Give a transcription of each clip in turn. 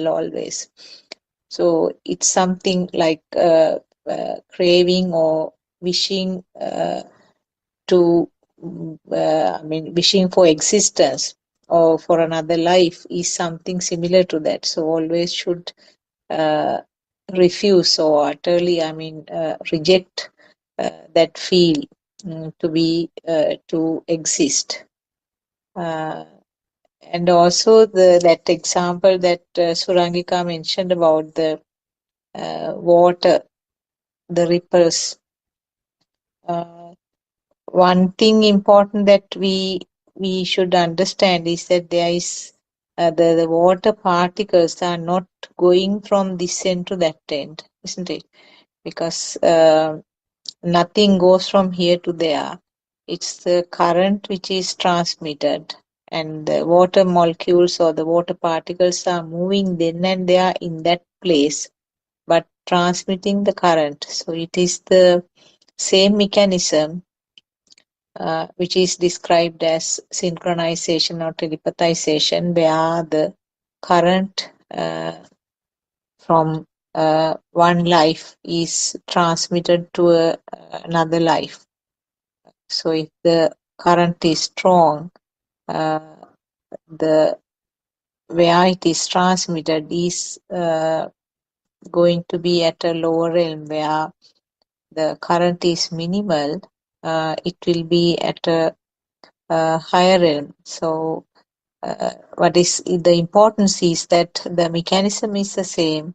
always. So it's something like craving or wishing wishing for existence or for another life is something similar to that. So always should refuse or utterly, reject that feel to exist. And also that example that Surangika mentioned about the water, the ripples. One thing important that we should understand is that there is the water particles are not going from this end to that end, isn't it? Because nothing goes from here to there. It's the current which is transmitted, and the water molecules or the water particles are moving then and there in that place, but transmitting the current. So it is the same mechanism which is described as synchronization or telepathization, where the current from one life is transmitted to another life. So if the current is strong, the where it is transmitted is going to be at a lower realm. Where the current is minimal, it will be at a higher realm. So what is the importance is that the mechanism is the same.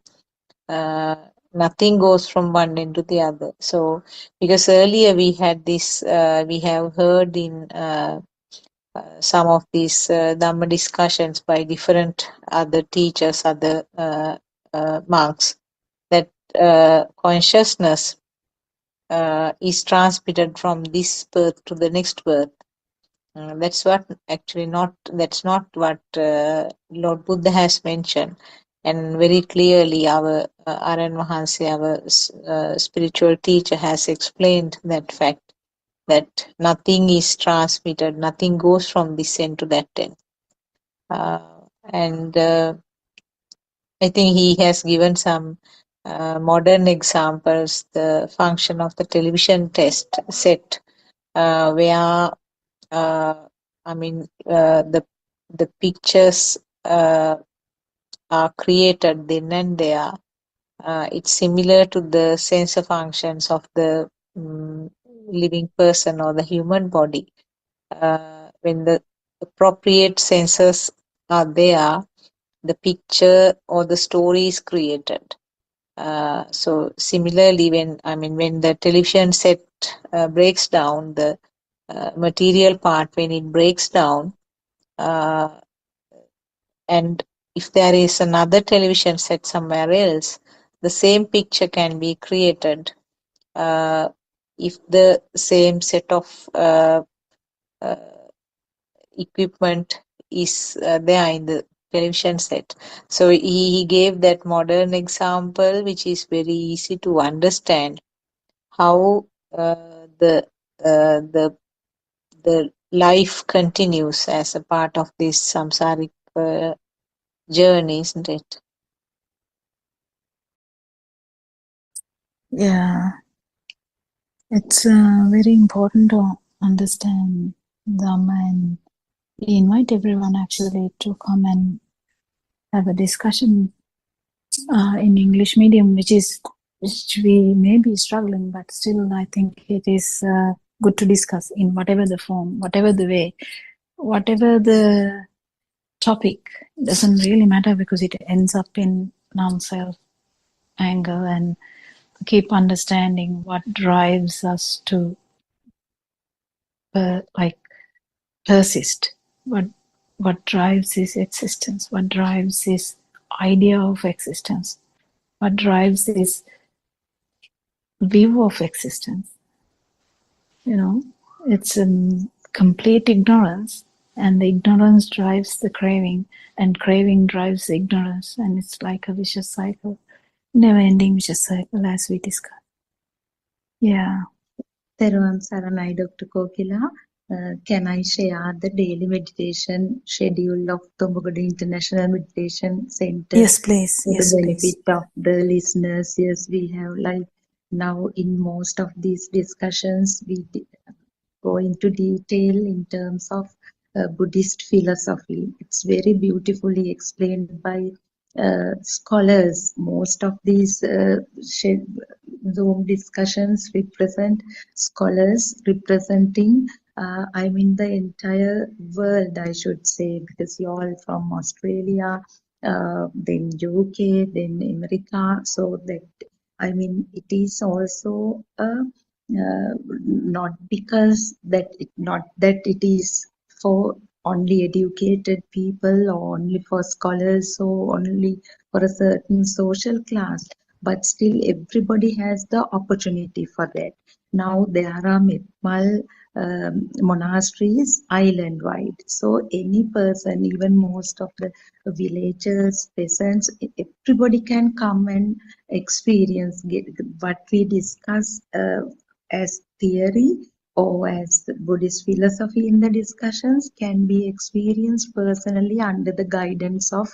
Nothing goes from one end to the other. So because earlier we had this, we have heard in some of these Dhamma discussions by different other teachers, other monks, that consciousness is transmitted from this birth to the next birth. That's not what Lord Buddha has mentioned. And very clearly our Aran Mahansi, our spiritual teacher, has explained that fact, that nothing is transmitted, nothing goes from this end to that end. And I think he has given some modern examples, the function of the television test set, where the pictures are created then and there. It's similar to the sensor functions of the living person or the human body. When the appropriate sensors are there, the picture or the story is created. So similarly, when the television set breaks down, the material part, when it breaks down, and if there is another television set somewhere else, the same picture can be created if the same set of equipment is there in the television set. So he gave that modern example, which is very easy to understand, how the life continues as a part of this samsaric journey, isn't it? Yeah, it's very important to understand Dhamma, and we invite everyone actually to come and have a discussion in English medium, which we may be struggling, but still I think it is good to discuss in whatever the form, whatever the way, whatever the topic. Doesn't really matter, because it ends up in non-self angle, and keep understanding what drives us to persist, what drives his existence, what drives his idea of existence, what drives his view of existence. It's complete ignorance, and the ignorance drives the craving, and craving drives the ignorance, and it's like a vicious cycle, never ending vicious cycle, as we discussed. Yeah. Teruvan Saranai, Dr. Kokila. Can I share the daily meditation schedule of Tombagada International Meditation Center Yes, please. for the Yes, please. benefit of the listeners? Yes, we have like now in most of these discussions, go into detail in terms of Buddhist philosophy. It's very beautifully explained by scholars. Most of these Zoom discussions represent scholars representing, I mean, the entire world, I should say, because you're all from Australia, then UK, then America. So that, I mean, it is also a not because that not that it is for only educated people or only for scholars or only for a certain social class, but still everybody has the opportunity for that. Now there are Mitmal monasteries island wide, so any person, even most of the villagers, peasants, everybody can come and experience what we discuss as theory or as Buddhist philosophy in the discussions can be experienced personally under the guidance of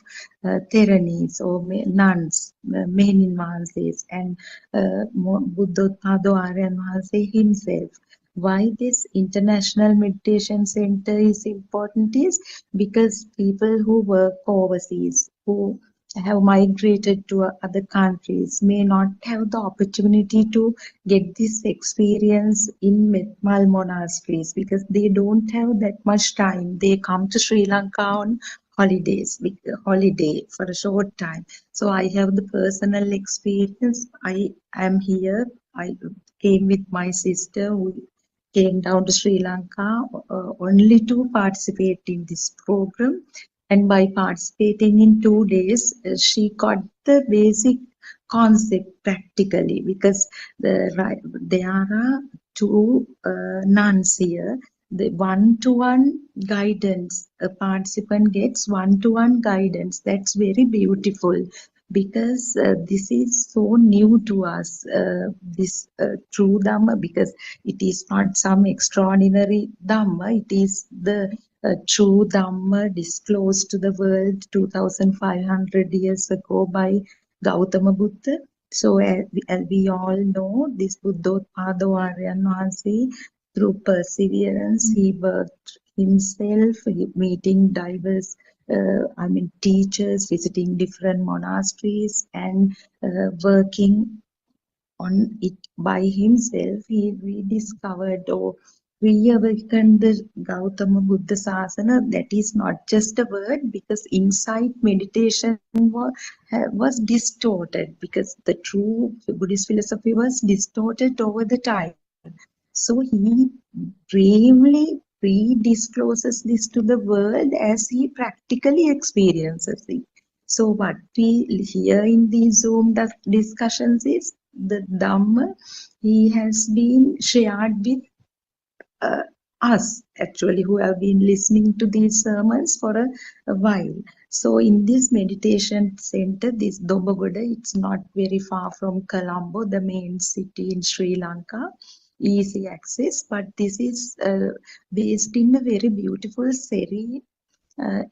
Theranis or nuns, Mehenin Mahanses, and Buddothpado Aryan Mahanse himself. Why this international meditation center is important is because people who work overseas, who have migrated to other countries, may not have the opportunity to get this experience in Metmal monasteries because they don't have that much time. They come to Sri Lanka on holiday for a short time. So I have the personal experience. I am here. I came with my sister who came down to Sri Lanka only to participate in this program. And by participating in 2 days, she got the basic concept practically because there are two nuns here. The one-to-one guidance, a participant gets one-to-one guidance. That's very beautiful because this is so new to us, this true Dhamma, because it is not some extraordinary Dhamma, it is the true Dhamma disclosed to the world 2500 years ago by Gautama Buddha. So as we all know, this Buddhothpado Aryan Mahanse, through perseverance, he worked himself, meeting diverse, I mean, teachers, visiting different monasteries, and working on it by himself. He rediscovered or reawakened the Gautama Buddha Sasana. That is not just a word because inside meditation was distorted because the true Buddhist philosophy was distorted over the time. So he bravely rediscloses this to the world as he practically experiences it. So what we hear in these Zoom discussions is the Dhamma he has been shared with uh, us actually who have been listening to these sermons for a while. So in this meditation center, this Dombagoda, it's not very far from Colombo, the main city in Sri Lanka, easy access, but this is based in a very beautiful, serene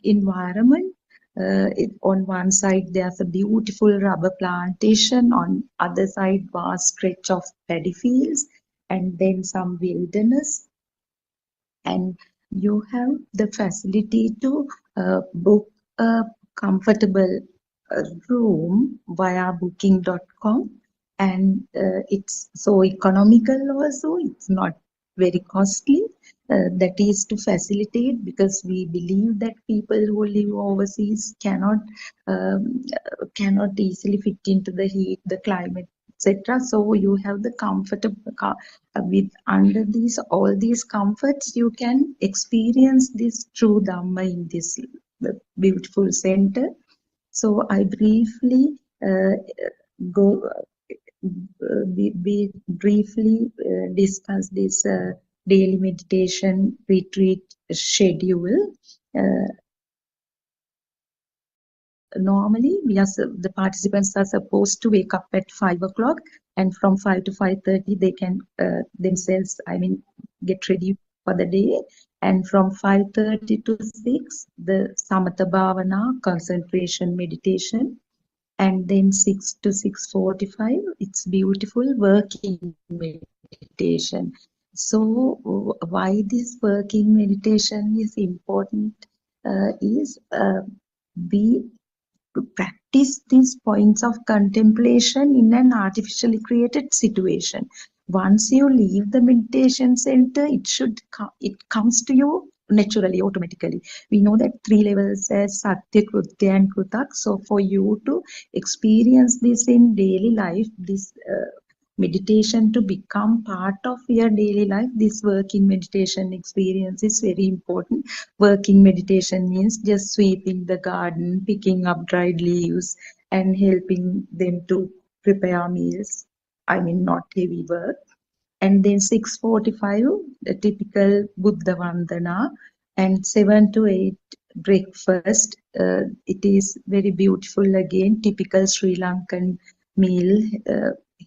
environment. On one side, there's a beautiful rubber plantation. On other side, vast stretch of paddy fields, and then some wilderness, and you have the facility to book a comfortable room via booking.com, and it's so economical also, it's not very costly. That is to facilitate because we believe that people who live overseas um, cannot easily fit into the heat, the climate, etc. So you have the comfortable with under these all these comforts, you can experience this true Dhamma in this beautiful center. So I briefly go we briefly discuss this daily meditation retreat schedule. Normally, the participants are supposed to wake up at 5 o'clock, and from 5 to 5:30, they can themselves, I mean, get ready for the day. And from 5:30 to 6, the Samatha Bhavana, concentration meditation. And then 6 to 6:45, it's beautiful working meditation. So why this working meditation is important is we practice these points of contemplation in an artificially created situation. Once you leave the meditation center, it comes to you naturally, automatically. We know that 3 levels as Satya, Krutya and Krutak. So for you to experience this in daily life, this meditation to become part of your daily life, this working meditation experience is very important. Working meditation means just sweeping the garden, picking up dried leaves, and helping them to prepare meals. I mean, not heavy work. And then 6:45, the typical Buddha Vandana, and 7 to 8, breakfast. It is very beautiful again, typical Sri Lankan meal,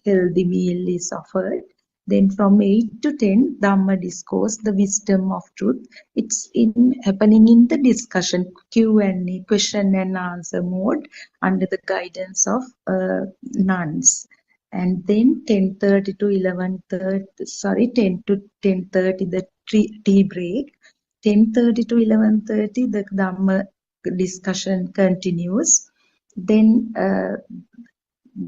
healthy meal is offered. Then from 8 to 10, Dhamma discourse, the wisdom of truth. It's happening in the discussion, Q&A, question and answer mode under the guidance of nuns. And then 10:30 to 11:30, sorry, 10 to 10:30, the tea break. 10:30 to 11:30, the Dhamma discussion continues. Then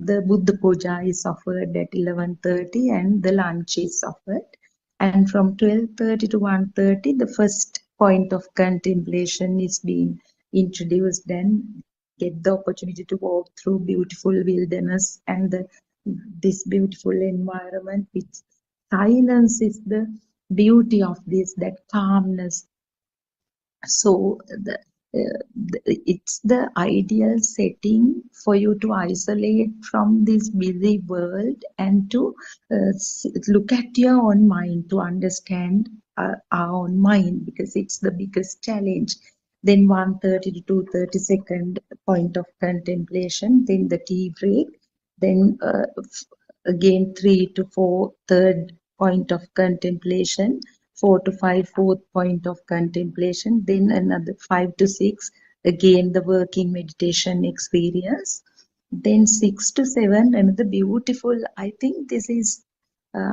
the Buddha Puja is offered at 11:30 and the lunch is offered. And from 12:30 to 1:30, the first point of contemplation is being introduced, and get the opportunity to walk through beautiful wilderness and this beautiful environment. Which silence is the beauty of this, that calmness. So it's the ideal setting for you to isolate from this busy world and to look at your own mind, to understand our own mind, because it's the biggest challenge. Then 1:30 to 2:30, second point of contemplation. Then the tea break. Then again 3 to 4, third point of contemplation. 4 to 5, fourth point of contemplation. Then another 5 to 6, again the working meditation experience. Then 6 to 7, another beautiful, I think this is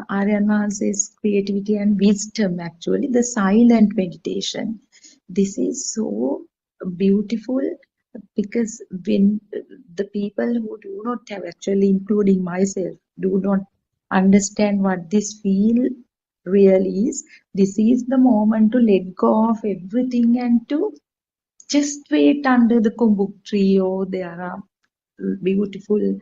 Aryana's creativity and wisdom, actually, the silent meditation. This is so beautiful, because when the people who do not have, actually including myself, do not understand what this feel really is, this is the moment to let go of everything and to just wait under the kumbuk tree, or there are beautiful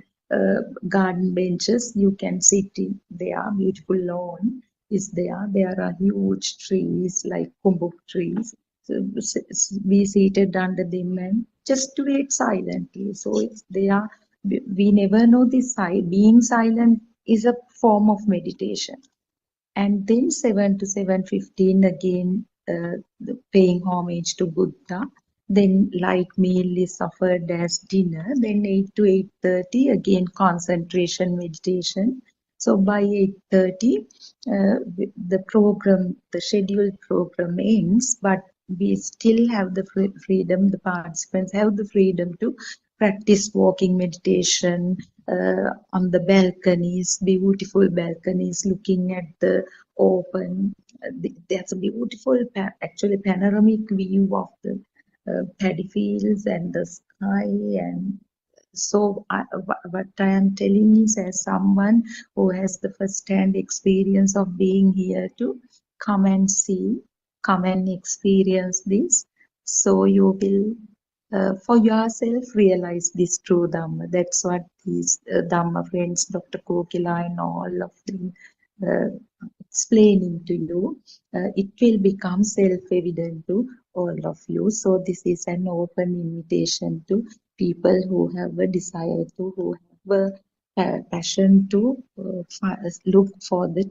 garden benches you can sit in. There, beautiful lawn is there. There are huge trees like kumbuk trees. So be seated under them and just wait silently. So it's there. We never know this. Being silent is a form of meditation. And then 7 to 7:15, again paying homage to Buddha. Then light meal is offered as dinner. Then 8 to 8:30, again concentration meditation. So by 8:30, the program, the scheduled program ends, but we still have the freedom, the participants have the freedom to practice walking meditation on the balconies, beautiful balconies, looking at the open. There's a beautiful, actually, panoramic view of the paddy fields and the sky. And so what I am telling is, as someone who has the first-hand experience of being here, to come and see, come and experience this, so you will for yourself realize this true Dhamma. That's what these Dhamma friends, Dr. Kokila and all of them explaining to you. It will become self-evident to all of you. So this is an open invitation to people who have a desire to, who have a passion to look for the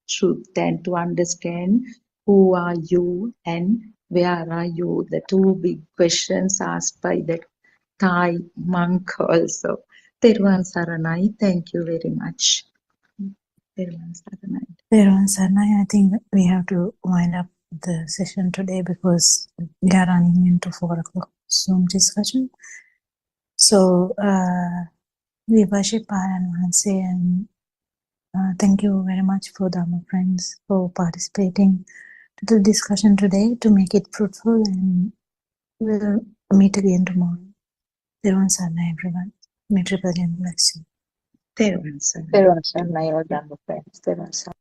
truth, and to understand who are you and where are you, the two big questions asked by the Thai monk also. Tervan Saranai, thank you very much. Tervan Saranai. Devan Sarnai, I think we have to wind up the session today because we are running into 4 o'clock Zoom discussion. So we worship our Anvansi and thank you very much for Dharma friends for participating to the discussion today to make it fruitful, and we'll meet again tomorrow. Devan Sarnai, everyone. May Triple Gem bless you. තෙරුවන් සරණයි. Everyone, Shanai, all Dhamma friends. Everyone, තෙරුවන් සරණයි.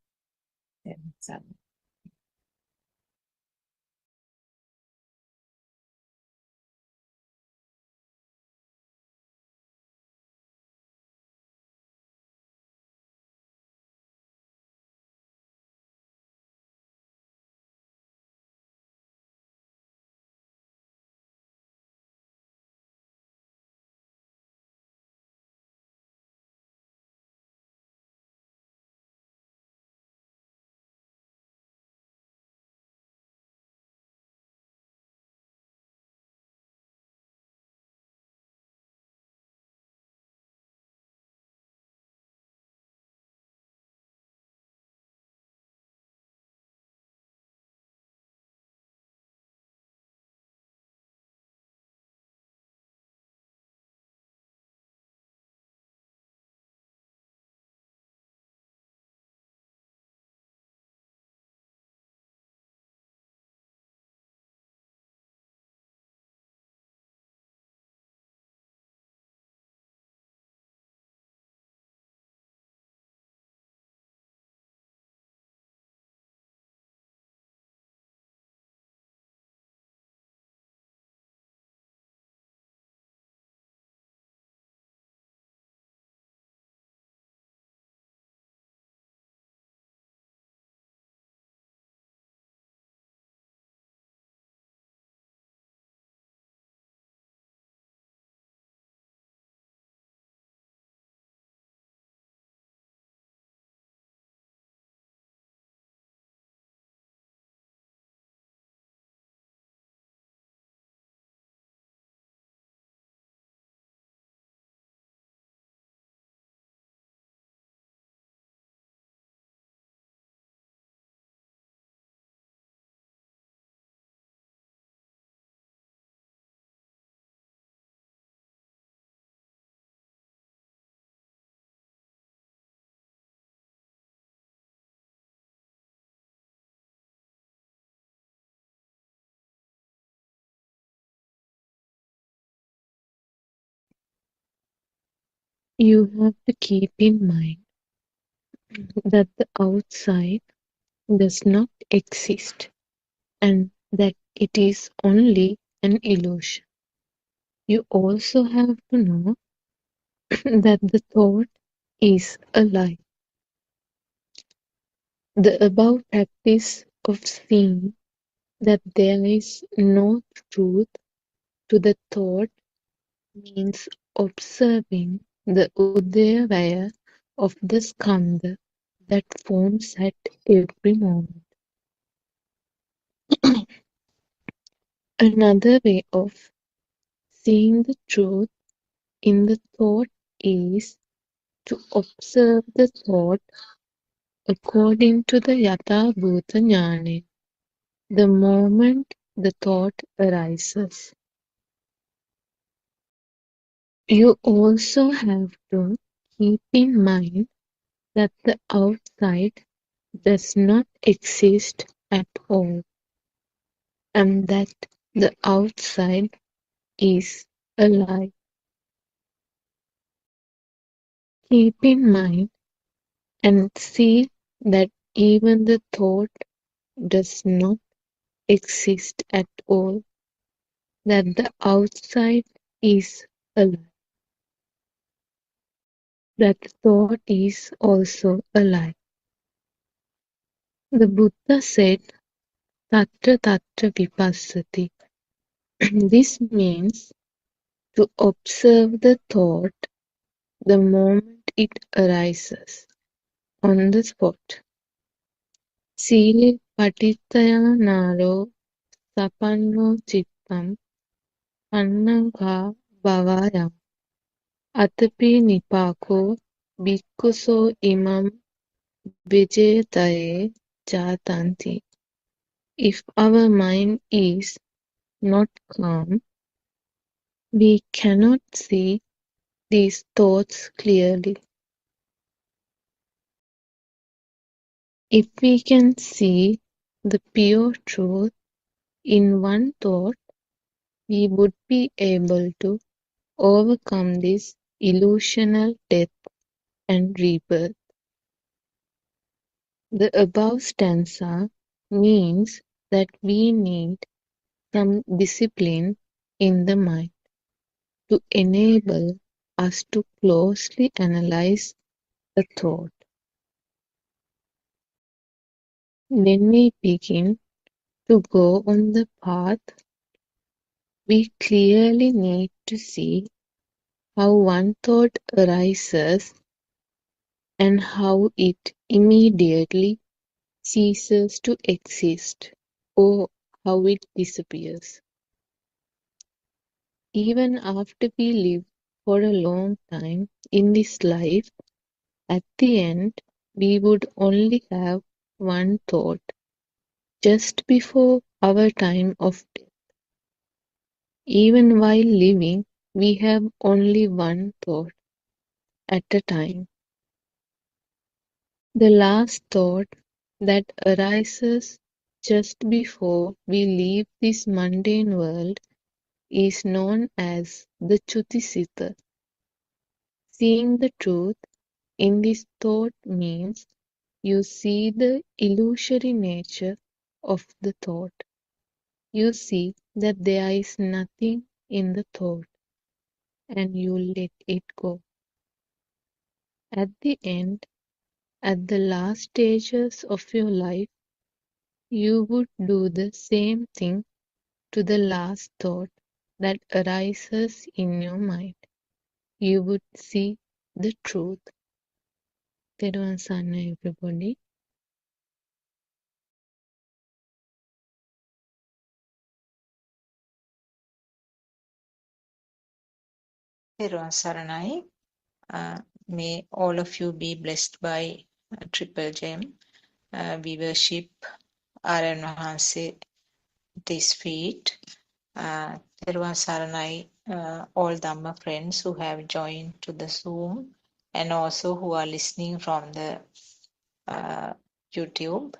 You have to keep in mind that the outside does not exist and that it is only an illusion. You also have to know that the thought is a lie. The above practice of seeing that there is no truth to the thought means observing the udayavaya of the skandha that forms at every moment. Another way of seeing the truth in the thought is to observe the thought according to the yatha bhuta jnana, the moment the thought arises. You also have to keep in mind that the outside does not exist at all, and that the outside is a lie. Keep in mind and see that even the thought does not exist at all, that the outside is a lie, that the thought is also a lie. The Buddha said, Tatra Tatra Vipassati. This means to observe the thought the moment it arises, on the spot. Sile patitaya naro sapanno chittam annangha bhavayam atapi nipako bhikkhuso imam vijayataye jatanti. If our mind is not calm, we cannot see these thoughts clearly. If we can see the pure truth in one thought, we would be able to overcome this illusional death and rebirth. The above stanza means that we need some discipline in the mind to enable us to closely analyze a thought. When we begin to go on the path, we clearly need to see how one thought arises and how it immediately ceases to exist, or how it disappears. Even after we live for a long time in this life, at the end we would only have one thought just before our time of death. Even while living, we have only one thought at a time. The last thought that arises just before we leave this mundane world is known as the Chutisita. Seeing the truth in this thought means you see the illusory nature of the thought. You see that there is nothing in the thought and you let it go. At the end, at the last stages of your life, you would do the same thing to the last thought that arises in your mind. You would see the truth. Tedwan Sanna, everybody. Therwan Saranai. May all of you be blessed by Triple Gem. We worship Aran Wahanse at his feet. Therwan Saranai, all Dhamma friends who have joined to the Zoom and also who are listening from the YouTube.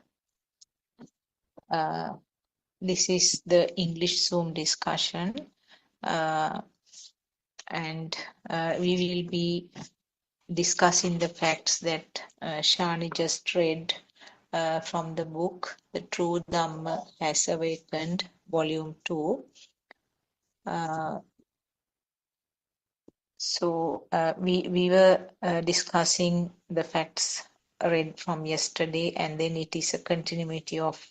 This is the English Zoom discussion, and we will be discussing the facts that Shani just read from the book, The True Dhamma Has Awakened, Volume 2. So we were discussing the facts read from yesterday, and then it is a continuity of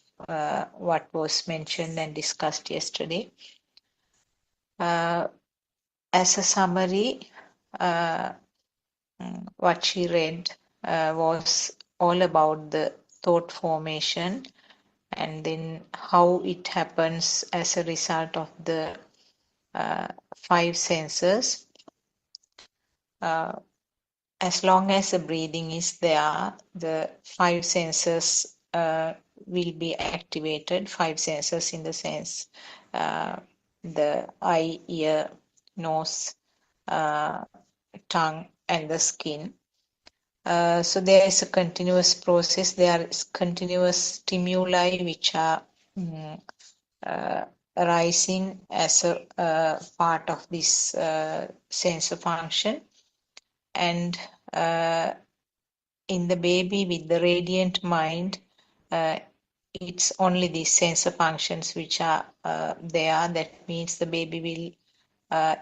what was mentioned and discussed yesterday. As a summary, what she read was all about the thought formation and then how it happens as a result of the five senses. As long as the breathing is there, the five senses will be activated. Five senses in the sense the eye, ear, nose, tongue, and the skin. So there is a continuous process. There is continuous stimuli which are arising as a part of this sensor function. And in the baby with the radiant mind, it's only these sensor functions which are there. That means the baby will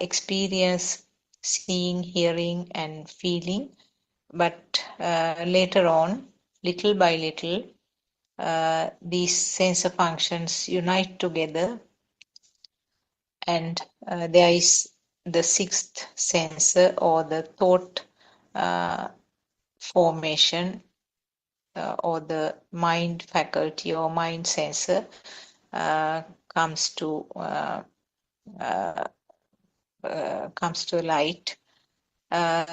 experience seeing, hearing, and feeling. But later on, little by little, these sensor functions unite together, and there is the sixth sensor or the thought formation or the mind faculty or mind sensor comes to light.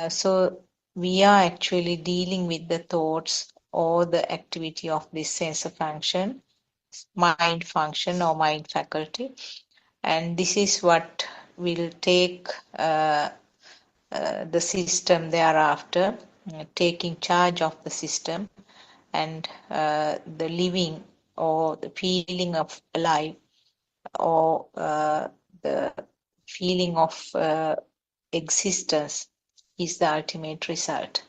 So we are actually dealing with the thoughts or the activity of this sensor function, mind function or mind faculty. And this is what will take the system thereafter, taking charge of the system, and the living or the feeling of alive, or the feeling of existence is the ultimate result.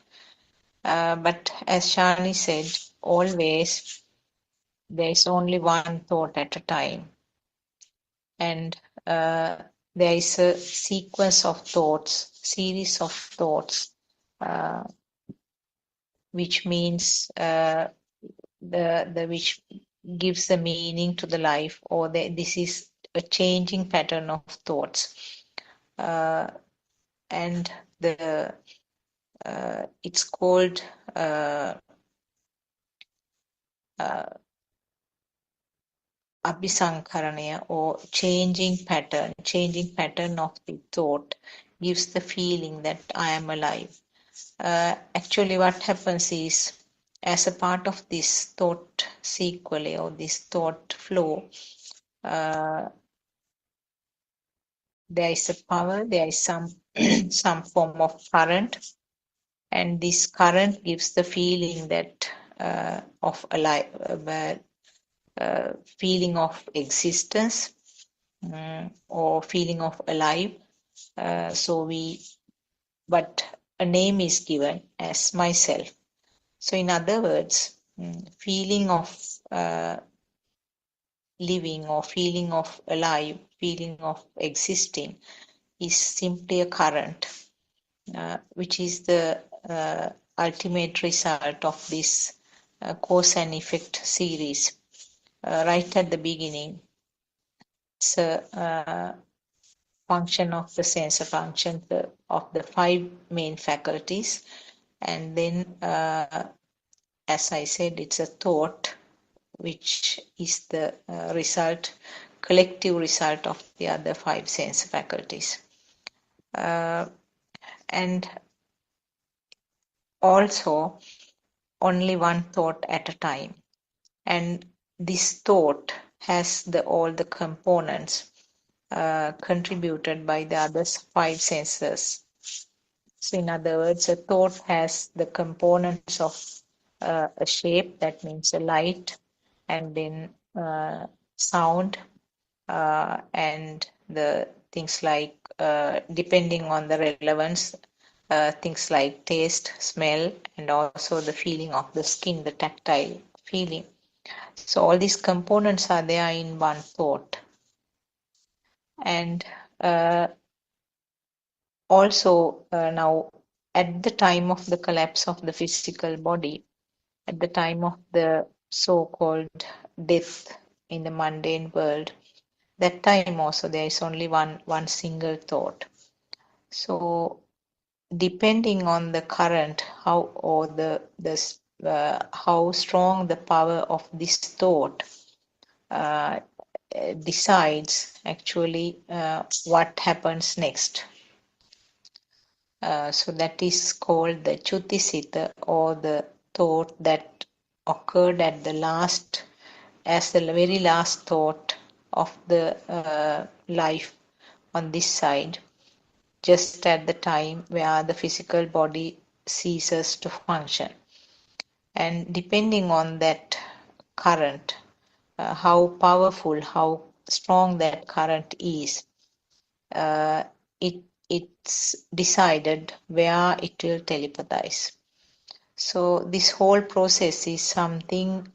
But as Shani said, always there is only one thought at a time, and there is a sequence of thoughts, series of thoughts, uh, which means the which gives the meaning to the life, or this is a changing pattern of thoughts, and the it's called abhisankaranaya, or changing pattern of the thought gives the feeling that I am alive. Actually, what happens is, as a part of this thought sequence or this thought flow, there is a power, there is some some form of current, and this current gives the feeling that of alive, feeling of existence, or feeling of alive. But a name is given as myself. So in other words, feeling of living or feeling of alive, feeling of existing is simply a current, which is the ultimate result of this cause and effect series. Right at the beginning, it's a function of the sensor function of the 5 main faculties, and then as I said, it's a thought which is the collective result of the other 5 sense faculties. And also only one thought at a time. And this thought has all the components contributed by the other 5 senses. So in other words, a thought has the components of a shape, that means a light, and then sound, and the things like, depending on the relevance, things like taste, smell, and also the feeling of the skin, the tactile feeling. So all these components are there in one thought. And also now, at the time of the collapse of the physical body, at the time of the so-called death in the mundane world, that time also there is only one single thought. So depending on the current, how strong the power of this thought decides actually what happens next. So that is called the Chutisita, or the thought that occurred at the last, as the very last thought of the life on this side, just at the time where the physical body ceases to function. And depending on that current, how powerful, how strong that current is, it's decided where it will telepathize. So this whole process is something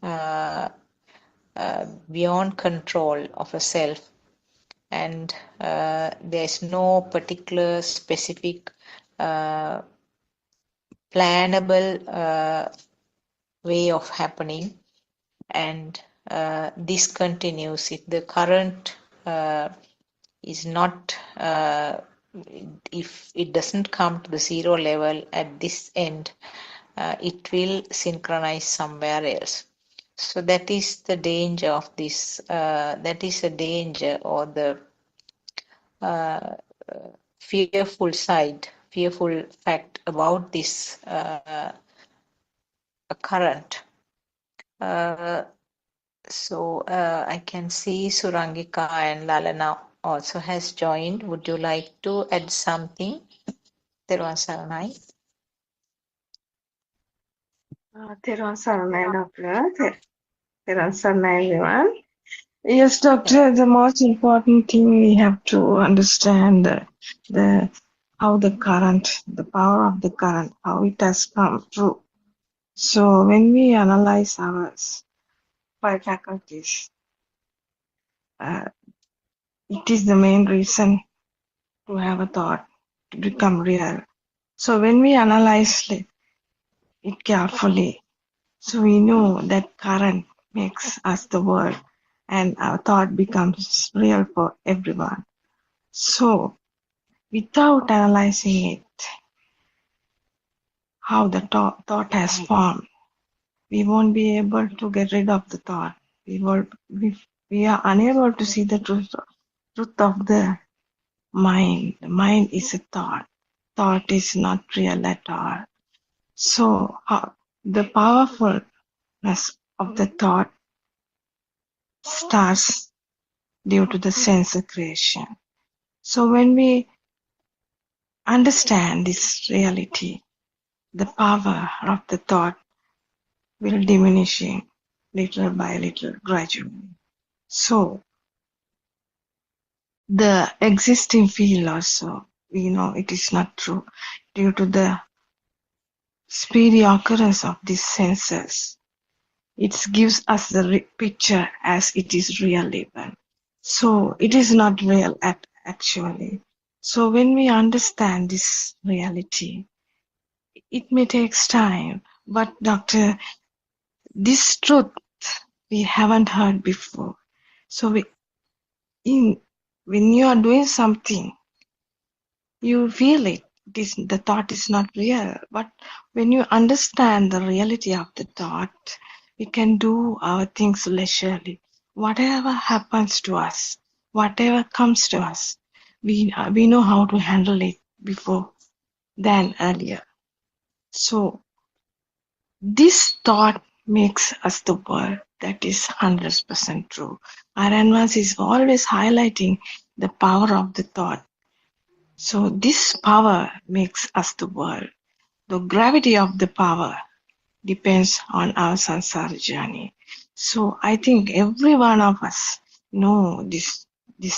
beyond control of a self, and there's no particular specific plannable way of happening, and this continues. If the current is not, if it doesn't come to the 0 level at this end, it will synchronize somewhere else. So that is the danger of this, that is a danger, or the fearful fact about this a current. So I can see Surangika and Lalana also has joined. Would you like to add something? Teruvan Saranai. Therwan Saranai, Doctor. Therwan Saranai, everyone. Yes, Doctor, the most important thing we have to understand the how the current, the power of the current, how it has come through. So when we analyze our five faculties, it is the main reason to have a thought to become real. So when we analyze it carefully, so we know that current makes us the world and our thought becomes real for everyone. So without analyzing it, how the thought has formed, we won't be able to get rid of the thought. We are unable to see the truth of the mind. The mind is a thought. Thought is not real at all. So the powerfulness of the thought starts due to the sense creation. So when we understand this reality, the power of the thought will diminishing little by little gradually. So the existing field also, we know it is not true due to the speedy occurrence of these senses. It gives us the picture as it is real even. So it is not real actually. So when we understand this reality, it may take time, but Doctor, this truth we haven't heard before. So when you are doing something, you feel it. The thought is not real. But when you understand the reality of the thought, we can do our things leisurely. Whatever happens to us, whatever comes to us, we know how to handle it before than earlier. So this thought makes us the world. That is 100% true. Our advance is always highlighting the power of the thought. So this power makes us the world. The gravity of the power depends on our samsara journey. So I think every one of us know this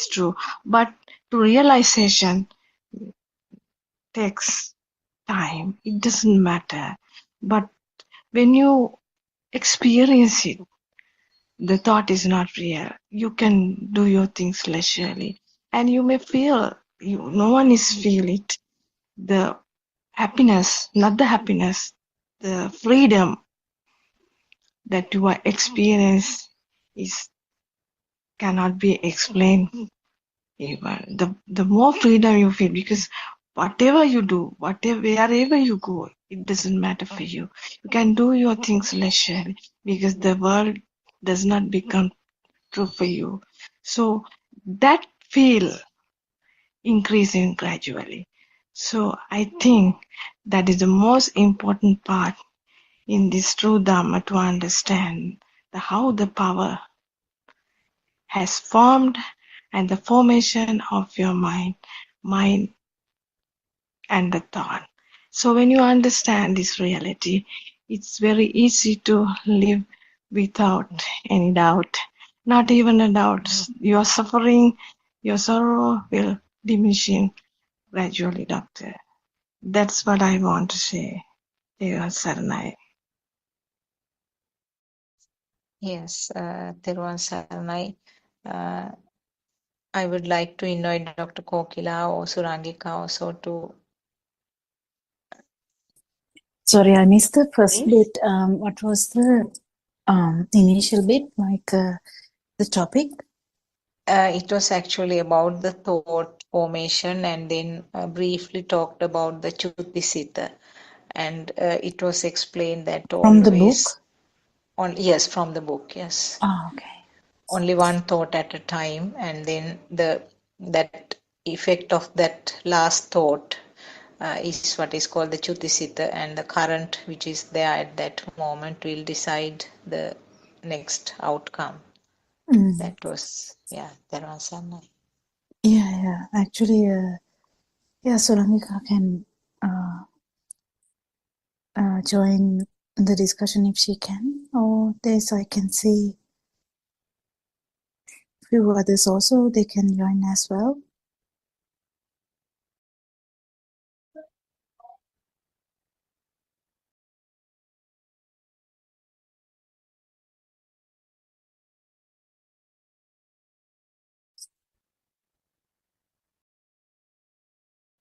true. But to realization takes time. It doesn't matter. But when you experience it, the thought is not real. You can do your things leisurely. And you may feel, no one is feel it. The happiness, not the happiness, the freedom that you are experience is cannot be explained even. The more freedom you feel, because whatever you do, wherever you go, it doesn't matter for you. You can do your things leisurely because the world does not become true for you. So that feel increasing gradually. So I think that is the most important part in this true Dharma to understand how the power has formed and the formation of your mind and the thought. So when you understand this reality, it's very easy to live without any doubt. Not even a doubt. Your suffering, your sorrow will diminishing gradually, Doctor. That's what I want to say, dear Saranai. Yes, Teruvan Saranai. Uh, I would like to invite Dr. Kokila or Surangika also to. Sorry, I missed the first bit. What was the initial bit, like the topic? It was actually about the thought formation, and then briefly talked about the Chutisita. And it was explained that From the book? Yes, from the book, yes. Oh, okay. Only one thought at a time, and then that effect of that last thought is what is called the Chutisita, and the current which is there at that moment will decide the next outcome. That was, yeah, that was Yeah. Actually, Solanika can join the discussion if she can. Or there's, I can see few others also, they can join as well.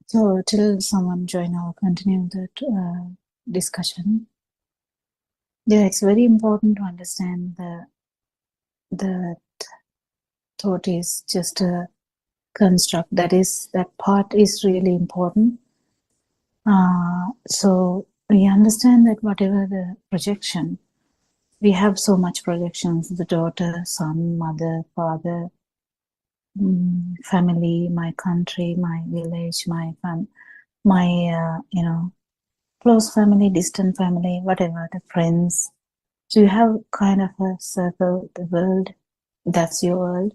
So till someone join, I'll continue that discussion. Yeah, it's very important to understand that thought is just a construct. That part is really important. So we understand that whatever the projection, we have so much projections: the daughter, son, mother, father, family, my country, my village, my close family, distant family, whatever, the friends. So you have kind of a circle, the world, that's your world.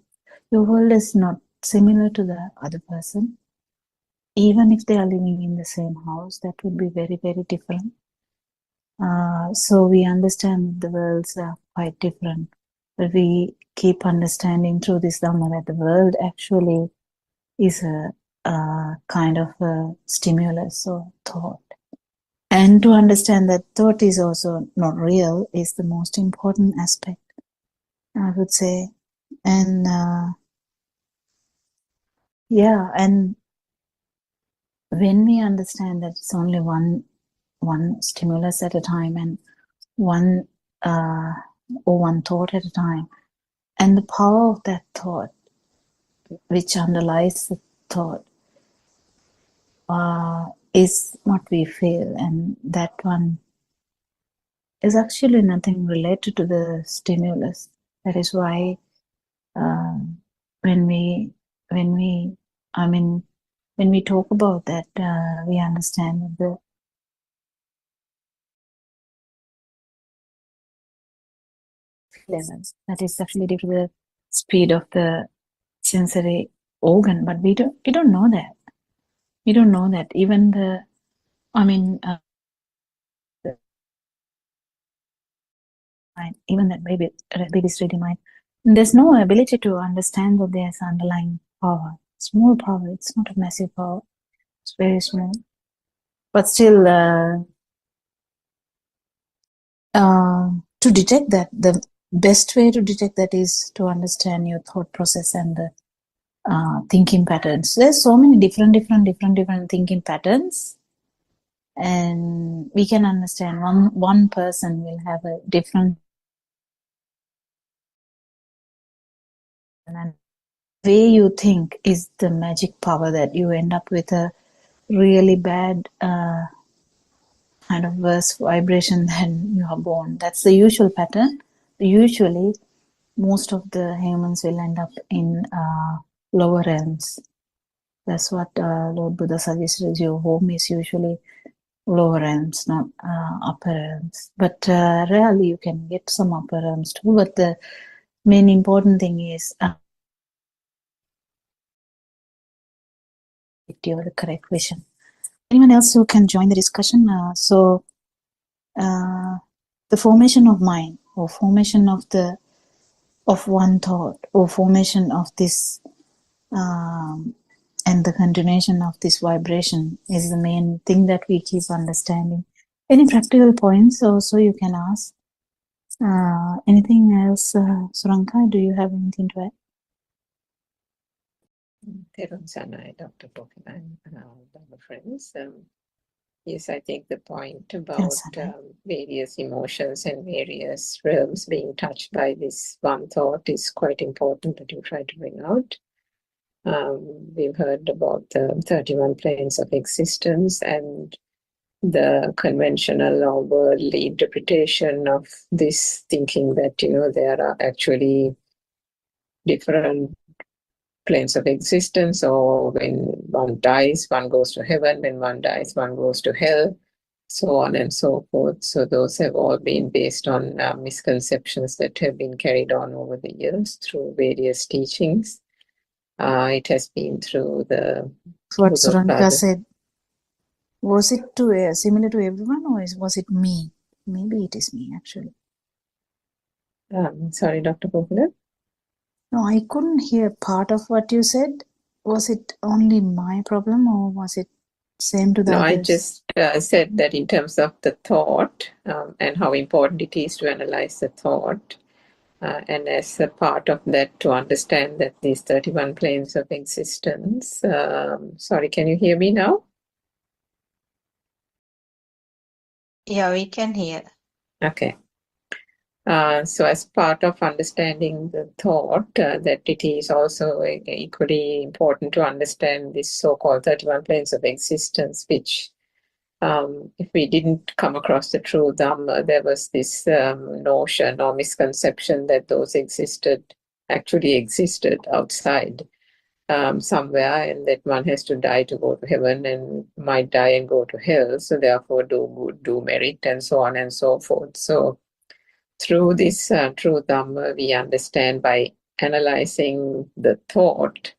Your world is not similar to the other person. Even if they are living in the same house, that would be very, very different. So we understand the worlds are quite different. But we keep understanding through this Dhamma that the world actually is a kind of a stimulus or thought. And to understand that thought is also not real is the most important aspect, I would say. And and when we understand that it's only one stimulus at a time and one thought at a time, and the power of that thought, which underlies the thought, is what we feel, and that one is actually nothing related to the stimulus. That is why when we talk about that, we understand that the levels, that is actually due to the speed of the sensory organ, but we don't know that. We don't know that. Even the even that baby's reading mind, there's no ability to understand that there's underlying power, small power. It's not a massive power, it's very small, but still to detect that, the best way to detect that is to understand your thought process and the thinking patterns. There's so many different thinking patterns, and we can understand one person will have a different, and the way you think is the magic power that you end up with a really bad kind of worse vibration than you are born. That's the usual pattern. Usually most of the humans will end up in lower realms. That's what Lord Buddha suggested. Your home is usually lower realms, not upper realms. But rarely you can get some upper realms too. But the main important thing is the correct vision. Anyone else who can join the discussion? The formation of mind, or formation of one thought, or formation of this and the continuation of this vibration is the main thing that we keep understanding. Any practical points also you can ask. Anything else, Suranka? Do you have anything to add? Terun Sanai, Dr. Pokilan, and our friends. Yes, I think the point about various emotions and various realms being touched by this one thought is quite important that you try to bring out. We've heard about the 31 planes of existence and the conventional or worldly interpretation of this, thinking that, there are actually different planes of existence, or when one dies, one goes to heaven, when one dies, one goes to hell, so on and so forth. So those have all been based on misconceptions that have been carried on over the years through various teachings. It has been through the What Suranka Buddothpado. said, was it similar to everyone, or was it me? Maybe it is me, actually. Sorry, Dr. Popula? No, I couldn't hear part of what you said. Was it only my problem, or was it same to the No, others? I just said that in terms of the thought and how important it is to analyze the thought. And as a part of that, to understand that these 31 planes of existence. Sorry, can you hear me now? Yeah, we can hear. Okay. So as part of understanding the thought, that it is also equally important to understand this so-called 31 planes of existence, which if we didn't come across the true Dhamma, there was this notion or misconception that those actually existed outside somewhere, and that one has to die to go to heaven and might die and go to hell. So therefore do good, do merit, and so on and so forth. So through this true Dhamma, we understand by analyzing the thought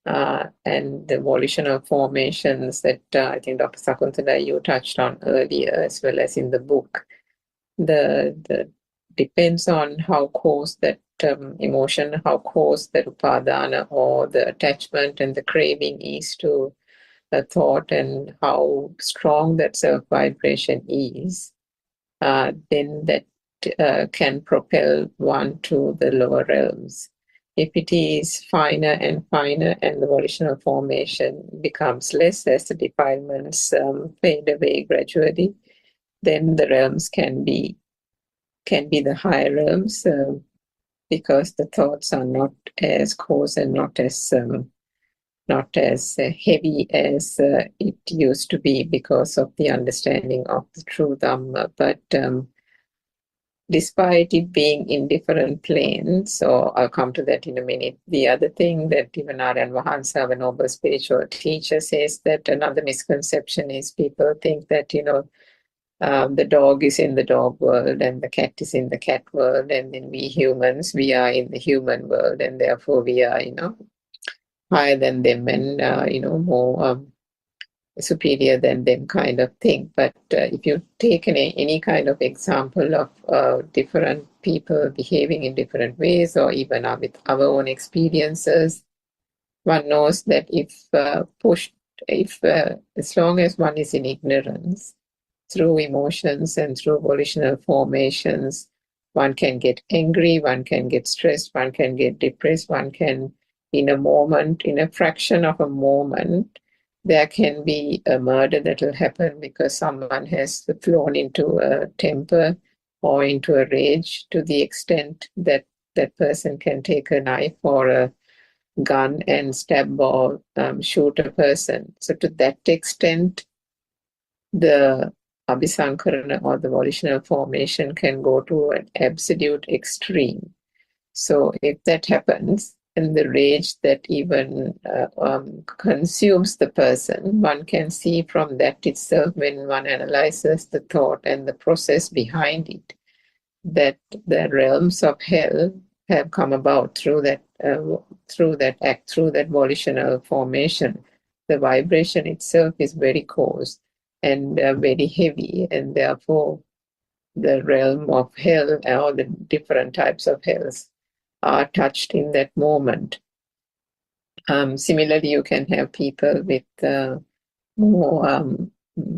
and the volitional formations that I think Dr. Sakuntala, you touched on earlier, as well as in the book. The depends on how coarse that emotion, how coarse the upadana or the attachment and the craving is to the thought, and how strong that self-vibration is, then that can propel one to the lower realms. If it is finer and finer and the volitional formation becomes less as the defilements fade away gradually, then the realms can be the higher realms, because the thoughts are not as coarse and not as heavy as it used to be because of the understanding of the true Dhamma. But despite it being in different planes, so I'll come to that in a minute. The other thing that even Narayana Vahansa, the noble spiritual teacher, says that another misconception is people think that, the dog is in the dog world and the cat is in the cat world, and then we humans, we are in the human world, and therefore we are, higher than them and, more superior than them kind of thing. But if you take any kind of example of different people behaving in different ways, or even with our own experiences, one knows that if as long as one is in ignorance, through emotions and through volitional formations, one can get angry, one can get stressed, one can get depressed, one can, in a fraction of a moment, there can be a murder that will happen because someone has flown into a temper or into a rage, to the extent that that person can take a knife or a gun and stab or shoot a person. So to that extent, the abhisankarana or the volitional formation can go to an absolute extreme. So if that happens, and the rage that even consumes the person, one can see from that itself, when one analyzes the thought and the process behind it, that the realms of hell have come about through that act, through that volitional formation. The vibration itself is very coarse and very heavy, and therefore the realm of hell, or the different types of hells, are touched in that moment. Similarly, you can have people with more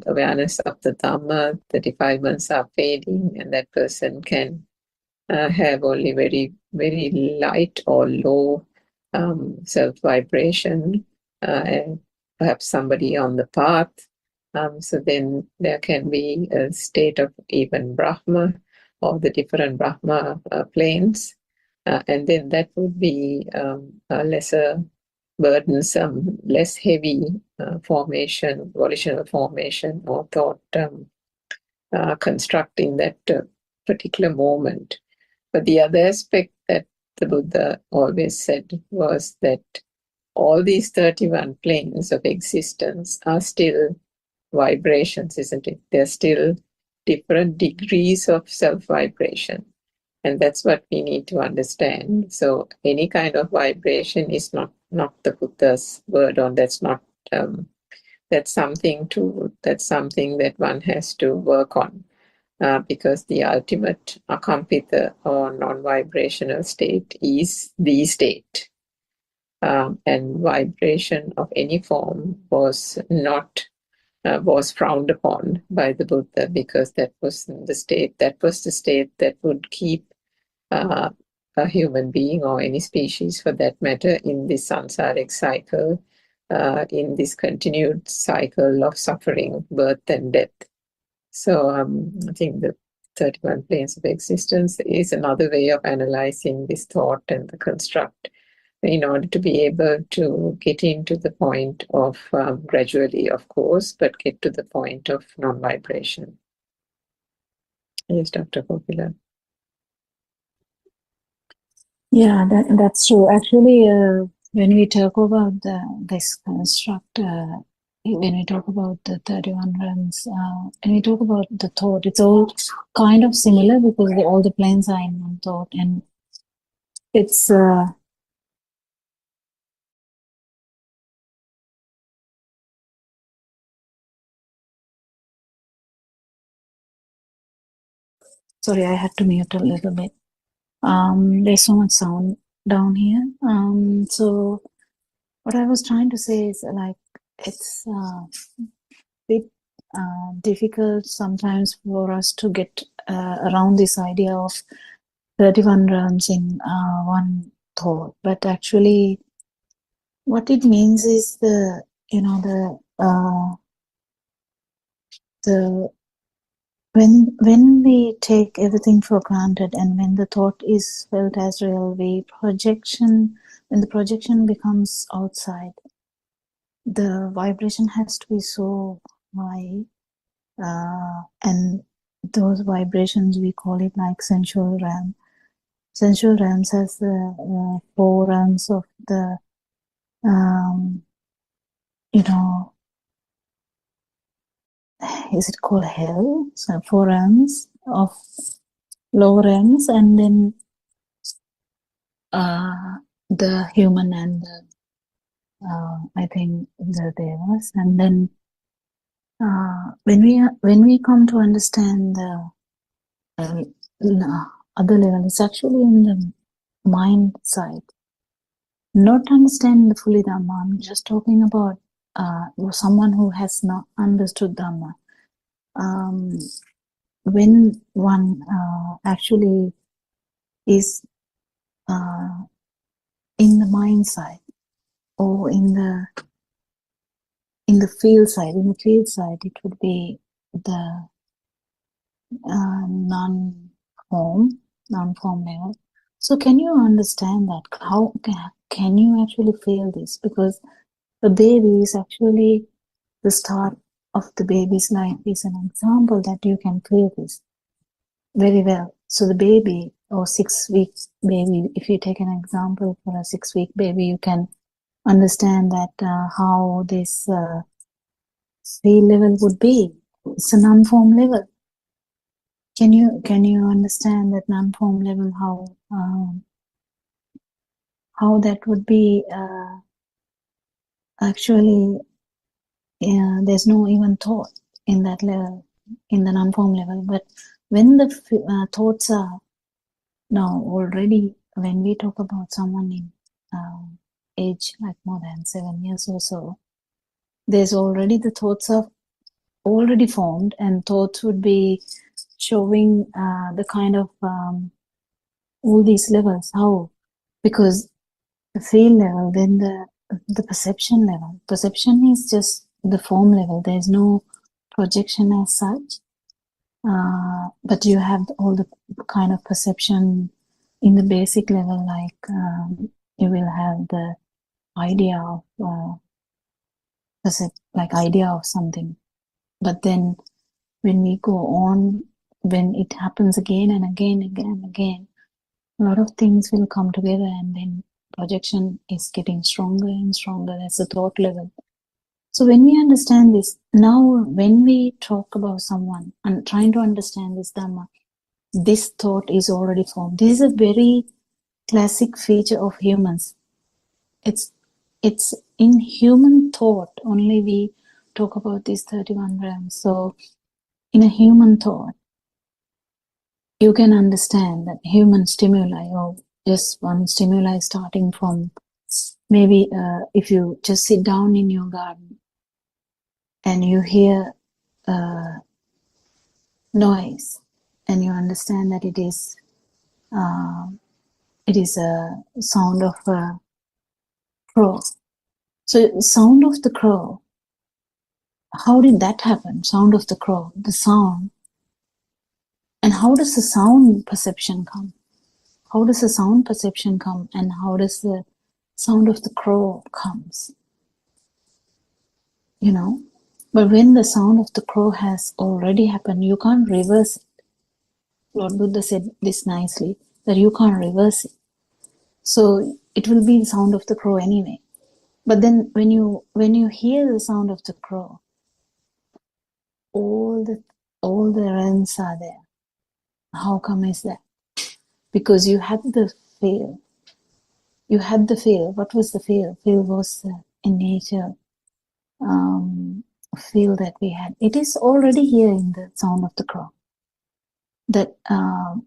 awareness of the Dhamma, the defilements are fading, and that person can have only very, very light or low self-vibration, and perhaps somebody on the path. So then there can be a state of even Brahma, or the different Brahma planes. And then that would be a lesser burdensome, less heavy formation, volitional formation, or thought construct in that particular moment. But the other aspect that the Buddha always said was that all these 31 planes of existence are still vibrations, isn't it? They're still different degrees of self-vibration. And that's what we need to understand. So any kind of vibration is not the Buddha's word on. That's not that's something that one has to work on, because the ultimate akampita or non-vibrational state is the state. And vibration of any form was not was frowned upon by the Buddha, because that was the state that would keep a human being or any species for that matter in this samsaric cycle, in this continued cycle of suffering, birth and death. So I think the 31 planes of existence is another way of analyzing this thought and the construct, in order to be able to get into the point of, gradually of course, but get to the point of non-vibration. Yes, Dr. Kopila. Yeah, that's true. Actually, when we talk about this construct, when we talk about the 31 realms, when we talk about the thought, it's all kind of similar because all the planes are in one thought, and it's sorry, I had to mute a little bit. There's so much sound down here. So what I was trying to say is, like, it's a bit difficult sometimes for us to get around this idea of 31 realms in one thought. But actually, what it means is the when we take everything for granted, and when the thought is felt as real, when the projection becomes outside, the vibration has to be so high, and those vibrations, we call it like sensual realm. Sensual realms has the 4 realms of the is it called hell? So 4 realms of lower realms, and then the human and the I think the devas, and then when we come to understand the other level, it's actually in the mind side. Not understanding fully Dhamma, I'm just talking about someone who has not understood Dhamma. When one actually is in the mind side, or in the field side, it would be the non-form level. So can you understand that? How can you actually feel this? Because the baby is actually the start of the baby's life is an example that you can feel this very well. So the baby, or 6 weeks baby, if you take an example for a 6-week baby, you can understand that how this feel level would be. It's a non-form level. Can you understand that non-form level, how that would be? Actually, there's no even thought in that level, in the non-form level. But when the thoughts are now already, when we talk about someone in age like more than 7 years or so, there's already the thoughts are already formed, and thoughts would be showing the kind of all these levels. How? Because the feel level, then the perception level. Perception is just the form level. There's no projection as such, but you have all the kind of perception in the basic level, like you will have the idea of idea of something. But then when we go on, when it happens again and again, a lot of things will come together, and then projection is getting stronger and stronger as a thought level. So when we understand this, now when we talk about someone and trying to understand this Dhamma, this thought is already formed. This is a very classic feature of humans. It's in human thought only we talk about these 31 realms. So in a human thought, you can understand that human stimuli, or just one stimuli starting from maybe if you just sit down in your garden and you hear noise and you understand that it is a sound of a crow. So sound of the crow, how did that happen? Sound of the crow, the sound. And how does the sound perception come? How does the sound perception come, and how does the sound of the crow comes? You know, but when the sound of the crow has already happened, you can't reverse it. Lord Buddha said this nicely, that you can't reverse it. So it will be the sound of the crow anyway. But then when you hear the sound of the crow, all the realms are there. How come is that? Because you had the feel. You had the feel. What was the feel? Feel was in nature. Feel that we had. It is already here in the sound of the crow. That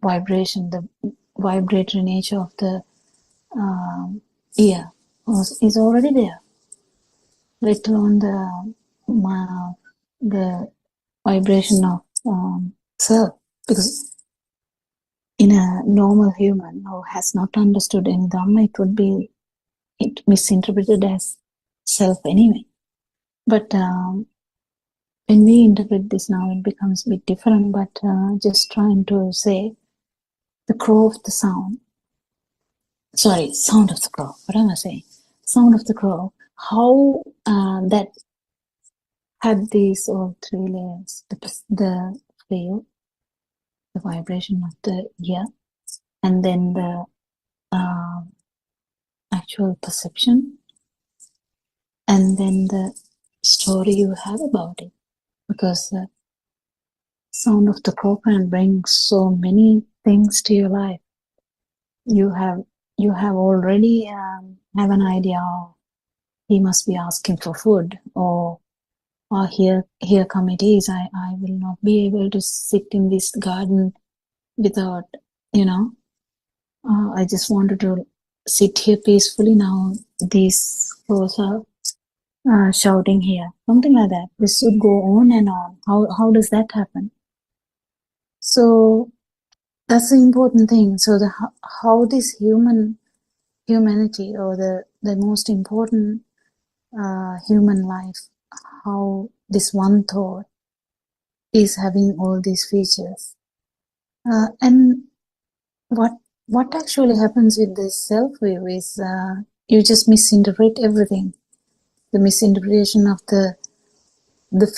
vibration, the vibratory nature of the ear is already there. Let alone the vibration of self. Because in a normal human who has not understood any Dhamma, it would be misinterpreted as self anyway. But when we interpret this now, it becomes a bit different. But just trying to say the crow of the sound. Sorry, sound of the crow. What am I saying? Sound of the crow. How that had these all three layers: the feel, the vibration of the ear, and then the actual perception, and then the story you have about it. Because the sound of the crow can bring so many things to your life. You have already have an idea of he must be asking for food, or here come it is. I will not be able to sit in this garden without, I just wanted to sit here peacefully. Now these crows are shouting here, something like that. This would go on and on. How does that happen? So that's the important thing. So how this humanity, or the most important human life, how this one thought is having all these features, and what actually happens with this self-view is you just misinterpret everything. The misinterpretation of the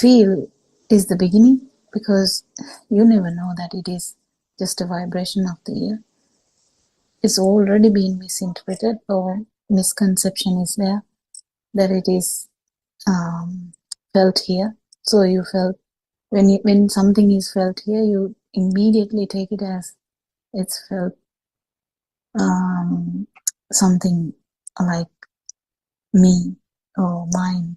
feel is the beginning, because you never know that it is just a vibration of the ear. It's already been misinterpreted, or misconception is there that it is felt here. So you felt when something is felt here, you immediately take it as it's felt something like me or mine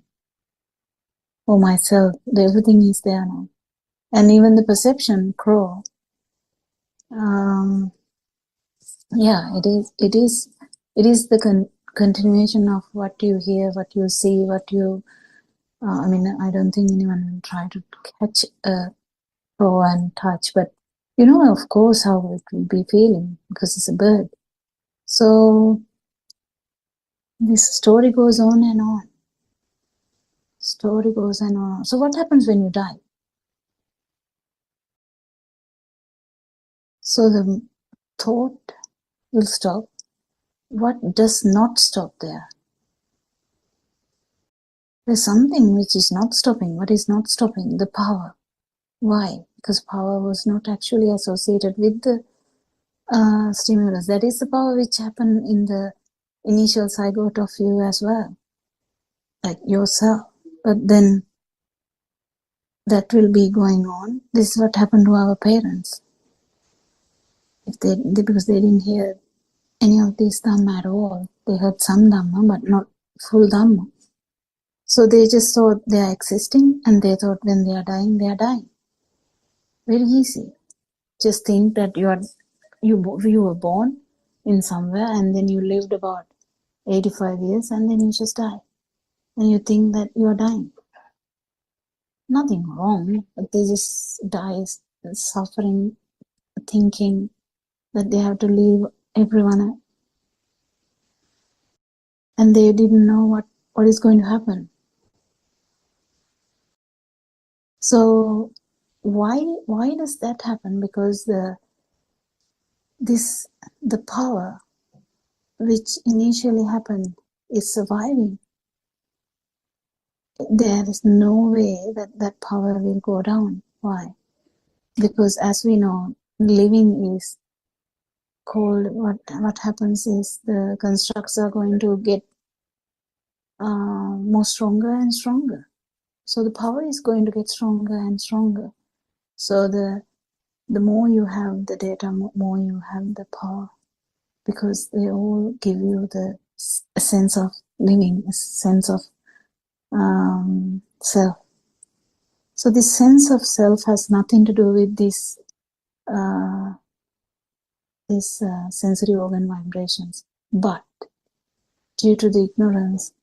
or myself. Everything is there now, and even the perception, crow. It is the continuation of what you hear, what you see, what you. I don't think anyone will try to catch a crow and touch, but you know, of course, how it will be feeling, because it's a bird. So this story goes on and on. Story goes on and on. So what happens when you die? So the thought will stop. What does not stop there? There's something which is not stopping. What is not stopping? The power. Why? Because power was not actually associated with the stimulus. That is the power which happened in initial zygote of you as well, like yourself. But then that will be going on. This is what happened to our parents. If they because they didn't hear any of these Dhamma at all. They heard some Dhamma, but not full Dhamma. So they just thought they are existing, and they thought when they are dying, they are dying. Very easy. Just think that you were born in somewhere, and then you lived about 85 years, and then you just die. And you think that you are dying. Nothing wrong, but they just die suffering, thinking that they have to leave everyone, and they didn't know what is going to happen. So why does that happen? Because the power which initially happened is surviving. There is no way that power will go down. Why? Because as we know, living is called, what happens is the constructs are going to get more stronger and stronger. So the power is going to get stronger and stronger. So the more you have the data, more you have the power, because they all give you a sense of living, a sense of self. So this sense of self has nothing to do with this sensory organ vibrations, but due to the ignorance,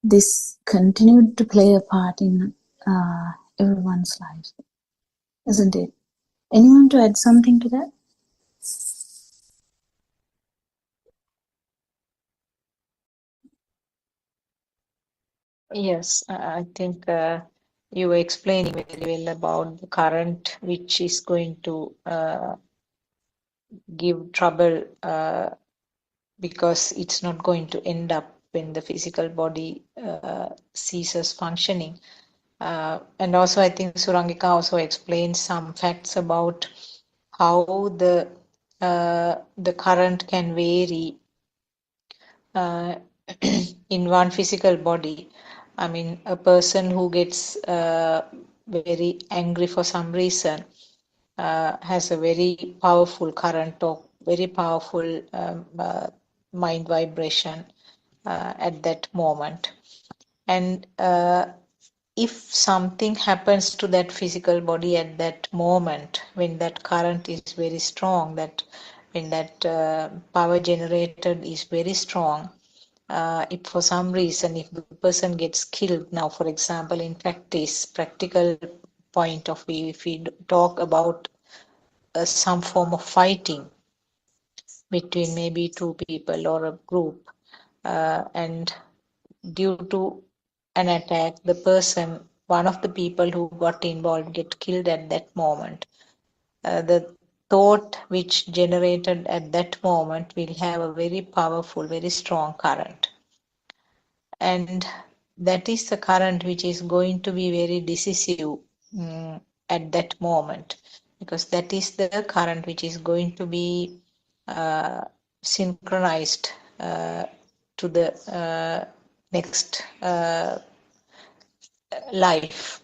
this continued to play a part in everyone's life, isn't it? Anyone to add something to that? Yes, I think you were explaining very well about the current, which is going to give trouble because it's not going to end up when the physical body ceases functioning. And also, I think Surangika also explained some facts about how the current can vary in one physical body. I mean, a person who gets very angry for some reason has a very powerful current or very powerful mind vibration at that moment. And if something happens to that physical body at that moment, when that current is very strong, that when that power generated is very strong, if for some reason, if the person gets killed, now for example, in practical point of view, if we talk about some form of fighting between maybe two people or a group, and due to an attack, the person, one of the people who got involved, get killed at that moment. The thought which generated at that moment will have a very powerful, very strong current. And that is the current which is going to be very decisive at that moment, because that is the current which is going to be synchronized to the next life.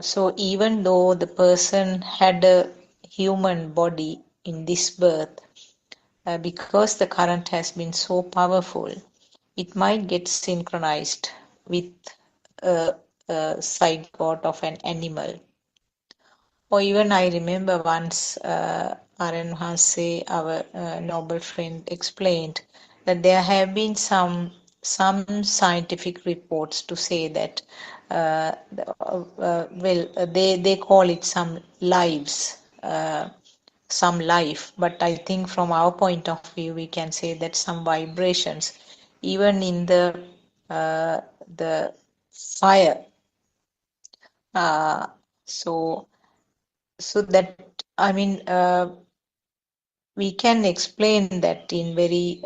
So even though the person had a human body in this birth, because the current has been so powerful, it might get synchronized with a zygote of an animal. Or even I remember once Aryan Hase, our noble friend, explained that there have been some scientific reports to say that they call it some lives, some life, but I think from our point of view we can say that some vibrations, even in the fire. So that, I mean, we can explain that in very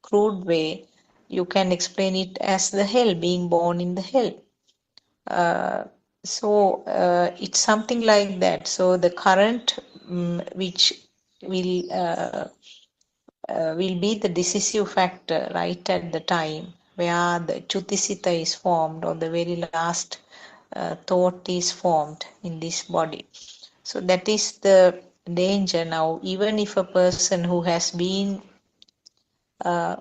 crude way. You can explain it as the hell, being born in the hell. So it's something like that. So the current which will will be the decisive factor right at the time where the Chutisita is formed, or the very last thought is formed in this body. So that is the danger now. Even if a person who has been uh,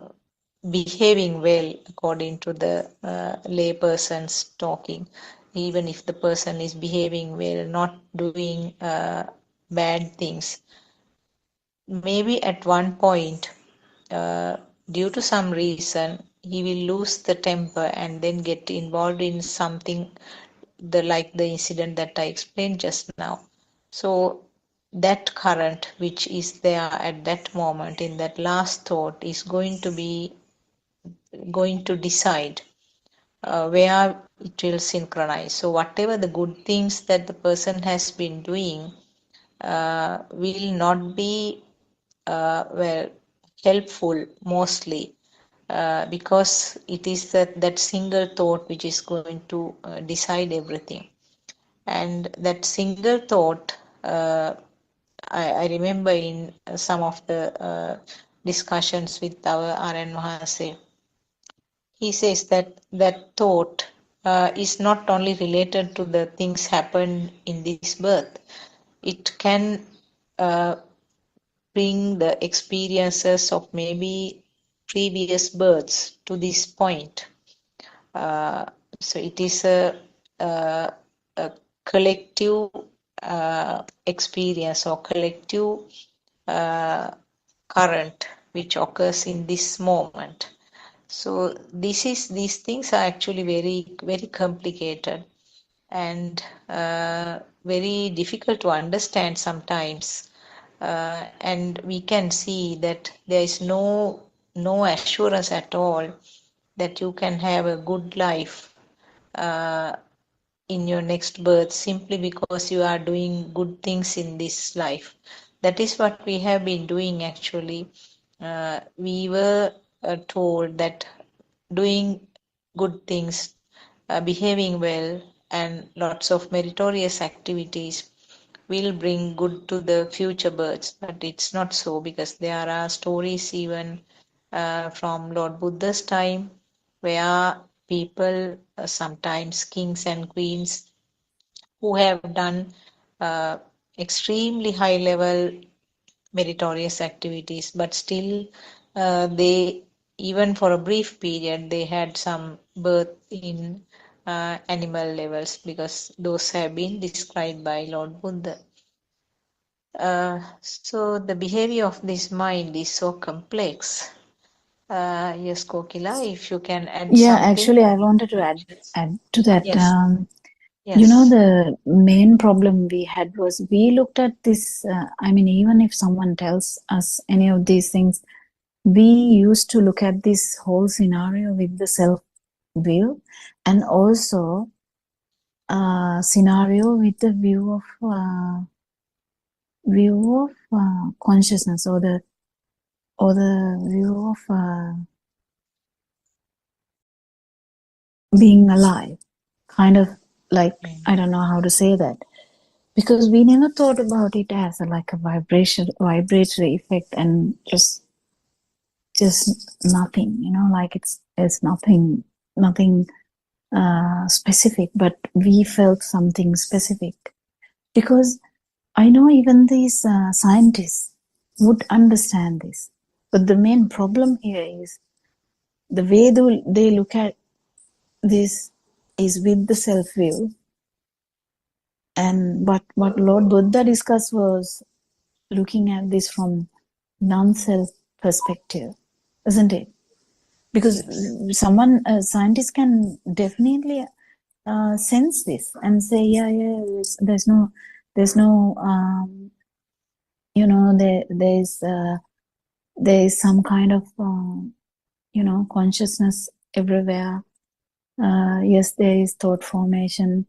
behaving well according to the lay person's talking, even if the person is behaving well, not doing bad things, maybe at one point, due to some reason, he will lose the temper and then get involved in something like the incident that I explained just now. So that current which is there at that moment in that last thought is going to decide where it will synchronize. So whatever the good things that the person has been doing will not be helpful mostly, because it is that single thought which is going to decide everything. And that single thought, I remember in some of the discussions with our RN Mahase, he says that that thought is not only related to the things happened in this birth, it can uh, bring the experiences of maybe previous births to this point. So it is a collective experience, or collective uh, current which occurs in this moment. So these things are actually very complicated and very difficult to understand sometimes. And we can see that there is no assurance at all that you can have a good life in your next birth simply because you are doing good things in this life. That is what we have been doing actually. We were told that doing good things, behaving well, and lots of meritorious activities will bring good to the future births. But it's not so, because there are stories even from Lord Buddha's time where people, sometimes kings and queens, who have done uh, extremely high level meritorious activities, but still they, even for a brief period, they had some birth in animal levels, because those have been described by Lord Buddha. So the behavior of this mind is so complex. Yes, Kokila, if you can add Yeah, something. actually, I wanted to add to that. Yes. You know, Yes. the main problem we had was we looked at this. I mean, even if someone tells us any of these things, we used to look at this whole scenario with the self view, and also scenario with the view of consciousness, or the view of being alive, kind of like, I don't know how to say that, because we never thought about it as like a vibratory effect, and just nothing, you know, like it's nothing specific, but we felt something specific, because I know even these scientists would understand this, but the main problem here is the way they look at this is with the self view. And but what Lord Buddha discussed was looking at this from non-self perspective, isn't it? Because someone, a scientist, can definitely sense this and say, yeah, there's no, you know, there is some kind of, you know, consciousness everywhere. Yes, there is thought formation.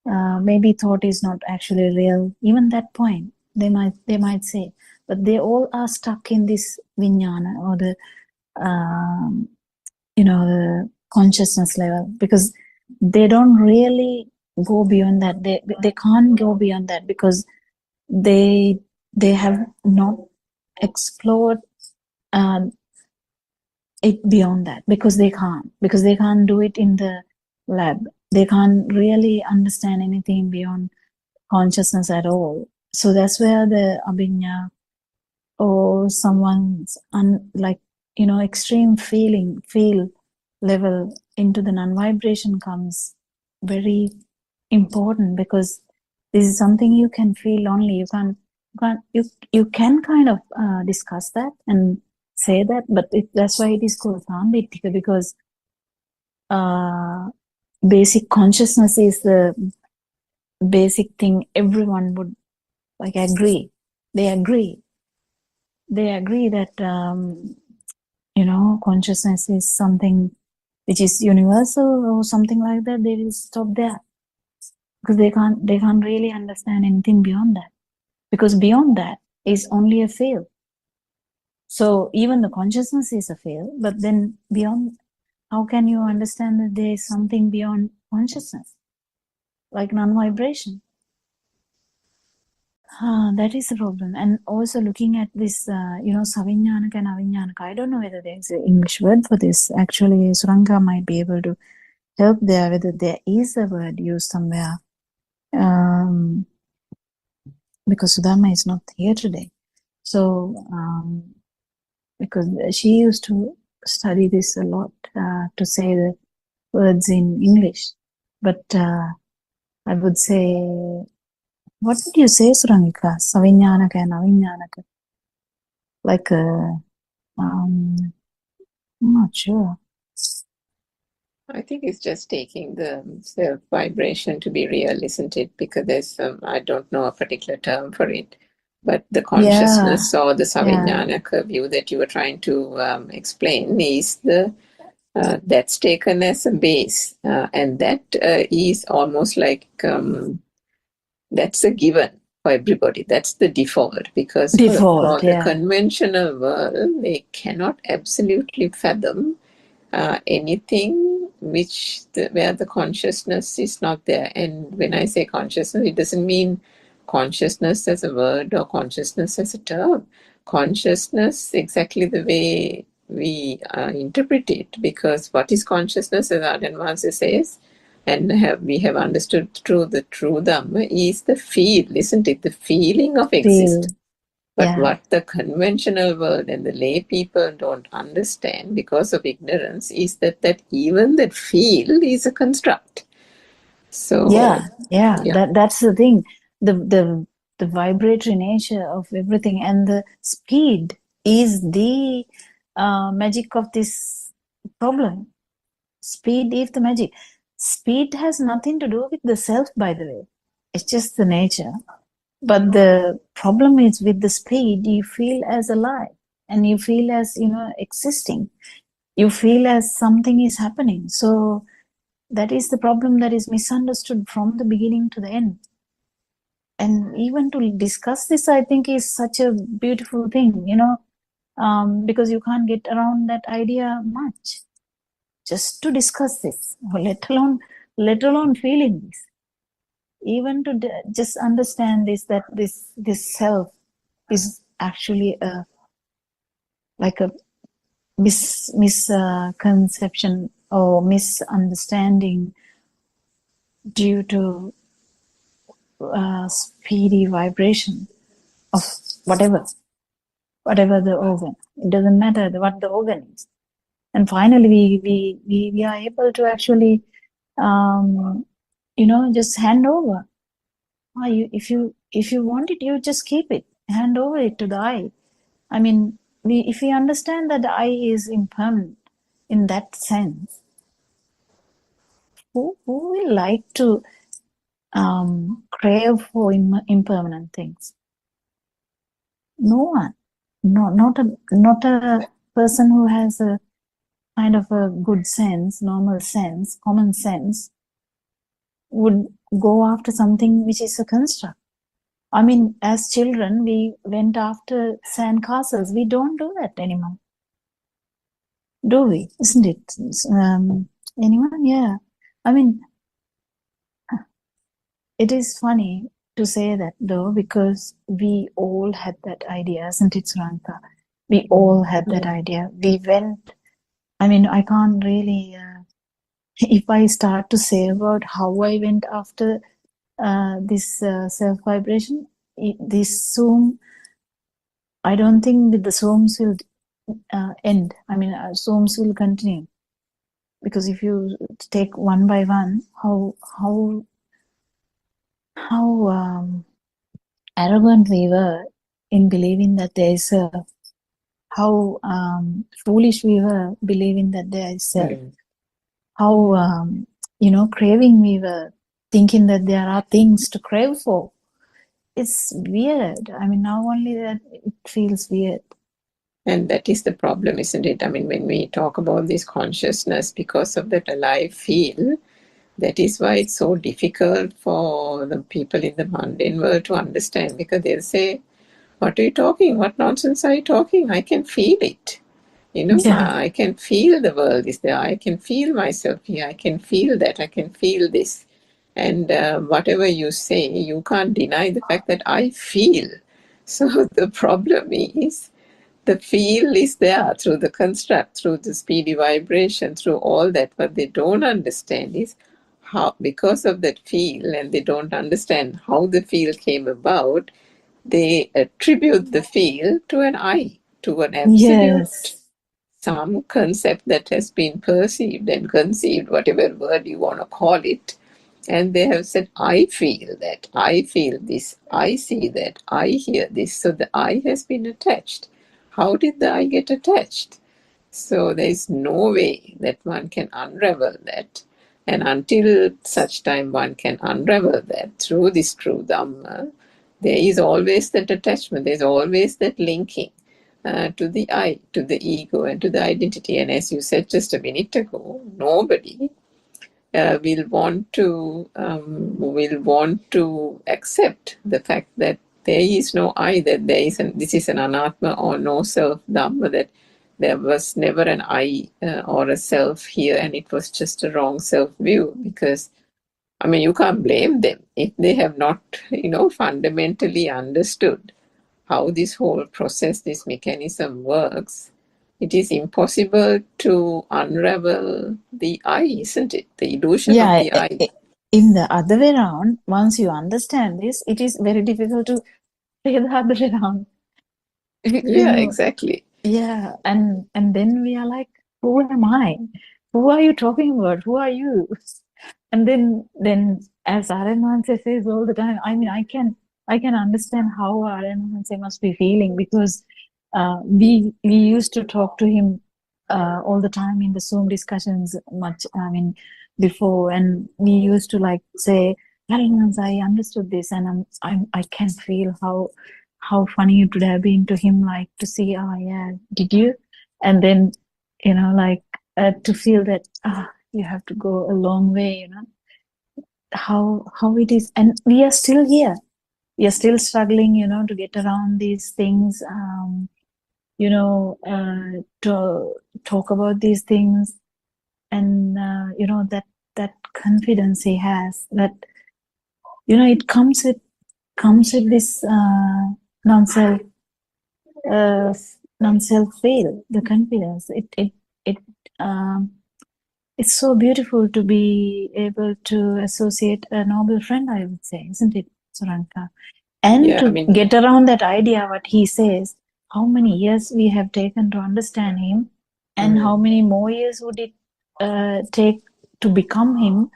Maybe thought is not actually real. Even that point, they might say, but they all are stuck in this vijnana, or the you know, the consciousness level, because they don't really go beyond that. They can't go beyond that, because they have not explored it beyond that, because they can't do it in the lab. They can't really understand anything beyond consciousness at all. So that's where the abhinya or someone's extreme feel level into the non-vibration comes very important, because this is something you can feel only. You can kind of discuss that and say that, but that's why it is called Sambitika, because basic consciousness is the basic thing everyone would agree. They agree that consciousness is something which is universal or something like that. They will stop there, because they can't really understand anything beyond that, because beyond that is only a field. So even the consciousness is a field, but then beyond, how can you understand that there is something beyond consciousness, like non-vibration? That is the problem. And also looking at this, saviññānaka and aviññānaka, I don't know whether there's an English word for this. Actually, Suranga might be able to help there, whether there is a word used somewhere. Because Sudama is not here today. So, because she used to study this a lot, to say the words in English. But I would say, what did you say, Surangika? Saviññānaka and aviññānaka. I'm not sure. I think it's just taking the self vibration to be real, isn't it? Because there's I don't know a particular term for it, but the consciousness or the Saviññānaka view that you were trying to explain is that's taken as a base, and that is almost like that's a given for everybody. That's the default, because for the conventional world, they cannot absolutely fathom anything where the consciousness is not there. And when I say consciousness, it doesn't mean consciousness as a word or consciousness as a term. Consciousness exactly the way we interpret it, because what is consciousness, as Arden Master says, and we have understood through the true Dhamma, is the feel, isn't it? The feeling of existence. But what the conventional world and the lay people don't understand because of ignorance is that even that feel is a construct. So that's the thing. The vibratory nature of everything, and the speed is the magic of this problem. Speed is the magic. Speed has nothing to do with the self, by the way. It's just the nature. But the problem is, with the speed, you feel as alive, and you feel as, existing. You feel as something is happening. So that is the problem that is misunderstood from the beginning to the end. And even to discuss this, I think, is such a beautiful thing, because you can't get around that idea much. Just to discuss this, or let alone feeling this. Even to just understand this, that this self is actually a misconception or misunderstanding due to speedy vibration of whatever the organ. It doesn't matter what the organ is. And finally, we are able to actually, just hand over. If you want it, you just keep it. Hand over it to the I. I mean, if we understand that the I is impermanent in that sense, who will like to crave for impermanent things? No one. No, not a person who has a kind of a good sense, normal sense, common sense, would go after something which is a construct. I mean, as children, we went after sand castles. We don't do that anymore. Do we? Isn't it? Anyone? Yeah. I mean, it is funny to say that, though, because we all had that idea, isn't it, Suranta? We all had that idea. We went, I mean, I can't really, if I start to say about how I went after this self-vibration, this Zoom, I don't think that the Zooms will end. I mean, Zooms will continue. Because if you take one by one, how arrogant we were in believing that there is a, how foolish we were believing that there is a, how craving we were, thinking that there are things to crave for. It's weird. I mean, now only that it feels weird. And that is the problem, isn't it? I mean, when we talk about this consciousness, because of that alive feel, that is why it's so difficult for the people in the mundane world to understand, because they'll say, what are you talking? What nonsense are you talking? I can feel it. You know, Yeah. I can feel the world is there. I can feel myself here. I can feel that. I can feel this. And whatever you say, you can't deny the fact that I feel. So the problem is, the feel is there through the construct, through the speedy vibration, through all that. What they don't understand is how, because of that feel, and they don't understand how the feel came about, they attribute the feel to an I, to an absolute, Yes. some concept that has been perceived and conceived, whatever word you want to call it. And they have said, I feel that, I feel this, I see that, I hear this. So the I has been attached. How did the I get attached? So there is no way that one can unravel that. And until such time one can unravel that through this true Dhamma, there is always that attachment, there's always that linking to the I, to the ego, and to the identity. And as you said just a minute ago, nobody will want to accept the fact that there is no I, that there is this is an anatma or no self Dhamma, that there was never an I or a self here, and it was just a wrong self view. Because I mean, you can't blame them if they have not, fundamentally understood how this whole process, this mechanism works. It is impossible to unravel the I, isn't it? The illusion of the I. In the other way around, once you understand this, it is very difficult to play the other way around. Yeah, exactly. Yeah, and then we are like, who am I? Who are you talking about? Who are you? And then as Aranwanse says all the time, I mean, I can understand how Aranwanse must be feeling, because we used to talk to him all the time in the Zoom discussions much, I mean, before, and we used to like say, Aranwanse, I understood this, and I can feel how funny it would have been to him, like to see, oh yeah, did you? And then, like to feel that, you have to go a long way, how it is. And we are still here. We are still struggling, to get around these things, to talk about these things. And, that confidence he has, that, it comes with this non-self feel, the confidence. It's so beautiful to be able to associate a noble friend, I would say, isn't it, Suranka? And get around that idea, what he says, how many years we have taken to understand him, and how many more years would it take to become him,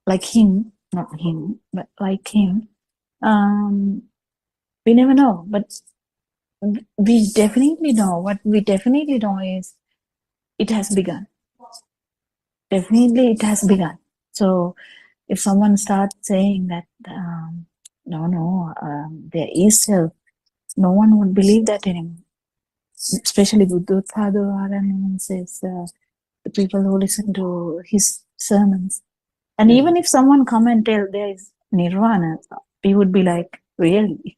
like him, not him, but like him. We never know, but we definitely know, what we definitely know is it has begun. Definitely it has begun. So if someone starts saying that, there is self, no one would believe that anymore. Especially Buddothpado says, the people who listen to his sermons. And even if someone come and tell there is nirvana, we would be like, really?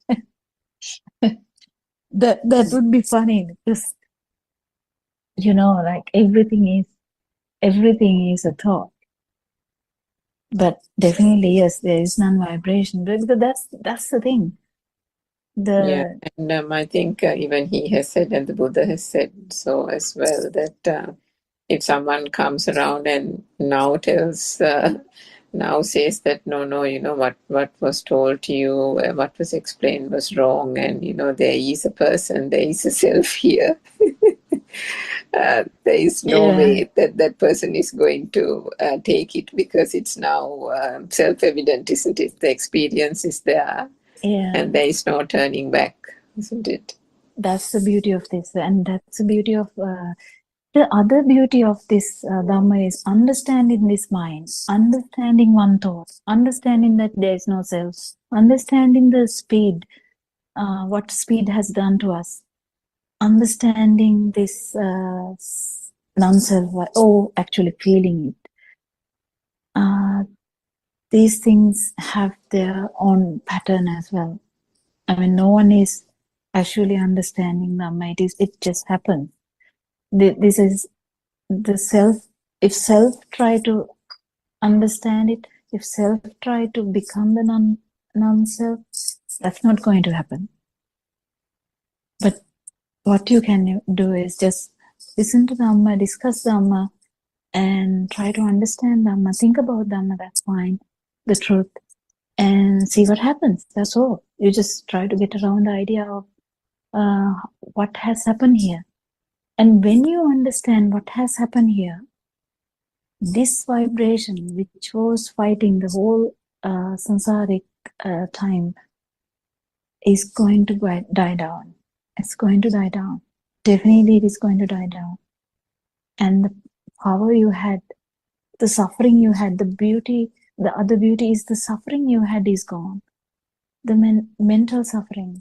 that would be funny, because like everything is a thought. But definitely, yes, there is non-vibration, because that's the thing. Yeah, and I think even he has said, and the Buddha has said so as well, that if someone comes around and now tells, now says that no, you know what was told to you, what was explained was wrong, and you know there is a person, there is a self here. There is no way that that person is going to take it, because it's now self-evident, isn't it? The experience is there, and there is no turning back, isn't it? That's the beauty of this, and that's the beauty of the other beauty of this Dhamma is understanding this mind, understanding one thought, understanding that there is no self, understanding the speed, what speed has done to us, understanding this non-self, actually feeling it. These things have their own pattern as well. I mean, no one is actually understanding Dhamma. It just happens. This is the self. If self try to understand it, if self try to become the non-self, that's not going to happen. But what you can do is just listen to Dhamma, discuss Dhamma, and try to understand Dhamma. Think about Dhamma, that's fine, the truth, and see what happens. That's all. You just try to get around the idea of what has happened here. And when you understand what has happened here, this vibration, which was fighting the whole samsaric time, is going to die down. It's going to die down. Definitely it is going to die down. And the power you had, the suffering you had, the beauty, the other beauty is the suffering you had is gone. The mental suffering.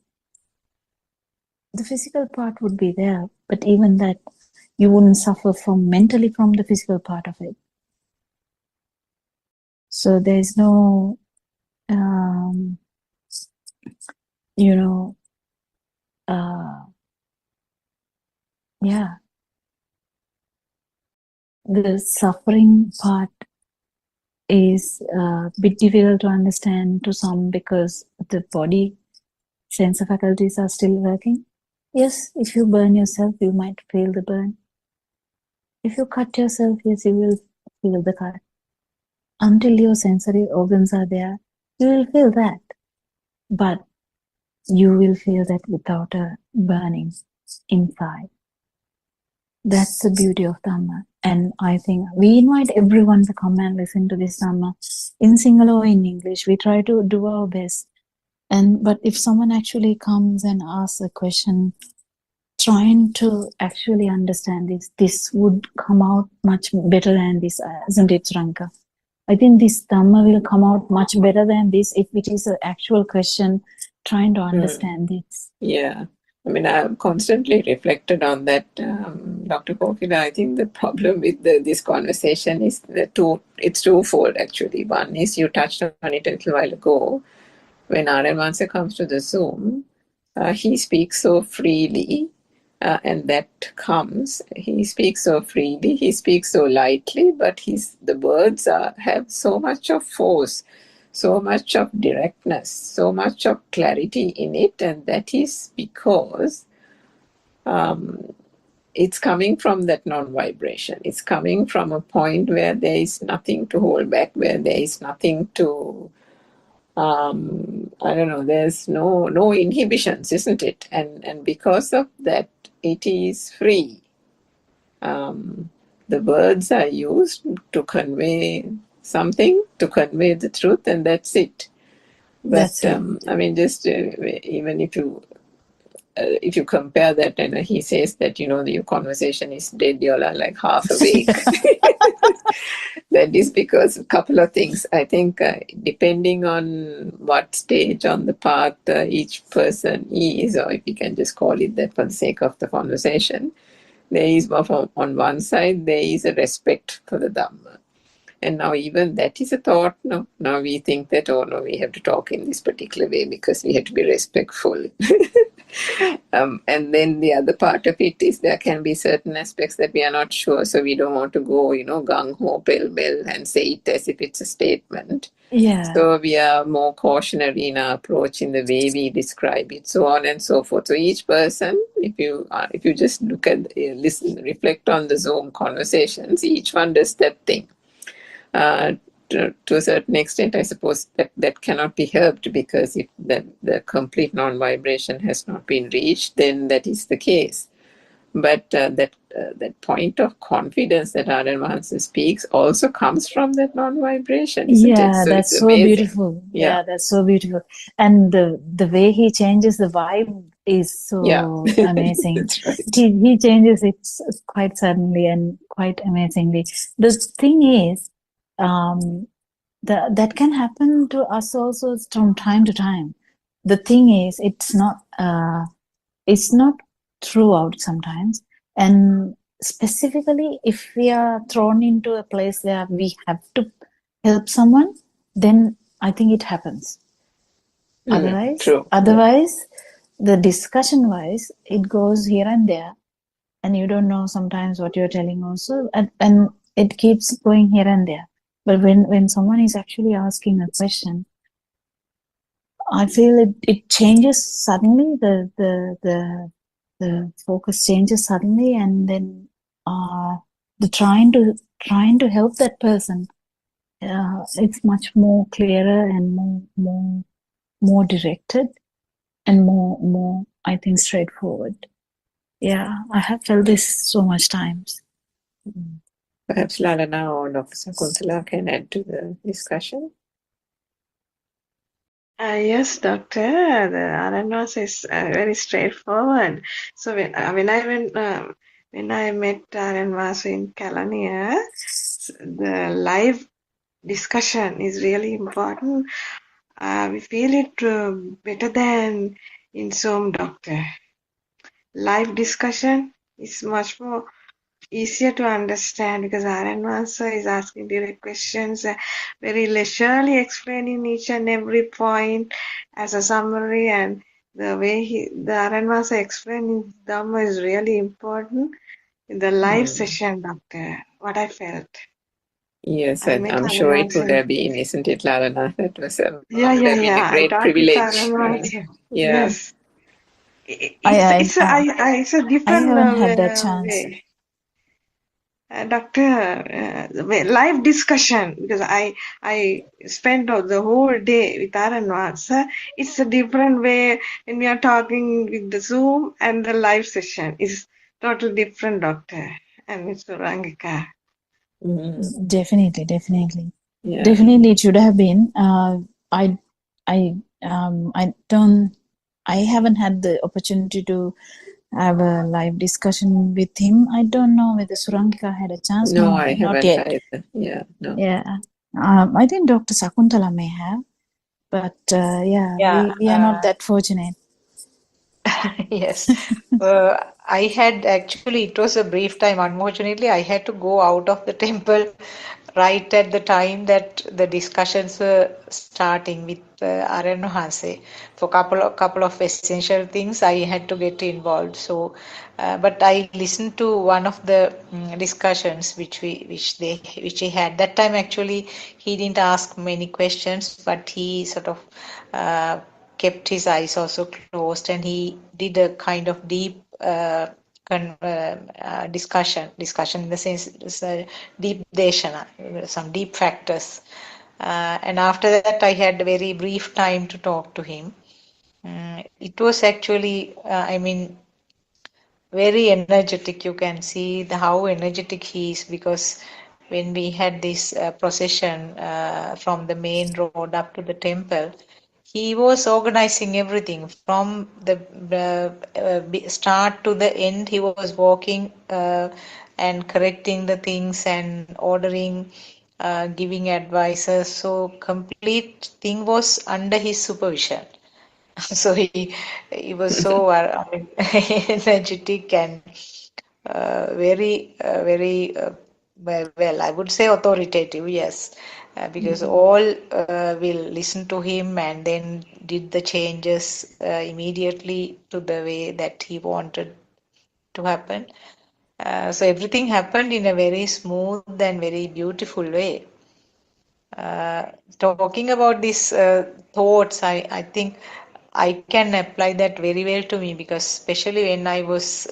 The physical part would be there, but even that, you wouldn't suffer mentally from the physical part of it. So there's no, the suffering part is a bit difficult to understand to some because the body sensor faculties are still working. Yes, if you burn yourself, you might feel the burn. If you cut yourself, yes, you will feel the cut. Until your sensory organs are there, you will feel that. But you will feel that without a burning inside. That's the beauty of Dhamma. And I think we invite everyone to come and listen to this Dhamma in Sinhala or in English. We try to do our best. But if someone actually comes and asks a question, trying to actually understand this would come out much better than this, isn't it, Ranka? I think this Dhamma will come out much better than this if it is an actual question, trying to understand this. Yeah. I mean, I've constantly reflected on that, Dr. Kokila. I think the problem with this conversation is it's twofold, actually. One is, you touched on it a little while ago, when Aranwansa comes to the Zoom, he speaks so freely, and that comes. He speaks so freely, he speaks so lightly, but the words have so much of force, so much of directness, so much of clarity in it, and that is because it's coming from that non-vibration. It's coming from a point where there is nothing to hold back, where there is nothing to, there's no inhibitions, isn't it? And because of that, it is free. The words are used to convey something, to convey the truth, and that's it. But I mean, just even if you compare that, and he says that, your conversation is dead, you're like half awake. That is because a couple of things. I think depending on what stage on the path each person is, or if you can just call it that for the sake of the conversation, there is, on one side, there is a respect for the Dhamma. And now even that is a thought. No, now we think that, we have to talk in this particular way because we have to be respectful. And then the other part of it is there can be certain aspects that we are not sure, so we don't want to go, gung ho, pell mell, and say it as if it's a statement. Yeah. So we are more cautionary in our approach in the way we describe it, so on and so forth. So each person, if you just look at, listen, reflect on the Zoom conversations, each one does that thing. To a certain extent, I suppose that cannot be helped, because if the complete non-vibration has not been reached, then that is the case. But that point of confidence that Aryan Mahansa speaks also comes from that non-vibration, isn't it? Yeah, So that's it's so amazing. beautiful. Yeah, that's so beautiful. And the way he changes the vibe is so amazing. That's right. He changes it quite suddenly and quite amazingly. The thing is, that can happen to us also from time to time. The thing is, it's not throughout sometimes. And specifically, if we are thrown into a place where we have to help someone, then I think it happens. True. Otherwise, the discussion wise, it goes here and there, and you don't know sometimes what you're telling also, and it keeps going here and there. But when someone is actually asking a question, I feel it changes suddenly. The focus changes suddenly, and then the trying to help that person, it's much more clearer and more directed and more I think straightforward. Yeah, I have felt this so much times. Perhaps Lalana or Dr. Sakuntala can add to the discussion. Yes, doctor. The RNS is very straightforward. So when I met RNS in Kelaniya, the live discussion is really important. We feel it better than in Zoom, doctor. Live discussion is much more easier to understand because RNS is asking direct questions, very leisurely explaining each and every point as a summary, and the way the RNS explaining Dhamma is really important in the live session, doctor. What I felt. Yes, I met I'm sure it would RNS. have been, isn't it, Lalana? That was would Yeah. have been a I great talked with privilege. RNS. Yeah. Yes. It's a different I haven't had that chance. way. Doctor, live discussion, because I spent the whole day with Aranwasa. It's a different way when we are talking with the Zoom and the live session. It's totally different, doctor and Mr. Rangika. Definitely. Yeah. Definitely, it should have been. I haven't had the opportunity to have a live discussion with him. I don't know whether Surangika had a chance. No, I not haven't yet. either. Yeah, no. Yeah. I think Dr. Sakuntala may have, but we are not that fortunate. Yes. I had actually, it was a brief time. Unfortunately, I had to go out of the temple right at the time that the discussions were starting with Aryan Hase. For couple of essential things, I had to get involved. So, but I listened to one of the discussions which he had that time. Actually, he didn't ask many questions, but he sort of kept his eyes also closed, and he did a kind of deep discussion in the sense it's a deep deshana, some deep factors. And after that, I had a very brief time to talk to him. It was actually, very energetic. You can see how energetic he is, because when we had this procession from the main road up to the temple, he was organizing everything from the start to the end. He was walking and correcting the things and ordering, giving advices. So complete thing was under his supervision. So he was so energetic and very well, I would say authoritative. Yes, because all will listen to him and then did the changes immediately to the way that he wanted to happen. So everything happened in a very smooth and very beautiful way. Talking about these thoughts, I think I can apply that very well to me, because especially when I was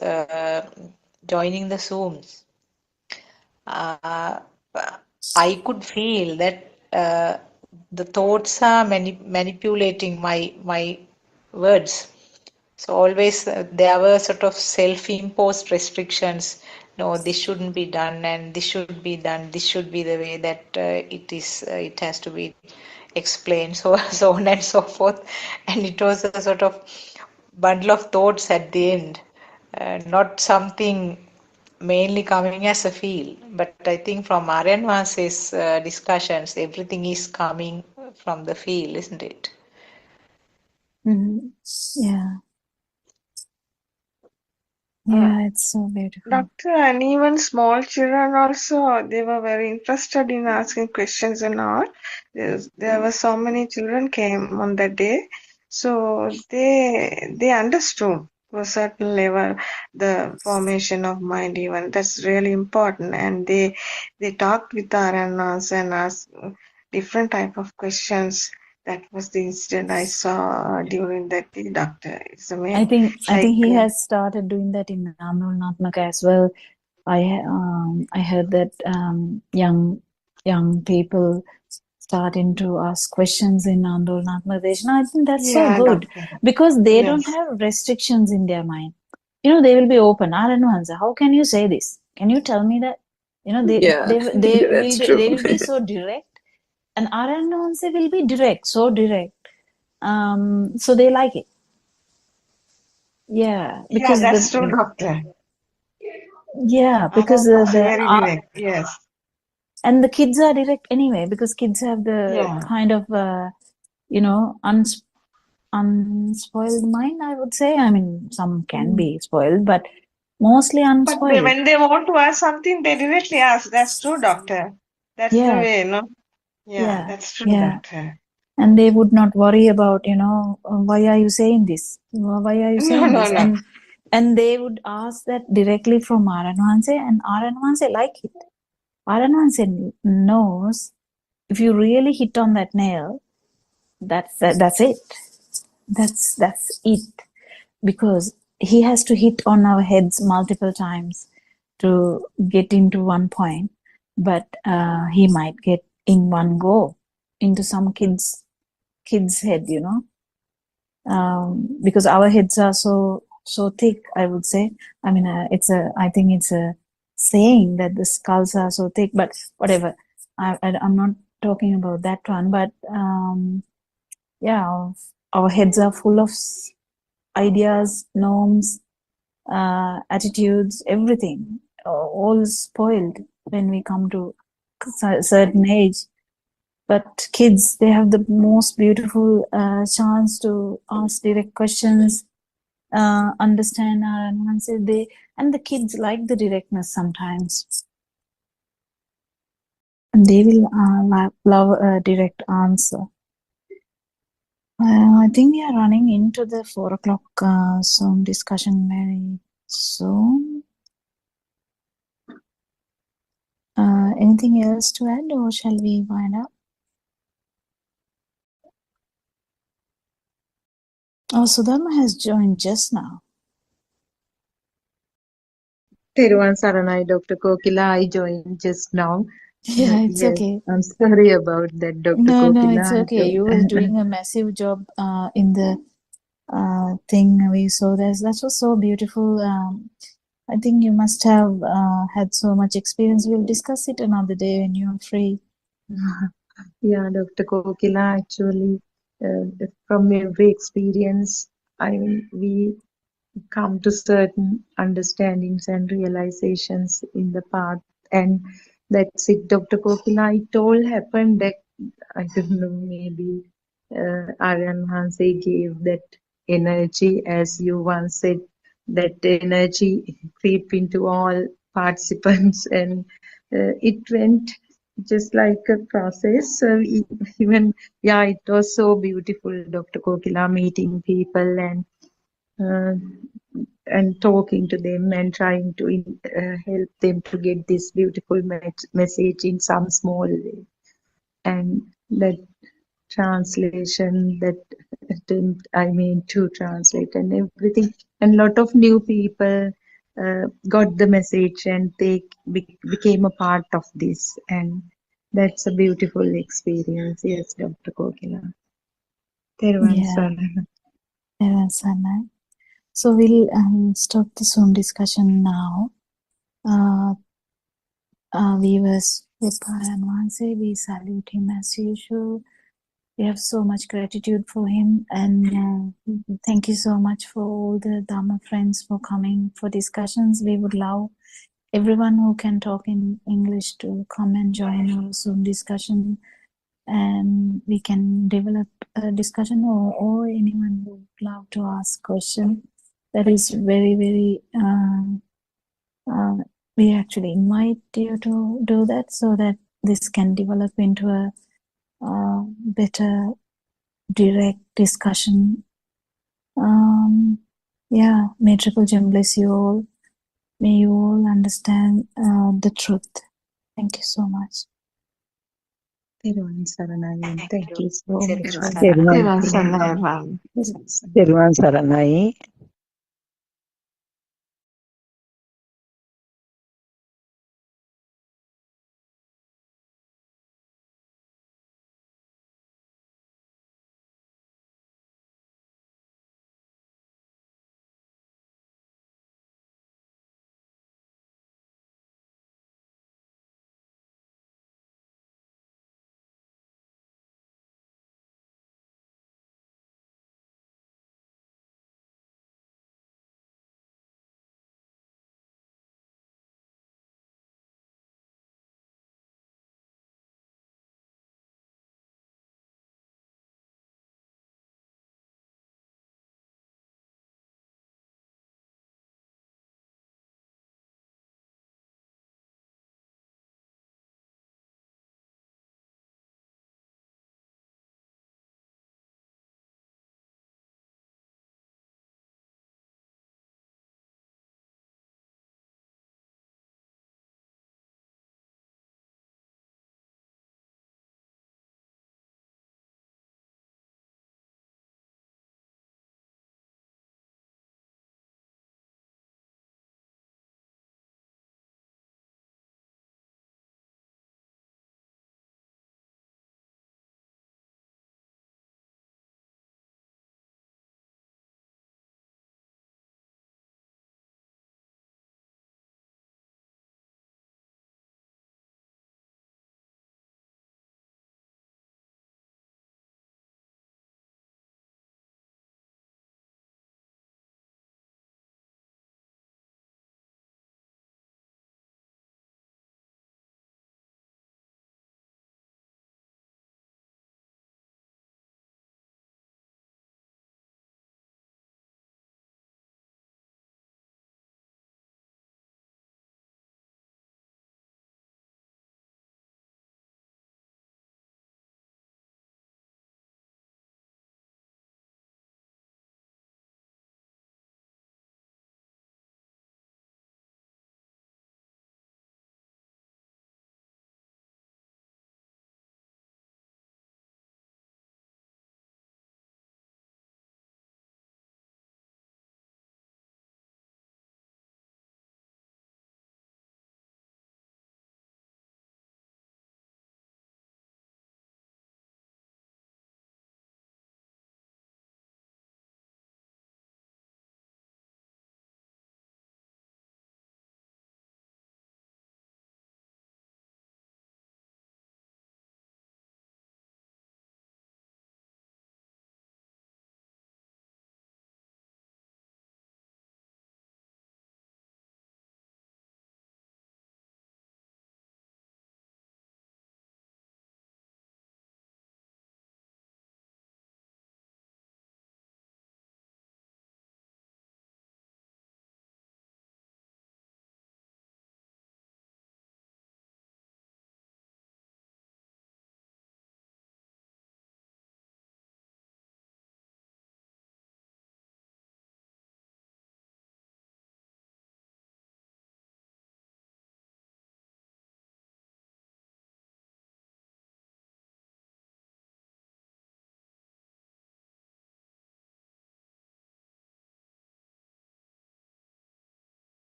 joining the Zooms, uh, I could feel that the thoughts are manipulating my words. So always there were sort of self-imposed restrictions. No, this shouldn't be done, and this should be done. This should be the way that it is. It has to be explained. So so on and so forth. And it was a sort of bundle of thoughts at the end, not something mainly coming as a feel. But I think from Aryan Vase's discussions, everything is coming from the feel, isn't it? Mhm. Yeah, Uh, yeah, it's so beautiful. Doctor, and even small children also, they were very interested in asking questions and all. There were so many children came on that day, so they understood to a certain level the formation of mind. Even that's really important, and they talked with our analysts and asked different type of questions. That was the incident I saw during that day, Doctor. It's I amazing. think he has started doing that in Anurnathmaka as well. I heard that young people starting to ask questions in Anurnathmaka. I think that's so Yeah, good Doctor. because they don't Yes. have restrictions in their mind. They will be open. Aranwanza, how can you say this? Can you tell me that? Yeah, that's true. They will be so direct, and Aranwanza will be direct, so direct. So they like it. Yeah, Yeah, because that's true, Doctor. because Alan was very direct. Yes. and the kids are direct anyway, because kids have the Yeah. kind of unspoiled mind, I would say. I mean, some can be spoiled, but mostly But unspoiled. when they want to ask something, they directly ask. That's true, Doctor. That's the Yeah, way, no? Yeah, yeah, that's true, yeah. Doctor. And they would not worry about, why are you saying this? Why are you No, saying no, this? no. And they would ask that directly from Aranwanse, and Aranwanse like it. Aranwanse knows if you really hit on that nail, that's it. That's it. Because he has to hit on our heads multiple times to get into one point, but he might get in one go into some kid's head, because our heads are so thick, I would say. I mean, I think it's a saying that the skulls are so thick, but whatever. I'm not talking about that one, but yeah, our heads are full of ideas, norms, attitudes, everything, all spoiled when we come to a certain age. But kids, they have the most beautiful chance to ask direct questions, understand our answer. And the kids like the directness sometimes. And they will love a direct answer. I think we are running into the 4 o'clock Zoom discussion very soon. Anything else to add, or shall we wind up? Oh, Sudharma has joined just now. Teruvan Saranai, Dr. Kokila, I joined just now. Yeah, it's Yes, okay. I'm sorry about that, Dr. No, Kokila. it's okay. You was doing a massive job in the thing we saw. That was so beautiful. I think you must have had so much experience. We'll discuss it another day when you're free. Yeah, Dr. Kokila, actually, from every experience, we come to certain understandings and realizations in the path, and that's it, Dr. Kokila. It all happened that, I don't know, maybe Aryan Hanse gave that energy, as you once said, that energy creep into all participants, and it went just like a process. Even, yeah, it was so beautiful, Dr. Kokila, meeting people uh, and talking to them and trying to help them to get this beautiful message in some small way. And that translation, that attempt, I mean, to translate and everything, and lot of new people got the message and they became a part of this, and that's a beautiful experience. Yes, Dr. Kokila. Therwan Yeah, Sarana. Sanai. So we'll stop the Zoom discussion now. Viewers, and Vanse, we salute him as usual. We have so much gratitude for him, and thank you so much for all the Dharma friends for coming for discussions. We would love everyone who can talk in English to come and join our Zoom discussion, and we can develop a discussion, or anyone who would love to ask question. That is very, very we actually invite you to do that so that this can develop into a better direct discussion. Yeah, may Triple Gem bless you all. May you all understand the truth. Thank you so much. Therwan Sarana. Thank you so much for Therwan everything. Sarana. Therwan Saranai.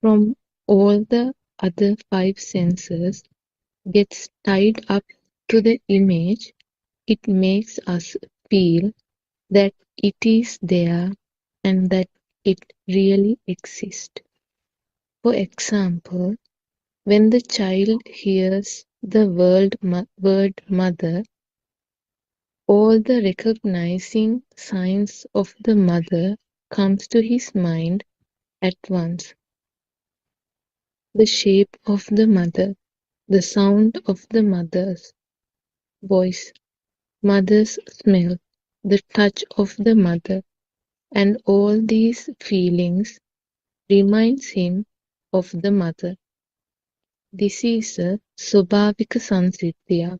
from all the other five senses gets tied up to the image, it makes us feel that it is there and that it really exists. For example, when the child hears the word mother, all the recognizing signs of the mother comes to his mind at once. The shape of the mother, the sound of the mother's voice, mother's smell, the touch of the mother, and all these feelings reminds him of the mother. This is a Swabhavika Sansiddhya.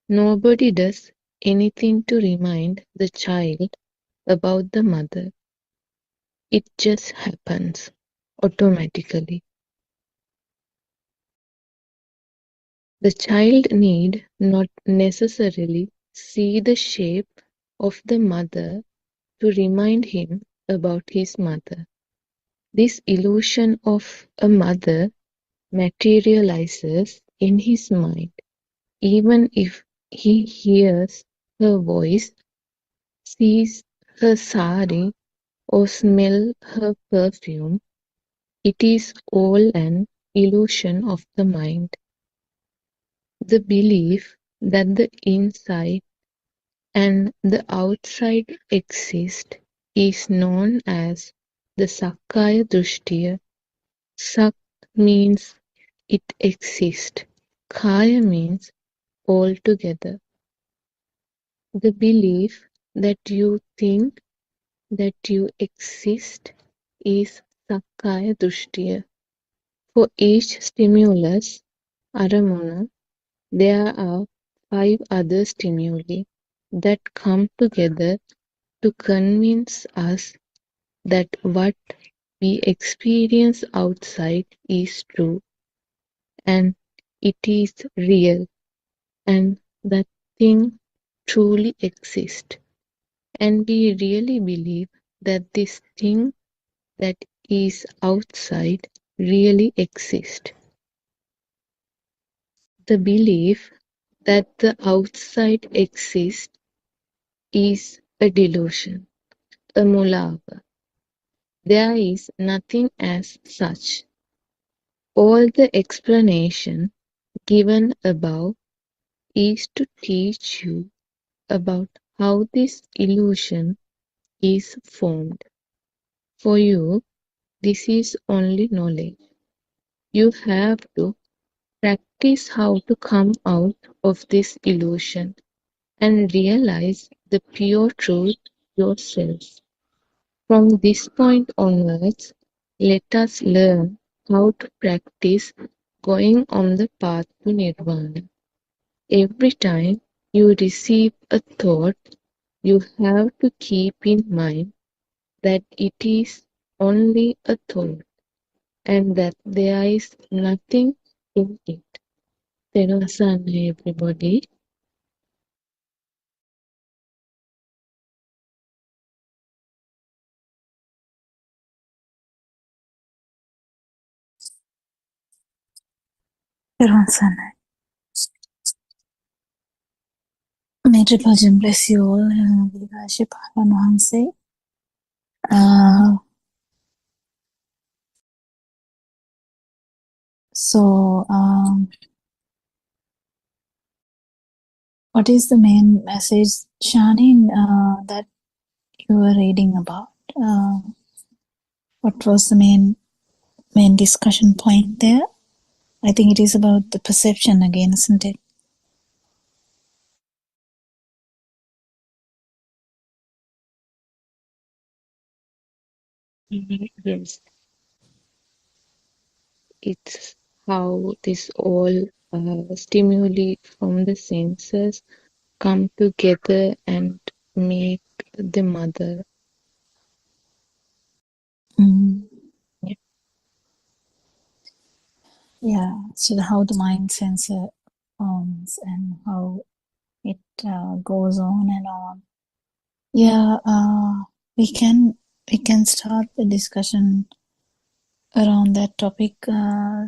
Nobody does anything to remind the child about the mother. It just happens automatically. The child need not necessarily see the shape of the mother to remind him about his mother. This illusion of a mother materializes in his mind even if he hears her voice, sees her sari, or smells her perfume. It is all an illusion of the mind. The belief that the inside and the outside exist is known as the Sakkaya Drishtiya. Sak means it exists. Kaya means altogether. The belief that you think that you exist is Sakkaya Drishtiya. For each stimulus, aramana, there are 5 other stimuli that come together to convince us that what we experience outside is true and it is real and that thing truly exists. And we really believe that this thing that is outside really exists. The belief that the outside exists is a delusion, a mulava. There is nothing as such. All the explanation given above is to teach you about how this illusion is formed. For you, this is only knowledge. You have to practice how to come out of this illusion and realize the pure truth yourself. From this point onwards, let us learn how to practice going on the path to Nirvana. Every time you receive a thought, you have to keep in mind that it is only a thought and that there is nothing in it. Terasana, everybody. Tervansana. May Triple bless you all. Vilashe Palan Wahanse. So, what is the main message, Shani, that you were reading about? What was the main discussion point there? I think it is about the perception again, isn't it? Yes, it's how this all stimuli from the senses come together and make the mother. Mm. Yeah. Yeah, so how the mind sensor forms and how it goes on and on. Yeah, we can start the discussion around that topic.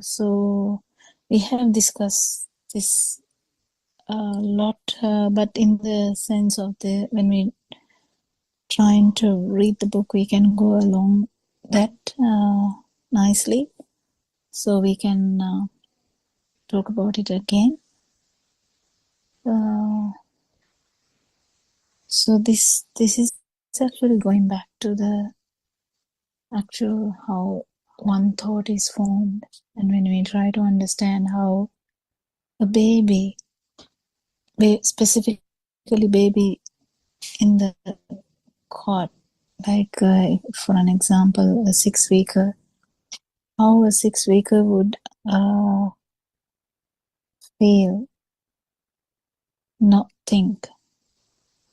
So we have discussed this a lot, but in the sense of when we trying to read the book, we can go along that nicely. So we can talk about it again. So this is actually going back to the actual how one thought is formed, and when we try to understand how a baby, specifically baby in the cot, like for an example, a 6-weeker, how a 6-weeker would feel, not think.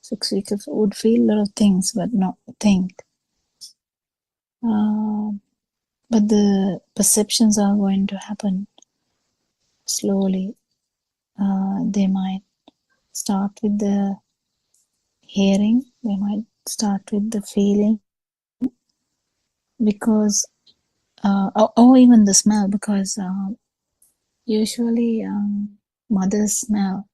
6-weekers would feel a lot of things, but not think. But the perceptions are going to happen slowly. They might start with the hearing, they might start with the feeling, because or even the smell, because usually mothers smell,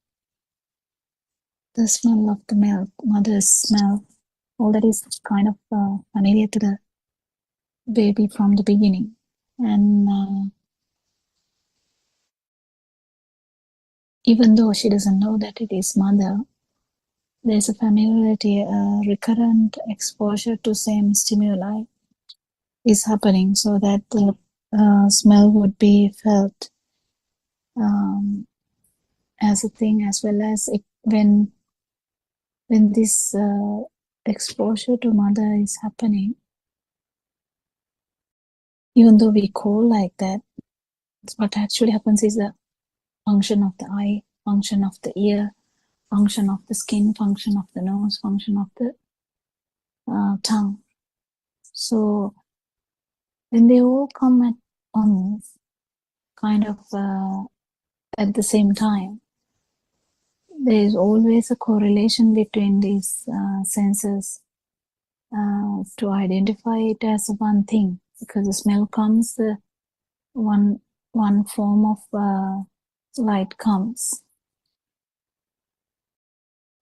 the smell of the milk, mother's smell, all that is kind of familiar to the baby from the beginning. And even though she doesn't know that it is mother, there's a familiarity, a recurrent exposure to same stimuli is happening, so that the smell would be felt as a thing, as well as when this exposure to mother is happening, even though we call like that, what actually happens is the function of the eye, function of the ear, function of the skin, function of the nose, function of the tongue. So when they all come on kind of at the same time, there is always a correlation between these senses to identify it as one thing, because the smell comes, one form of light comes,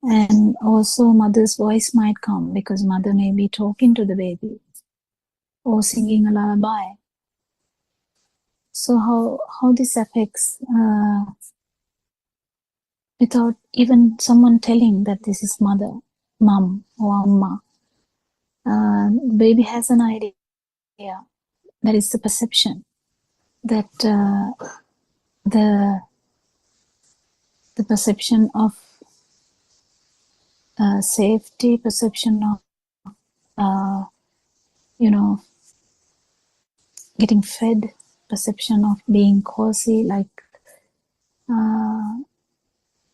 and also mother's voice might come, because mother may be talking to the baby or singing a lullaby. So how this affects without even someone telling that this is mother, mom or amma, baby has an idea. That is the perception that the perception of safety, perception of getting fed, perception of being cozy, like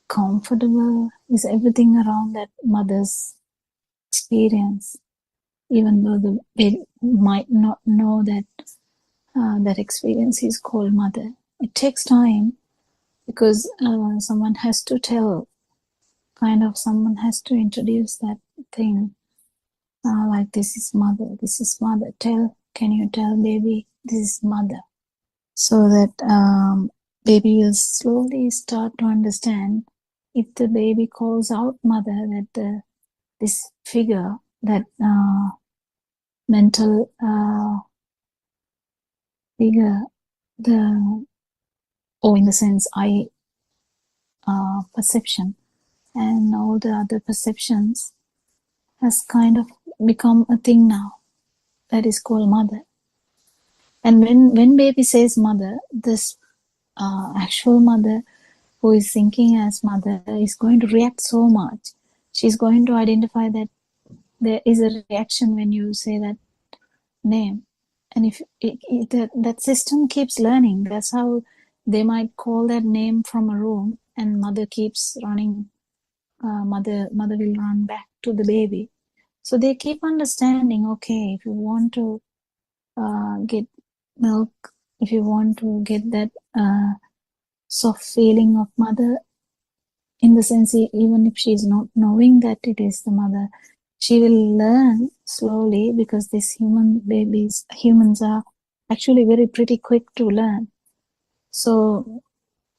comfortable, is everything around that mother's experience, even though they might not know that that experience is called mother. It takes time, because someone has to tell, someone has to introduce that thing, like this is mother, this is mother. Can you tell baby this is mother? So that baby will slowly start to understand, if the baby calls out mother, that this figure, that mental figure, or in the sense eye perception and all the other perceptions, has kind of become a thing now, that is called mother. And when baby says mother, this actual mother who is thinking as mother is going to react so much. She's going to identify that there is a reaction when you say that name. And if that system keeps learning, that's how they might call that name from a room, and mother keeps running. Mother will run back to the baby. So they keep understanding, okay, if you want to get milk, if you want to get that soft feeling of mother, in the sense, even if she is not knowing that it is the mother, she will learn slowly, because these humans are actually very pretty quick to learn. So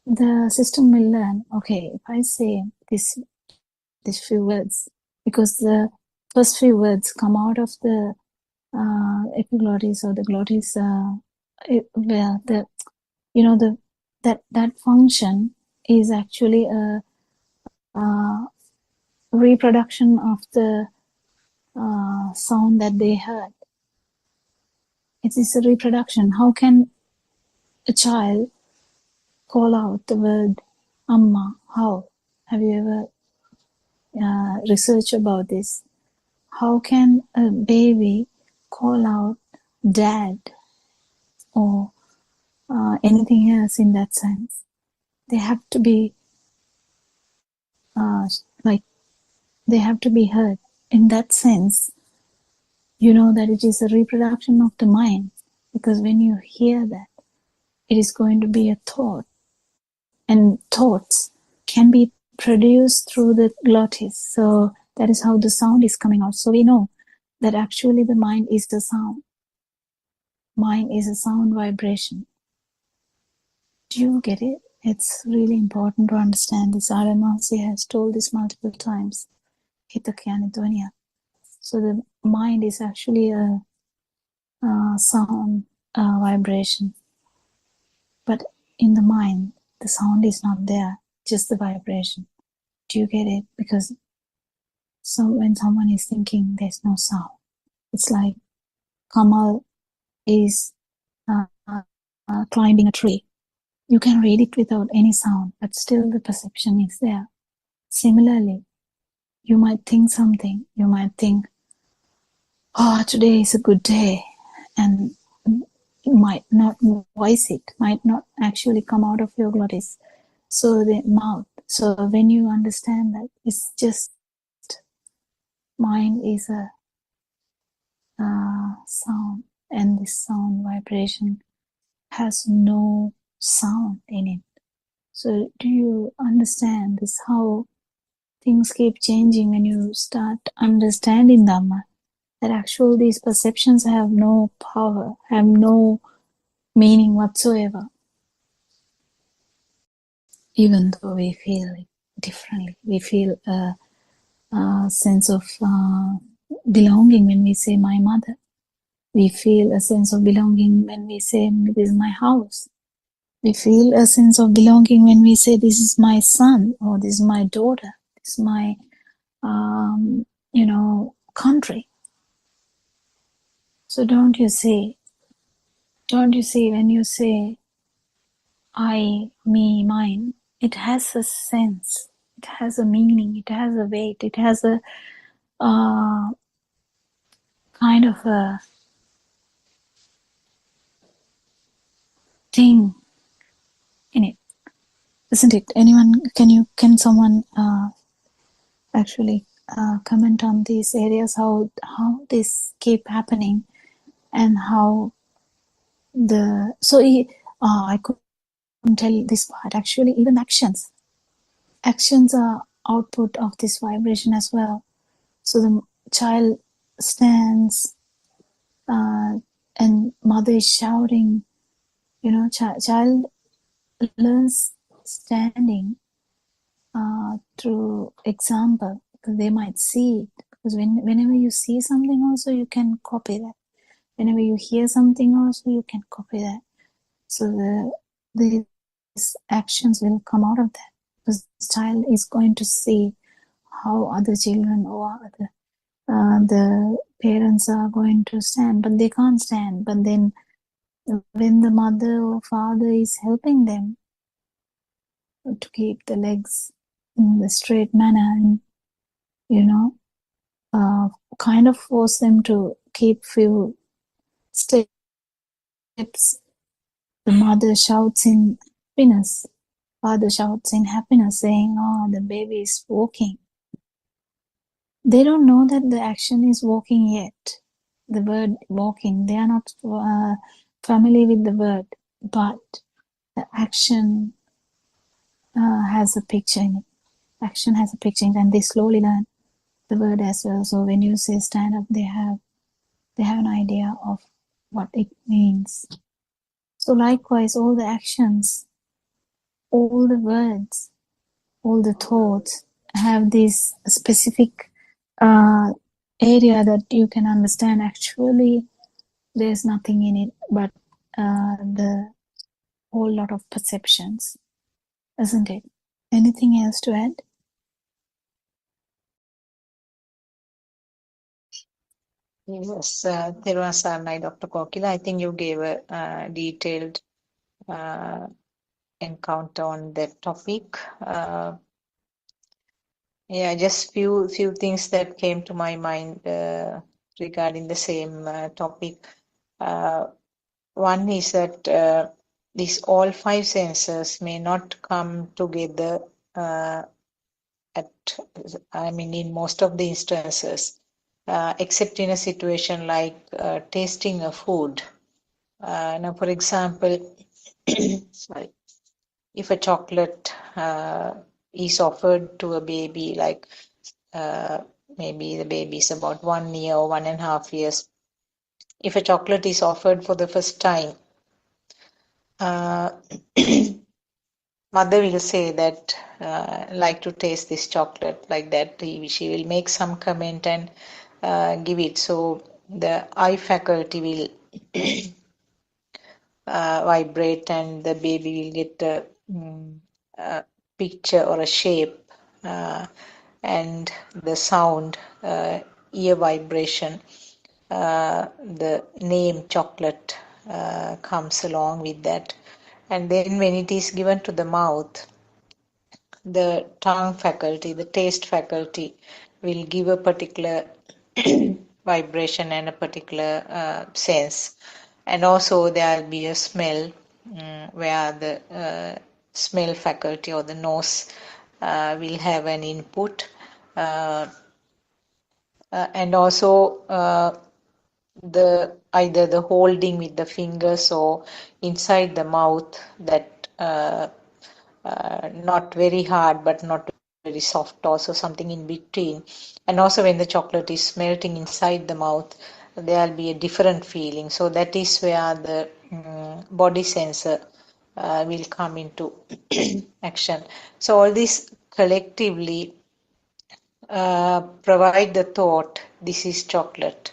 the system will learn, okay, if I say these few words, because the first few words come out of the epiglottis or the glottis, where the that function is actually a reproduction of the sound that they heard. It is a reproduction. How can a child call out the word Amma? How? Have you ever researched about this? How can a baby call out dad or anything else in that sense? They have to be they have to be heard. In that sense, you know that it is a reproduction of the mind, because when you hear that, it is going to be a thought, and thoughts can be produced through the glottis. So that is how the sound is coming out. So we know that actually the mind is the sound. Mind is a sound vibration. Do you get it? It's really important to understand this. Aranwansi has told this multiple times. Hitakya Dhvaniya. So the mind is actually a sound vibration. But in the mind, the sound is not there, just the vibration. Do you get it? Because when someone is thinking, there's no sound. It's like Kamal is climbing a tree. You can read it without any sound, but still the perception is there. Similarly, you might think something. You might think, oh, today is a good day. And you might not voice it, might not actually come out of your glottis. So the mouth. So when you understand that it's just mind is a sound, and this sound vibration has no sound in it. So do you understand this, how things keep changing when you start understanding Dhamma? That actually these perceptions have no power, have no meaning whatsoever. Even though we feel it differently, we feel a sense of belonging when we say my mother. We feel a sense of belonging when we say this is my house. We feel a sense of belonging when we say this is my son, or this is my daughter, this is my country. So don't you see when you say I, me, mine, it has a sense, it has a meaning, it has a weight, it has a kind of a thing in it, isn't it? Can someone actually comment on these areas, how this keep happening, and how I couldn't tell this part. Actually, even actions are output of this vibration as well. So the child stands and mother is shouting, child learns standing through example, because they might see it. Because whenever you see something also, you can copy that. Whenever you hear something also, you can copy that. So these actions will come out of that, because the child is going to see how other children or the parents are going to stand, but they can't stand. But then when the mother or father is helping them to keep the legs in the straight manner, and kind of force them to keep few steps, the mother shouts in happiness, father shouts in happiness, saying, oh, the baby is walking. They don't know that the action is walking yet. The word walking, they are not familiar with the word, but the action has a picture in it. Action has a picture in it, and they slowly learn the word as well. So when you say stand up, they have an idea of what it means. So likewise, all the actions, all the words, all the thoughts have this specific area that you can understand. Actually, there's nothing in it but the whole lot of perceptions, isn't it? Anything else to add? Yes, Thiruvan Saranai, Dr. Kokila, I think you gave a detailed encounter on that topic. Yeah, just few things that came to my mind regarding the same topic. One is that these all five senses may not come together in most of the instances, except in a situation like tasting a food. Now, for example, sorry, if a chocolate is offered to a baby, like maybe the baby is about 1 year or 1.5 years, if a chocolate is offered for the first time, mother will say that like to taste this chocolate, like that she will make some comment and give it. So the eye faculty will vibrate and the baby will get a picture or a shape, and the sound, ear vibration, the name chocolate comes along with that. And then when it is given to the mouth, the tongue faculty, the taste faculty will give a particular vibration and a particular sense. And also there will be a smell where the smell faculty or the nose will have an input. And also the either the holding with the fingers or inside the mouth, that not very hard but not very soft, also something in between. And also when the chocolate is melting inside the mouth, there will be a different feeling. So that is where the body sensor will come into action. So all this collectively provide the thought, this is chocolate.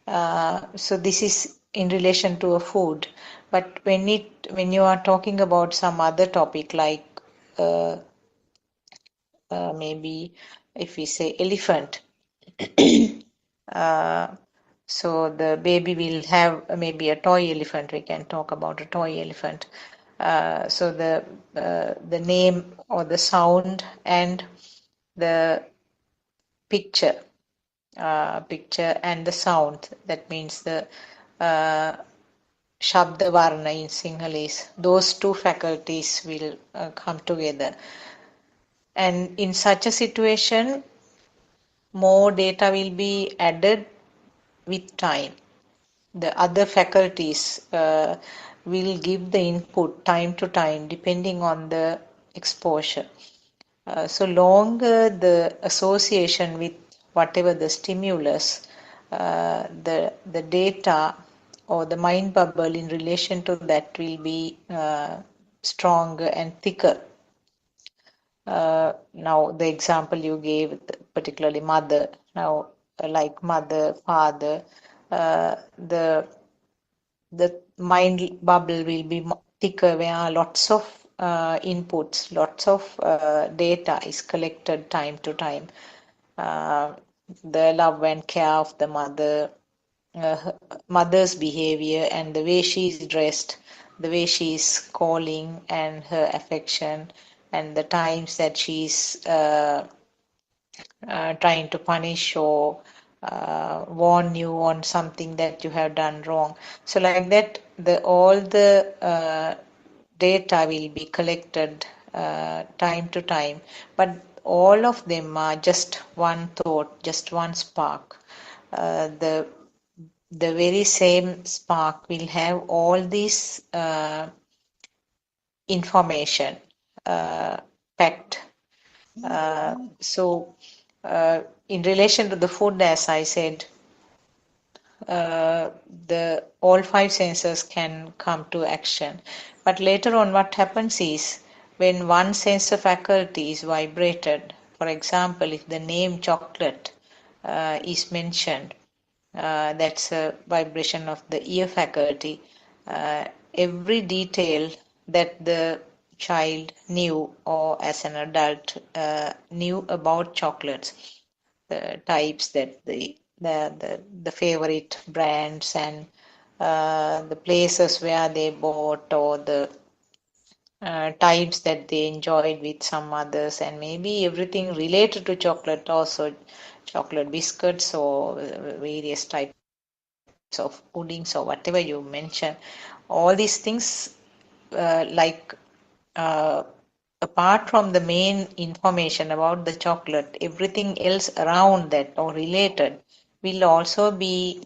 So this is in relation to a food. But when you are talking about some other topic like maybe if we say elephant, so the baby will have maybe a toy elephant. We can talk about a toy elephant. So the name or the sound and the picture and the sound, that means the Shabda Varna in Sinhalese, those two faculties will come together. And in such a situation, more data will be added with time. The other faculties will give the input time to time depending on the exposure. So longer the association with whatever the stimulus, the data or the mind bubble in relation to that will be stronger and thicker. Now the example you gave, particularly mother, now like mother, father, the mind bubble will be thicker where lots of inputs, lots of data is collected time to time. The love and care of the mother, mother's behavior and the way she is dressed, the way she is calling and her affection, and the times that she's trying to punish or warn you on something that you have done wrong. So like that, all the data will be collected time to time, but all of them are just one thought, just one spark. The very same spark will have all this information packed. So in relation to the food, as I said, the all five senses can come to action. But later on, what happens is when one sensor faculty is vibrated, for example, if the name chocolate is mentioned, that's a vibration of the ear faculty. Every detail that the child knew or as an adult knew about chocolates, the types that the favorite brands and the places where they bought or the times that they enjoyed with some others, and maybe everything related to chocolate also, chocolate biscuits or various types of puddings or whatever you mention. All these things, like uh, apart from the main information about the chocolate, everything else around that or related will also be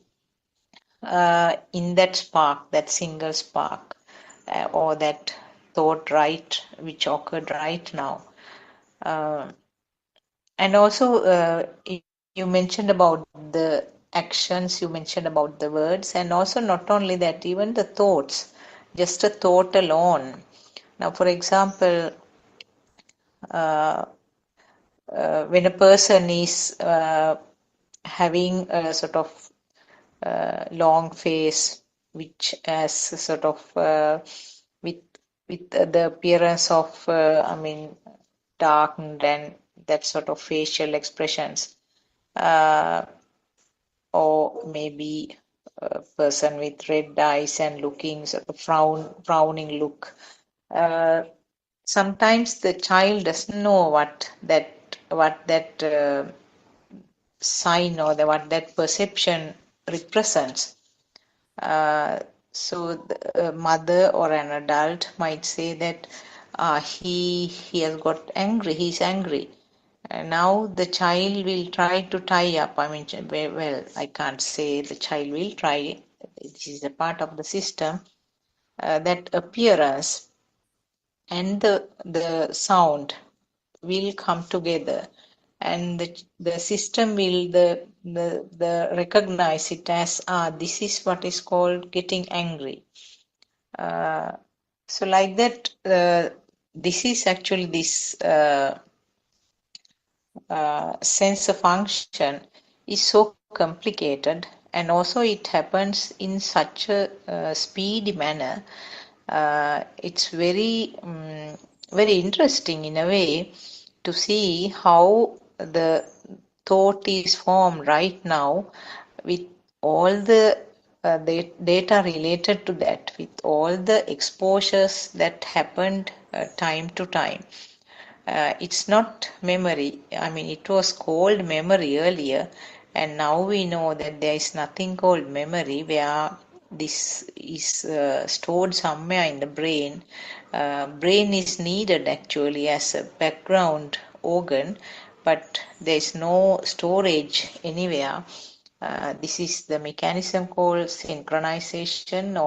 in that spark, that single spark, or that thought right, which occurred right now. Uh, and also, you mentioned about the actions, you mentioned about the words, and also not only that, even the thoughts, just a thought alone. Now, for example, uh, when a person is having a sort of long face, which has sort of with the appearance of darkened and that sort of facial expressions, uh, or maybe a person with red eyes and looking sort of frowning look. Uh, Sometimes the child doesn't know what that sign or what that perception represents. Uh, so the mother or an adult might say that he has got angry, he's angry. And now the child will try to tie up. I mean, well, I can't say the child will try. This is a part of the system. That appearance and the sound will come together, and the system will the recognize it as this is what is called getting angry. uh, so like that, this is actually this sensor function is so complicated, and also it happens in such a speedy manner. It's very interesting in a way to see how the thought is formed right now, with all the data related to that, with all the exposures that happened time to time. It's not memory. I mean, it was called memory earlier, and now we know that there is nothing called memory where this is stored somewhere in the brain. Brain is needed actually as a background organ, but there is no storage anywhere. This is the mechanism called synchronization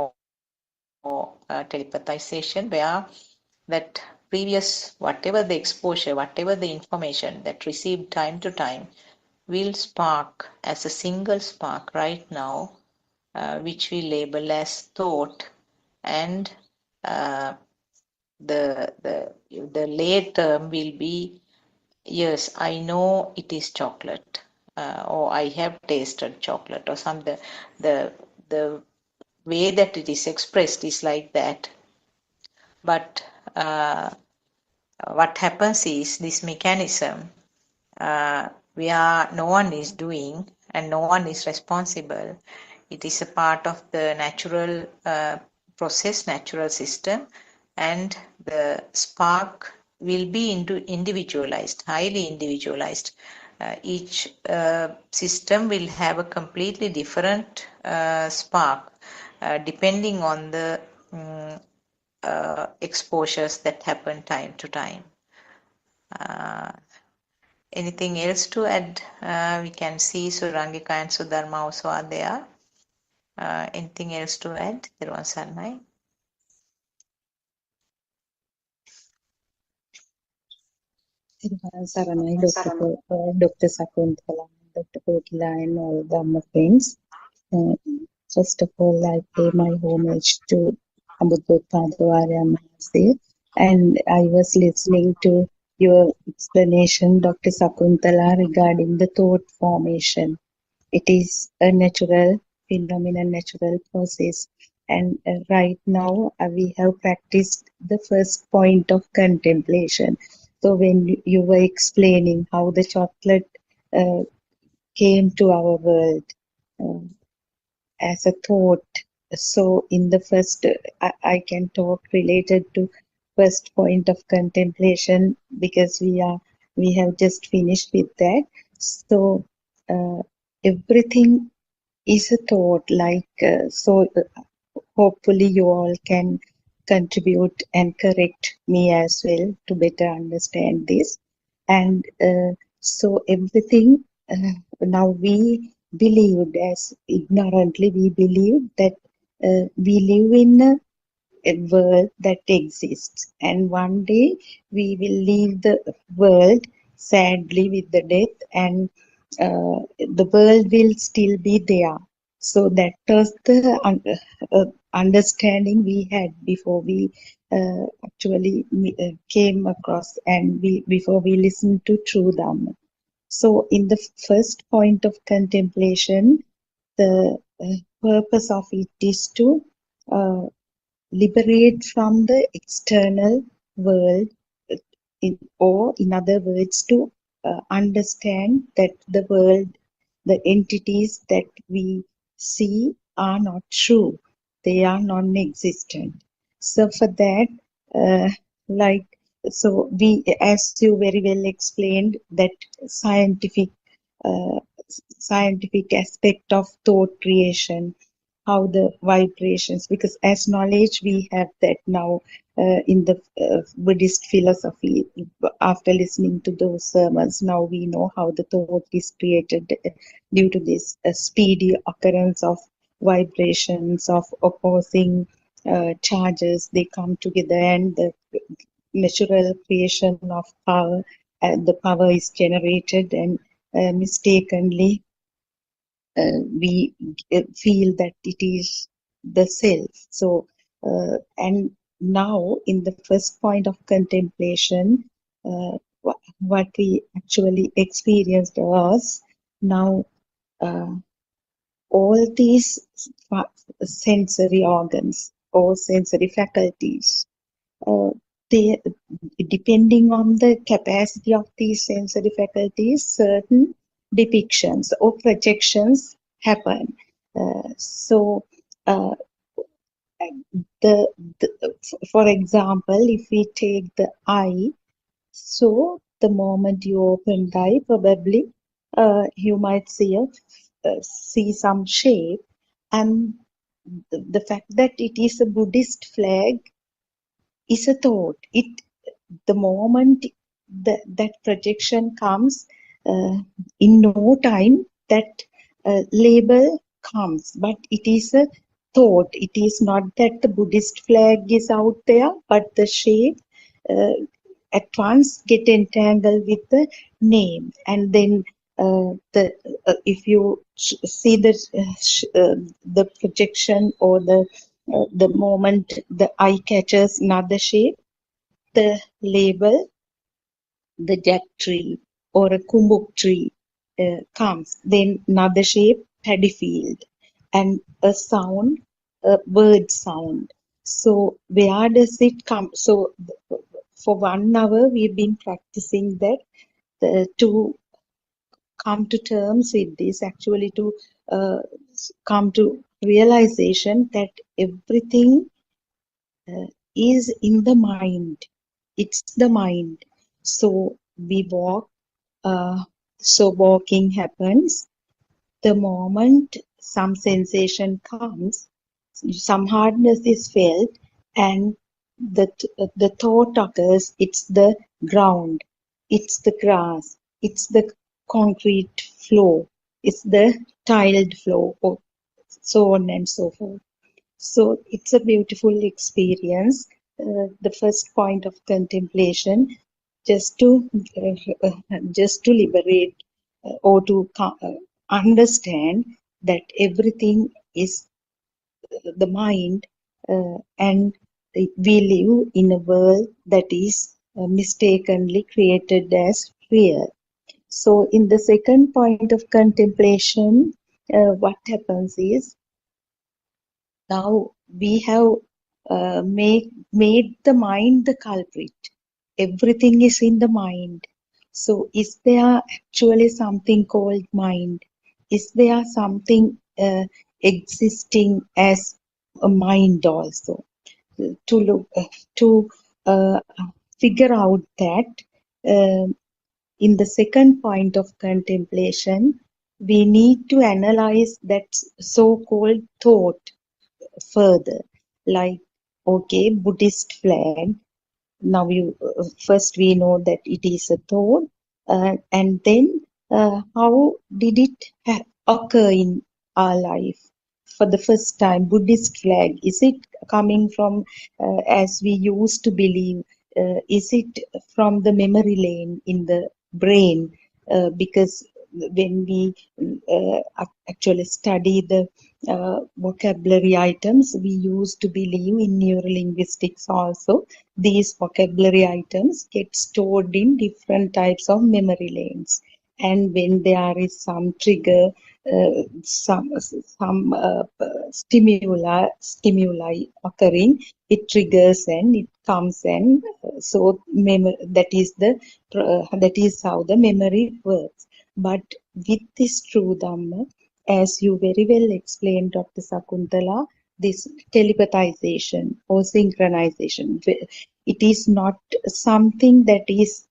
or telepathization, where that previous, whatever the exposure, whatever the information that received time to time, will spark as a single spark right now, which we label as thought, and uh, the late term will be, yes, I know it is chocolate, or I have tasted chocolate, or something. The way that it is expressed is like that. But what happens is this mechanism, where no one is doing and no one is responsible. It is a part of the natural process, natural system, and the spark will be individualized, highly individualized. Each system will have a completely different spark depending on the exposures that happen time to time. Uh, Anything else to add? We can see Surangika and Sudharma also are there. Anything else to add? Thiruvan Sarnai. Thiruvan Saranai, Dr. Sakunthala, Dr. Kokila, and all the Dhamma friends. Uh, First of all, I pay my homage to Buddothpado and I was listening to your explanation, Dr. Sakuntala, regarding the thought formation. It is a natural phenomenon, natural process. And right now, we have practiced the first point of contemplation. So when you were explaining how the chocolate uh, came to our world, uh, as a thought. So in the first, I can talk related to first point of contemplation because we have just finished with that. So everything is a thought. Hopefully you all can contribute and correct me as well to better understand this. And so everything now we believed as ignorantly we believe that we live in a world that exists, and one day we will leave the world sadly with the death, and the world will still be there. So that was the understanding we had before we actually came across and before we listened to true Dhamma. So in the first point of contemplation, the purpose of it is to uh, liberate from the external world, or in other words, to understand that the world, the entities that we see are not true, they are non-existent. So for that, uh, like, so we, as you very well explained, that scientific uh, scientific aspect of thought creation, how the vibrations, because as knowledge we have that now in the Buddhist philosophy. After listening to those sermons, now we know how the thought is created due to this speedy occurrence of vibrations of opposing charges. They come together, and the natural creation of power, the power is generated, and mistakenly we feel that it is the self. So, and now in the first point of contemplation, what we actually experienced was now all these sensory organs or sensory faculties, uh, they, depending on the capacity of these sensory faculties, certain depictions or projections happen. So, uh, the, for example, if we take the eye, so the moment you open the eye, probably you might see some shape, and the fact that it is a Buddhist flag is a thought. The moment that projection comes, in no time that label comes, but it is a thought. It is not that the Buddhist flag is out there, but the shape uh, at once get entangled with the name, and then if you see the projection, or the moment the eye catches another shape, the label, the jack tree or a kumbuk tree comes, then another shape, paddy field, and a sound, a bird sound. So where does it come? So for 1 hour we've been practicing that, to come to terms with this, actually to uh, come to realization that everything is in the mind. It's the mind. So we walk, so walking happens. The moment some sensation comes, some hardness is felt, and the thought occurs. It's the ground, it's the grass, it's the concrete floor, it's the tiled floor, or so on and so forth. So it's a beautiful experience. The first point of contemplation, just to just to liberate, or to understand that everything is the mind, and we live in a world that is mistakenly created as real. So, in the second point of contemplation, what happens is now we have made the mind the culprit. Everything is in the mind. So, is there actually something called mind? Is there something existing as a mind also? To look to uh, figure out that in the second point of contemplation, we need to analyze that so-called thought further. Like, okay, Buddhist flag. Now you first we know that it is a thought, and then how did it occur in our life for the first time? Buddhist flag, is it coming from as we used to believe? Is it from the memory lane in the brain? Because when we actually study the vocabulary items, we used to believe in neurolinguistics also these vocabulary items get stored in different types of memory lanes, and when there is some trigger, some stimuli occurring, it triggers and it comes, and so that is how the memory works. But with this true Dhamma, as you very well explained, Dr. Sakuntala, this telepathization or synchronization, it is not something that is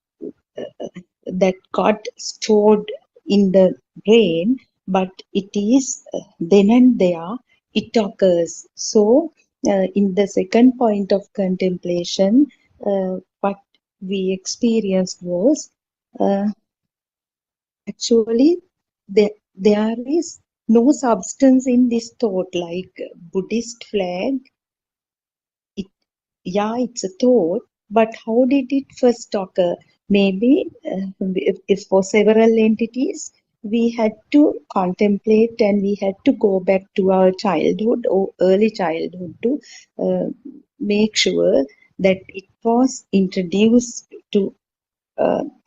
that got stored in the brain, but it is then and there it occurs. So, in the second point of contemplation, what we experienced was actually there is no substance in this thought, like Buddhist flag. Yeah, it's a thought, but how did it first occur? Maybe if for several entities, we had to contemplate and we had to go back to our childhood or early childhood to make sure that it was introduced to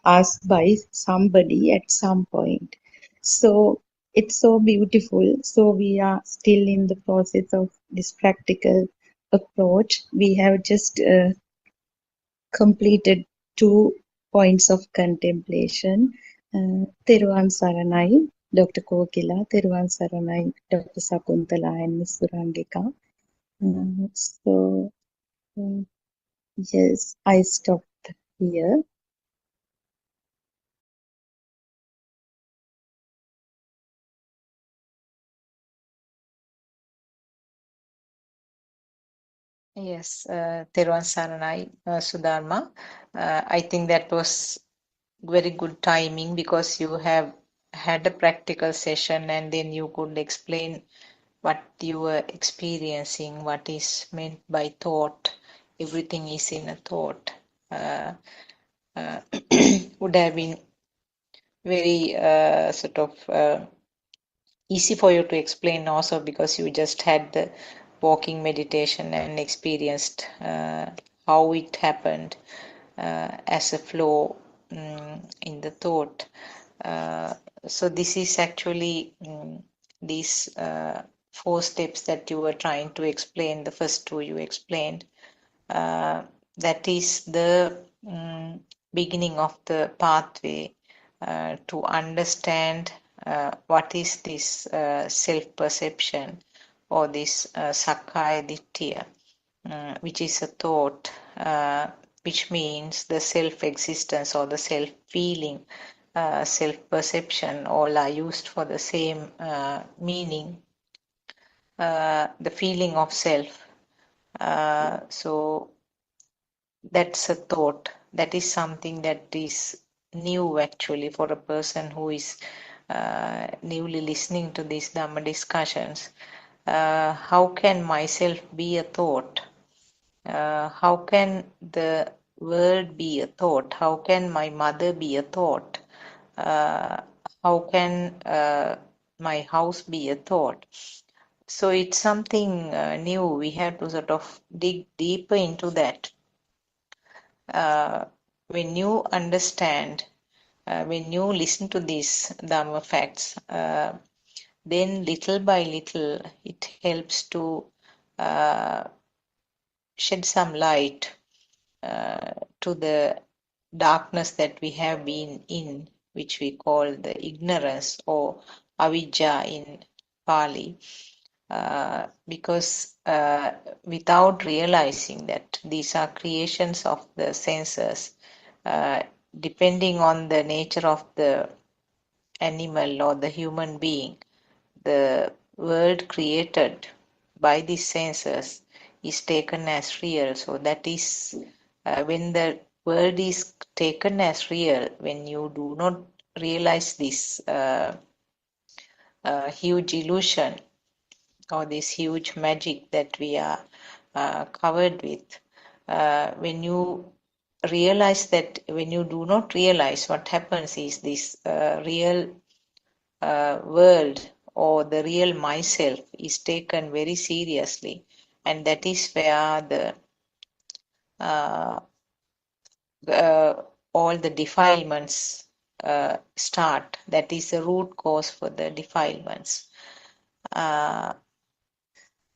us by somebody at some point. So it's so beautiful. So we are still in the process of this practical approach. We have just completed 2 points of contemplation. Teruvan Saranai, Dr. Kokila, Teruvan Saranai, Dr. Sakuntala, and Ms. Surangika. So, yes, I stopped here. Yes, Teruvan Saranai, Sudharma. I think that was very good timing because you have had a practical session and then you could explain what you were experiencing, what is meant by thought. Everything is in a thought. Uh, would have been very sort of easy for you to explain also because you just had the walking meditation and experienced how it happened as a flow in the thought. So this is actually these 4 steps that you were trying to explain. The first 2 you explained. That is the beginning of the pathway to understand what is this self-perception or this Sakkaya Ditthhiya, which is a thought, which means the self-existence or the self-feeling, self-perception, all are used for the same meaning, the feeling of self. So that's a thought. That is something that is new actually for a person who is newly listening to these Dhamma discussions. How can myself be a thought? How can the world be a thought? How can my mother be a thought? How can my house be a thought. So it's something new. We have to sort of dig deeper into that. When you understand, when you listen to these Dhamma facts, then little by little it helps to uh, shed some light to the darkness that we have been in, which we call the ignorance or avijja in Pali. Because without realizing that these are creations of the senses, depending on the nature of the animal or the human being, the world created by these senses is taken as real. So that is when the world is taken as real, when you do not realize this huge illusion or this huge magic that we are covered with, when you realize that, when you do not realize, what happens is this real world or the real myself is taken very seriously, and that is where the all the defilements start. That is the root cause for the defilements.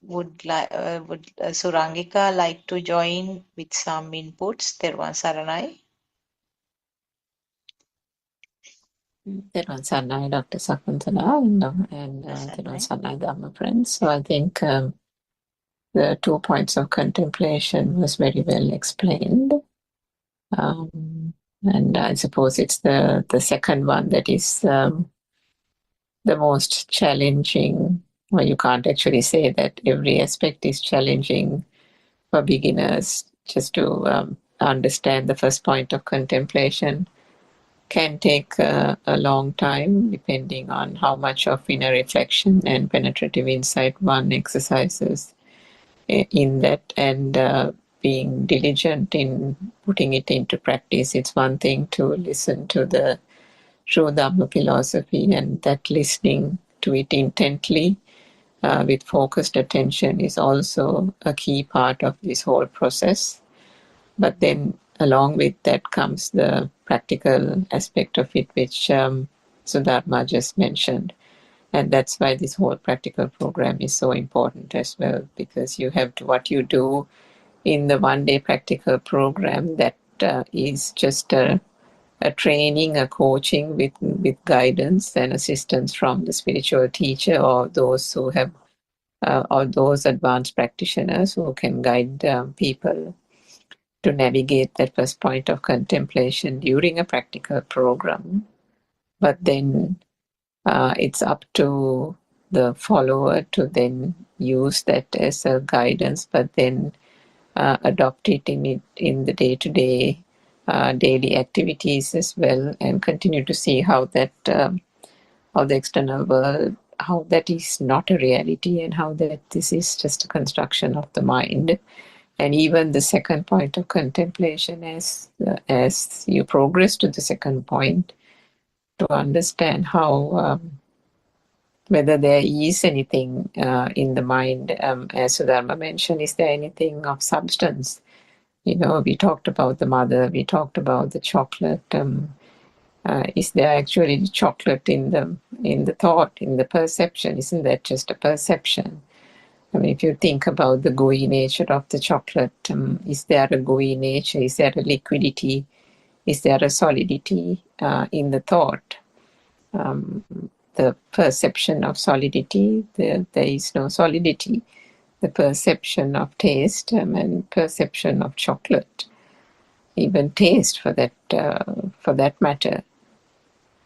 Would Surangika like to join with some inputs? Terwan Saranai. Terwan Saranai, Dr. Sakuntala, and Terwan Saranai, Dhamma friends. So I think the 2 points of contemplation was very well explained. And I suppose it's the second one that is the most challenging. Well, you can't actually say that every aspect is challenging for beginners. Just to understand the first point of contemplation can take a long time, depending on how much of inner reflection and penetrative insight one exercises in that, and being diligent in putting it into practice. It's one thing to listen to the true Dhamma philosophy, and that listening to it intently with focused attention is also a key part of this whole process. But then along with that comes the practical aspect of it, which Sudharma just mentioned. And that's why this whole practical program is so important as well, because you have to, what you do in the one-day practical program, that is just a training, a coaching with guidance and assistance from the spiritual teacher or those who have, or those advanced practitioners who can guide people to navigate that first point of contemplation during a practical program. But then it's up to the follower to then use that as a guidance, but then adopt it in the day-to-day daily activities as well, and continue to see how that how the external world, how that is not a reality, and how that this is just a construction of the mind. And even the second point of contemplation, as you progress to the second point, to understand how whether there is anything in the mind, as Sudharma mentioned, is there anything of substance? We talked about the mother, we talked about the chocolate. Is there actually chocolate in the thought, in the perception? Isn't that just a perception? I mean, if you think about the gooey nature of the chocolate, is there a gooey nature? Is there a liquidity? Is there a solidity in the thought? The perception of solidity, there is no solidity. The perception of taste and perception of chocolate, even taste for that matter.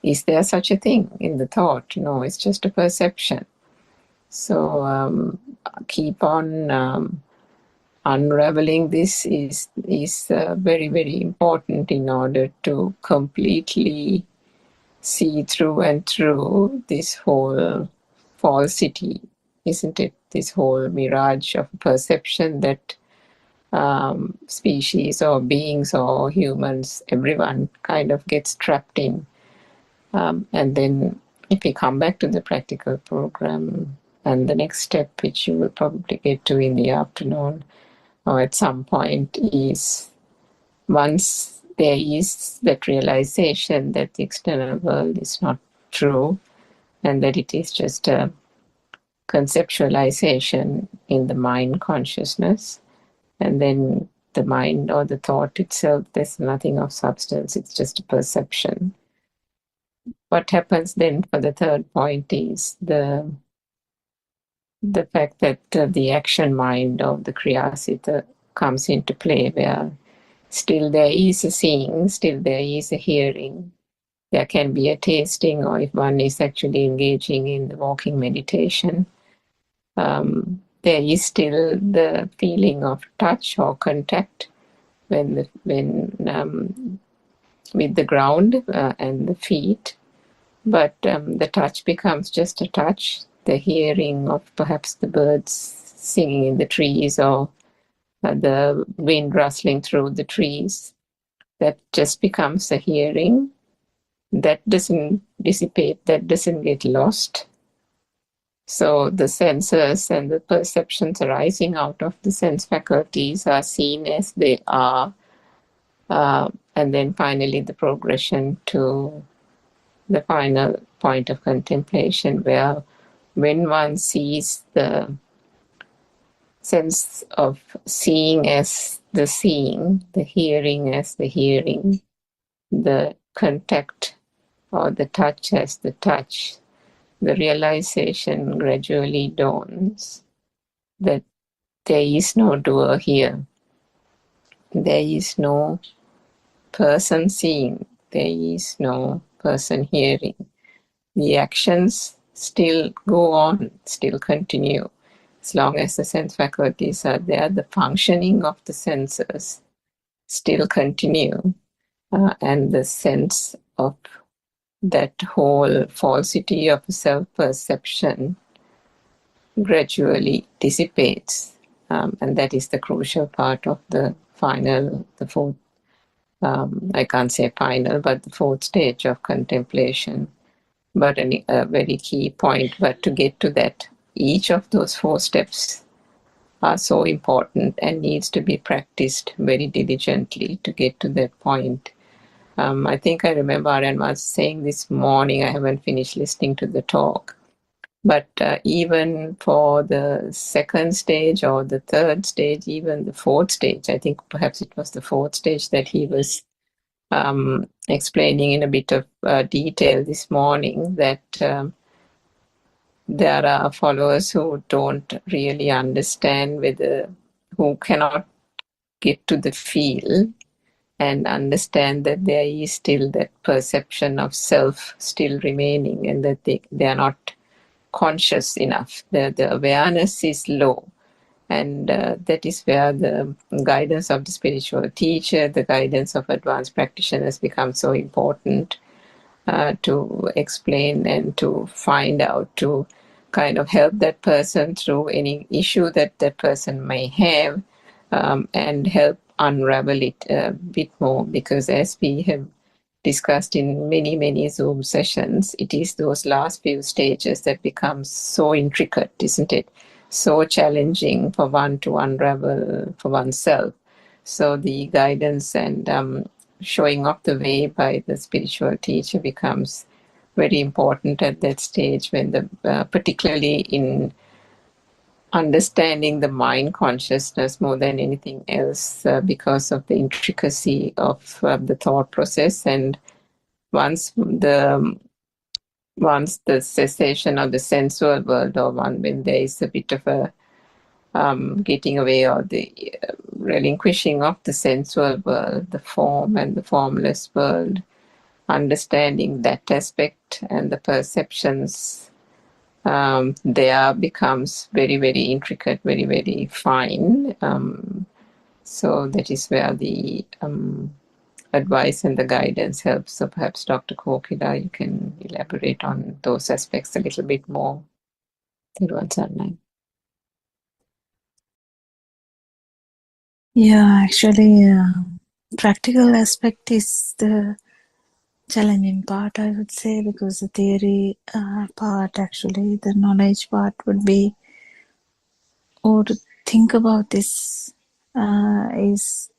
Is there such a thing in the thought? No, it's just a perception. So keep on unraveling this is very, very important in order to completely see through and through this whole falsity, isn't it? This whole mirage of perception that species or beings or humans, everyone kind of gets trapped in. And then if we come back to the practical program and the next step, which you will probably get to in the afternoon or at some point, is once there is that realization that the external world is not true and that it is just a conceptualization in the mind consciousness, and then the mind or the thought itself, there's nothing of substance, it's just a perception. What happens then for the third point is the fact that the action mind of the Kriyasita comes into play, where still there is a seeing, still there is a hearing, there can be a tasting, or if one is actually engaging in the walking meditation, there is still the feeling of touch or contact with the ground and the feet, but the touch becomes just a touch. The hearing of perhaps the birds singing in the trees or the wind rustling through the trees, that just becomes a hearing. That doesn't dissipate, that doesn't get lost. So the senses and the perceptions arising out of the sense faculties are seen as they are, and then finally the progression to the final point of contemplation, where when one sees the sense of seeing as the seeing, the hearing as the hearing, the contact or the touch as the touch, the realization gradually dawns that there is no doer here. There is no person seeing. There is no person hearing. The actions still go on, still continue. As long as the sense faculties are there, the functioning of the senses still continue. And the sense of that whole falsity of self-perception gradually dissipates. And that is the crucial part of the fourth, I can't say final, but the fourth stage of contemplation. But a very key point. But to get to that, each of those 4 steps are so important and needs to be practiced very diligently to get to that point. I think I remember Aryan was saying this morning, I haven't finished listening to the talk, but even for the second stage or the third stage, even the fourth stage, I think perhaps it was the fourth stage that he was explaining in a bit of detail this morning, that there are followers who don't really understand who cannot get to the feel and understand that there is still that perception of self still remaining, and that they are not conscious enough. The awareness is low. And that is where the guidance of the spiritual teacher, the guidance of advanced practitioners becomes so important to explain and to find out, to kind of help that person through any issue that that person may have, and help unravel it a bit more. Because as we have discussed in many, many Zoom sessions, it is those last few stages that become so intricate, isn't it? So challenging for one to unravel for oneself. So the guidance and showing of the way by the spiritual teacher becomes very important at that stage, when particularly in understanding the mind consciousness more than anything else, because of the intricacy of the thought process. And once the cessation of the sensual world, or when there is a bit of a getting away, or the relinquishing of the sensual world, the form and the formless world, understanding that aspect and the perceptions there becomes very, very intricate, very, very fine. So that is where the advice and the guidance helps. So perhaps Dr. Kokila, you can elaborate on those aspects a little bit more. Yeah, actually, practical aspect is the challenging part, I would say, because the theory part, actually, the knowledge part would be, or to think about this is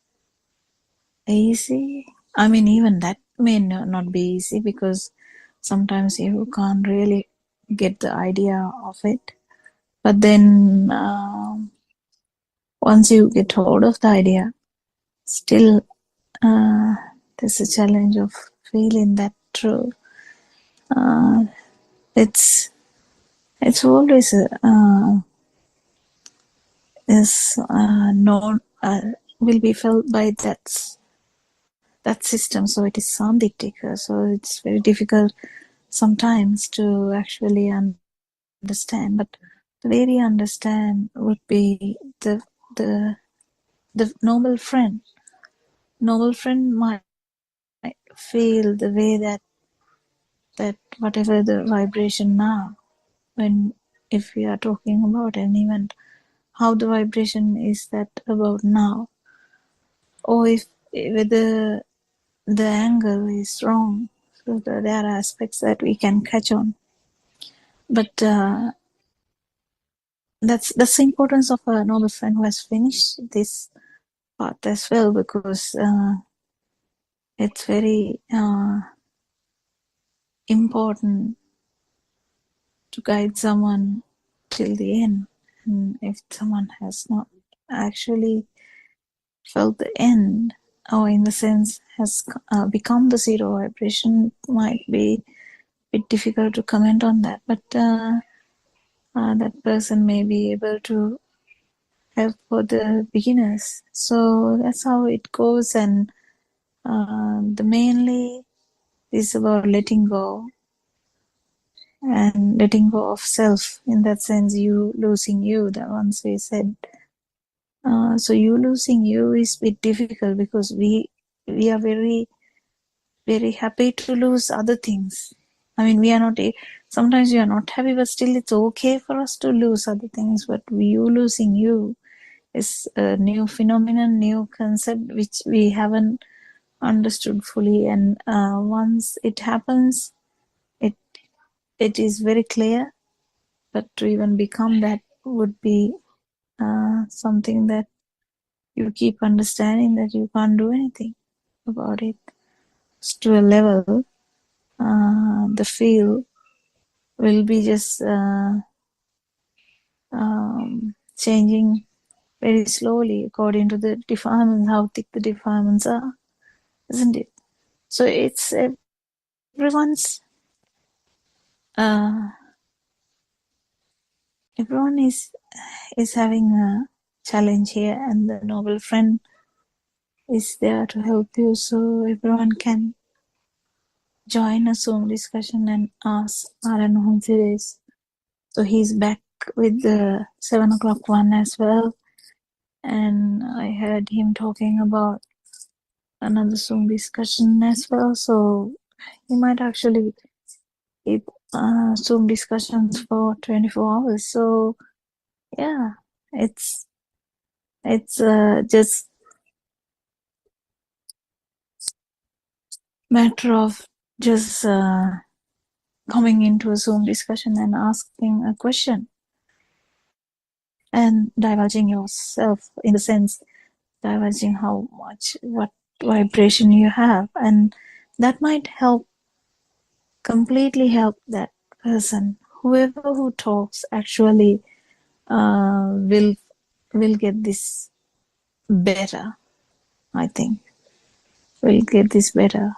easy. I mean, even that may not be easy because sometimes you can't really get the idea of it. But then once you get hold of the idea, still there's a challenge of feeling that true. It's always is known will be felt by that system. So it is sandiktika. So it's very difficult sometimes to actually understand. But the way we understand would be the noble friend. Noble friend might feel the way that whatever the vibration now, when if we are talking about an event, how the vibration is that about now, or if whether the angle is wrong. So there are aspects that we can catch on. But that's the importance of a noble friend who has finished this part as well, because it's very important to guide someone till the end. And if someone has not actually felt the end, or in the sense has become the zero vibration, might be a bit difficult to comment on that. But that person may be able to help for the beginners. So that's how it goes. And the mainly is about letting go, and letting go of self, in that sense, you losing you, that once we said. So you losing you is a bit difficult because we are very, very happy to lose other things. I mean, we are not, sometimes we are not happy, but still it's okay for us to lose other things. But you losing you is a new phenomenon, new concept, which we haven't understood fully. And once it happens, it is very clear. But to even become that would be something that you keep understanding that you can't do anything about it. So to a level, the feel will be just changing very slowly according to the defilements, how thick the defilements are, isn't it? So it's everyone's everyone is having a challenge here, and the noble friend is there to help you. So everyone can join a Zoom discussion and ask Aran. So he's back with the 7 o'clock one as well. And I heard him talking about another Zoom discussion as well. So he might actually keep Zoom discussions for 24 hours. So yeah, it's just matter of just coming into a Zoom discussion and asking a question and divulging yourself, in the sense divulging how much, what vibration you have, and that might completely help that person. Whoever who talks actually will get this better. I think will get this better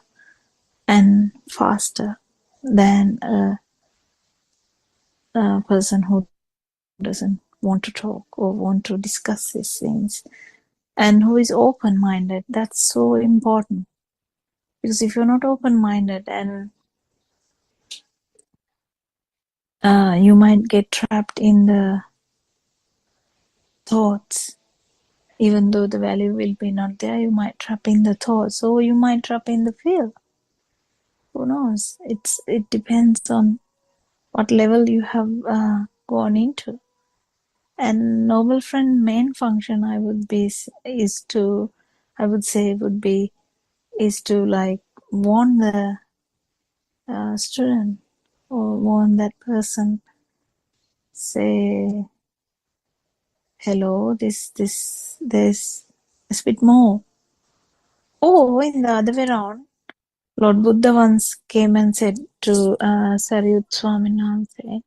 and faster than a person who doesn't want to talk or want to discuss these things, and who is open-minded. That's so important, because if you're not open-minded, and you might get trapped in the thoughts, even though the value will be not there. You might trap in the thoughts, or you might trap in the feel. Who knows? It depends on what level you have gone into. And noble friend main function, I would say would be is to like warn the student or want that person say hello, there's a bit more. Or in the other way around, Lord Buddha once came and said to Sariyut Swaminathan,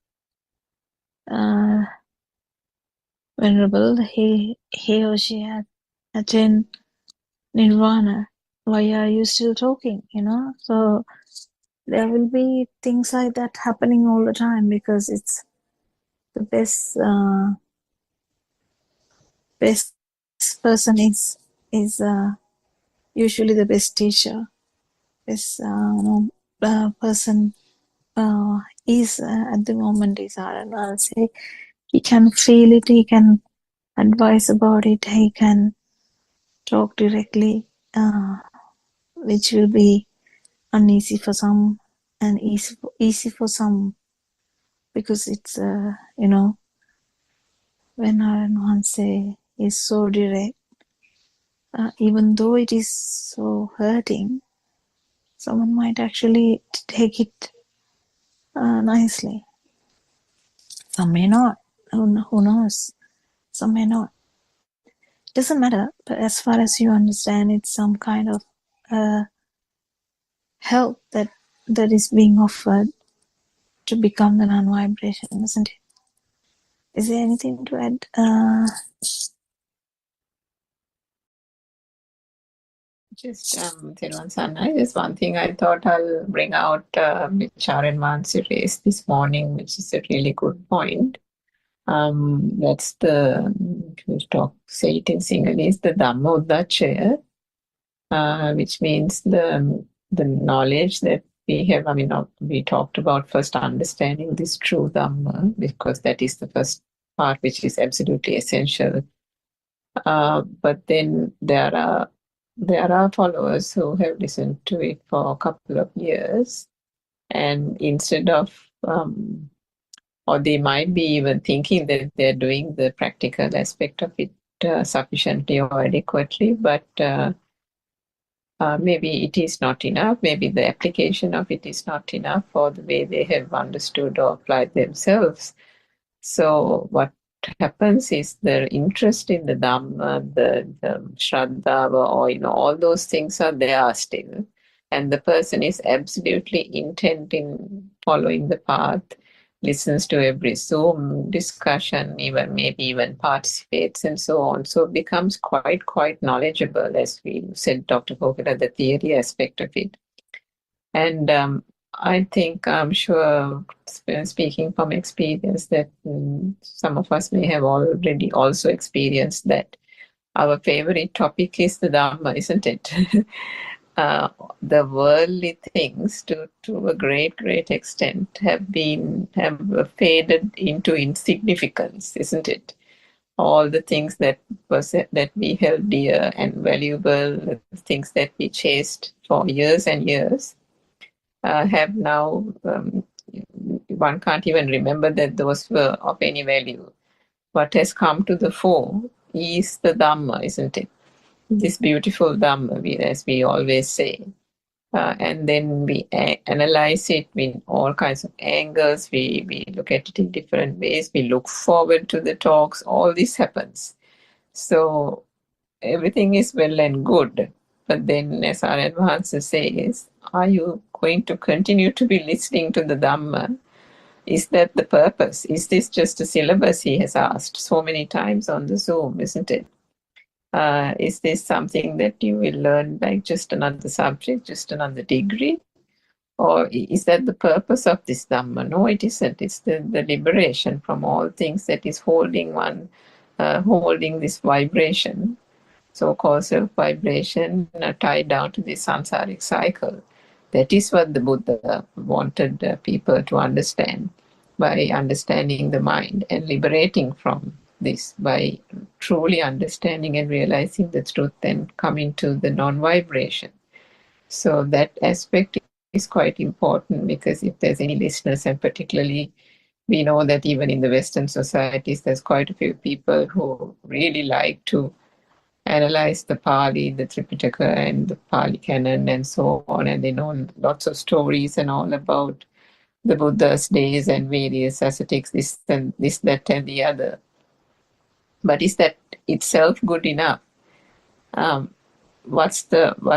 Venerable, he or she had attained nirvana. Why are you still talking? So there will be things like that happening all the time because it's the best person is usually the best teacher. Best person is at the moment is I'll say he can feel it, he can advise about it, he can talk directly, which will be uneasy for some and easy for some, because it's when Arhan say is so direct, even though it is so hurting, someone might actually take it nicely. Some may not. Who knows? Some may not. Doesn't matter. But as far as you understand, it's some kind of help that is being offered to become the non-vibration, isn't it? Is there anything to add? Just Thiruvan Sannai, just one thing I thought I'll bring out, which Aaron Mansi raised this morning, which is a really good point. That's the, say it in Sinhalese, the Dhamma Udachaya, which means the knowledge that we have. I mean, we talked about first understanding this true Dhamma, because that is the first part which is absolutely essential. But then there are followers who have listened to it for a couple of years, and instead of or they might be even thinking that they're doing the practical aspect of it sufficiently or adequately, but maybe it is not enough. Maybe the application of it is not enough for the way they have understood or applied themselves. So what happens is the interest in the Dhamma, the Shraddha, or all those things are there still, and the person is absolutely intent in following the path, listens to every Zoom discussion, maybe even participates and so on. So becomes quite knowledgeable, as we said, Dr. Kokila, the theory aspect of it. And I think, I'm sure, speaking from experience, that some of us may have already also experienced that our favorite topic is the Dhamma, isn't it? The worldly things, to a great extent, have faded into insignificance, isn't it? All the things that we held dear and valuable, things that we chased for years and years, have now, one can't even remember that those were of any value. What has come to the fore is the Dhamma, isn't it? This beautiful Dhamma, as we always say. And then we analyze it in all kinds of angles. We look at it in different ways. We look forward to the talks. All this happens. So everything is well and good. But then, as our advancer says, are you going to continue to be listening to the Dhamma? Is that the purpose? Is this just a syllabus, he has asked so many times on the Zoom, isn't it? Is this something that you will learn like just another subject, just another degree? Or is that the purpose of this Dhamma? No, it isn't. It's the liberation from all things that is holding this vibration, so-called self-vibration, tied down to this samsaric cycle. That is what the Buddha wanted people to understand, by understanding the mind and liberating from this, by truly understanding and realizing the truth and coming to the non-vibration. So that aspect is quite important, because if there's any listeners, and particularly we know that even in the Western societies, there's quite a few people who really like to analyze the Pali, the Tripitaka, and the Pali canon, and so on, and they know lots of stories and all about the Buddha's days and various ascetics, this, that, and the other. But is that itself good enough? What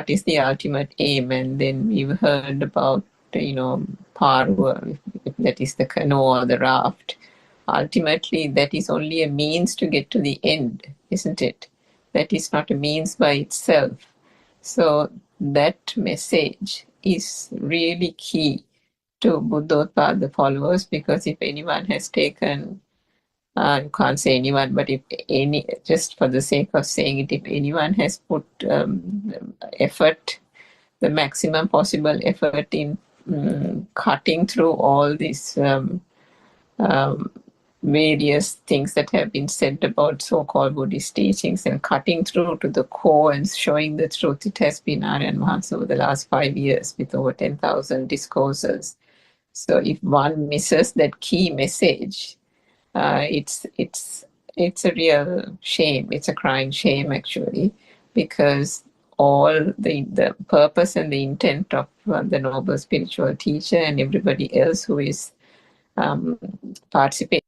is the ultimate aim? And then we've heard about, Parva, if that is the canoe or the raft. Ultimately, that is only a means to get to the end, isn't it? That is not a means by itself. So that message is really key to Buddothpado followers, because if anyone has taken, you can't say anyone, but if any, just for the sake of saying it, if anyone has put effort, the maximum possible effort in cutting through all these various things that have been said about so-called Buddhist teachings and cutting through to the core and showing the truth, it has been Aryan Mahansa over the last 5 years with over 10,000 discourses. So if one misses that key message, it's a real shame. It's a crying shame, actually, because all the purpose and the intent of the noble spiritual teacher and everybody else who is participating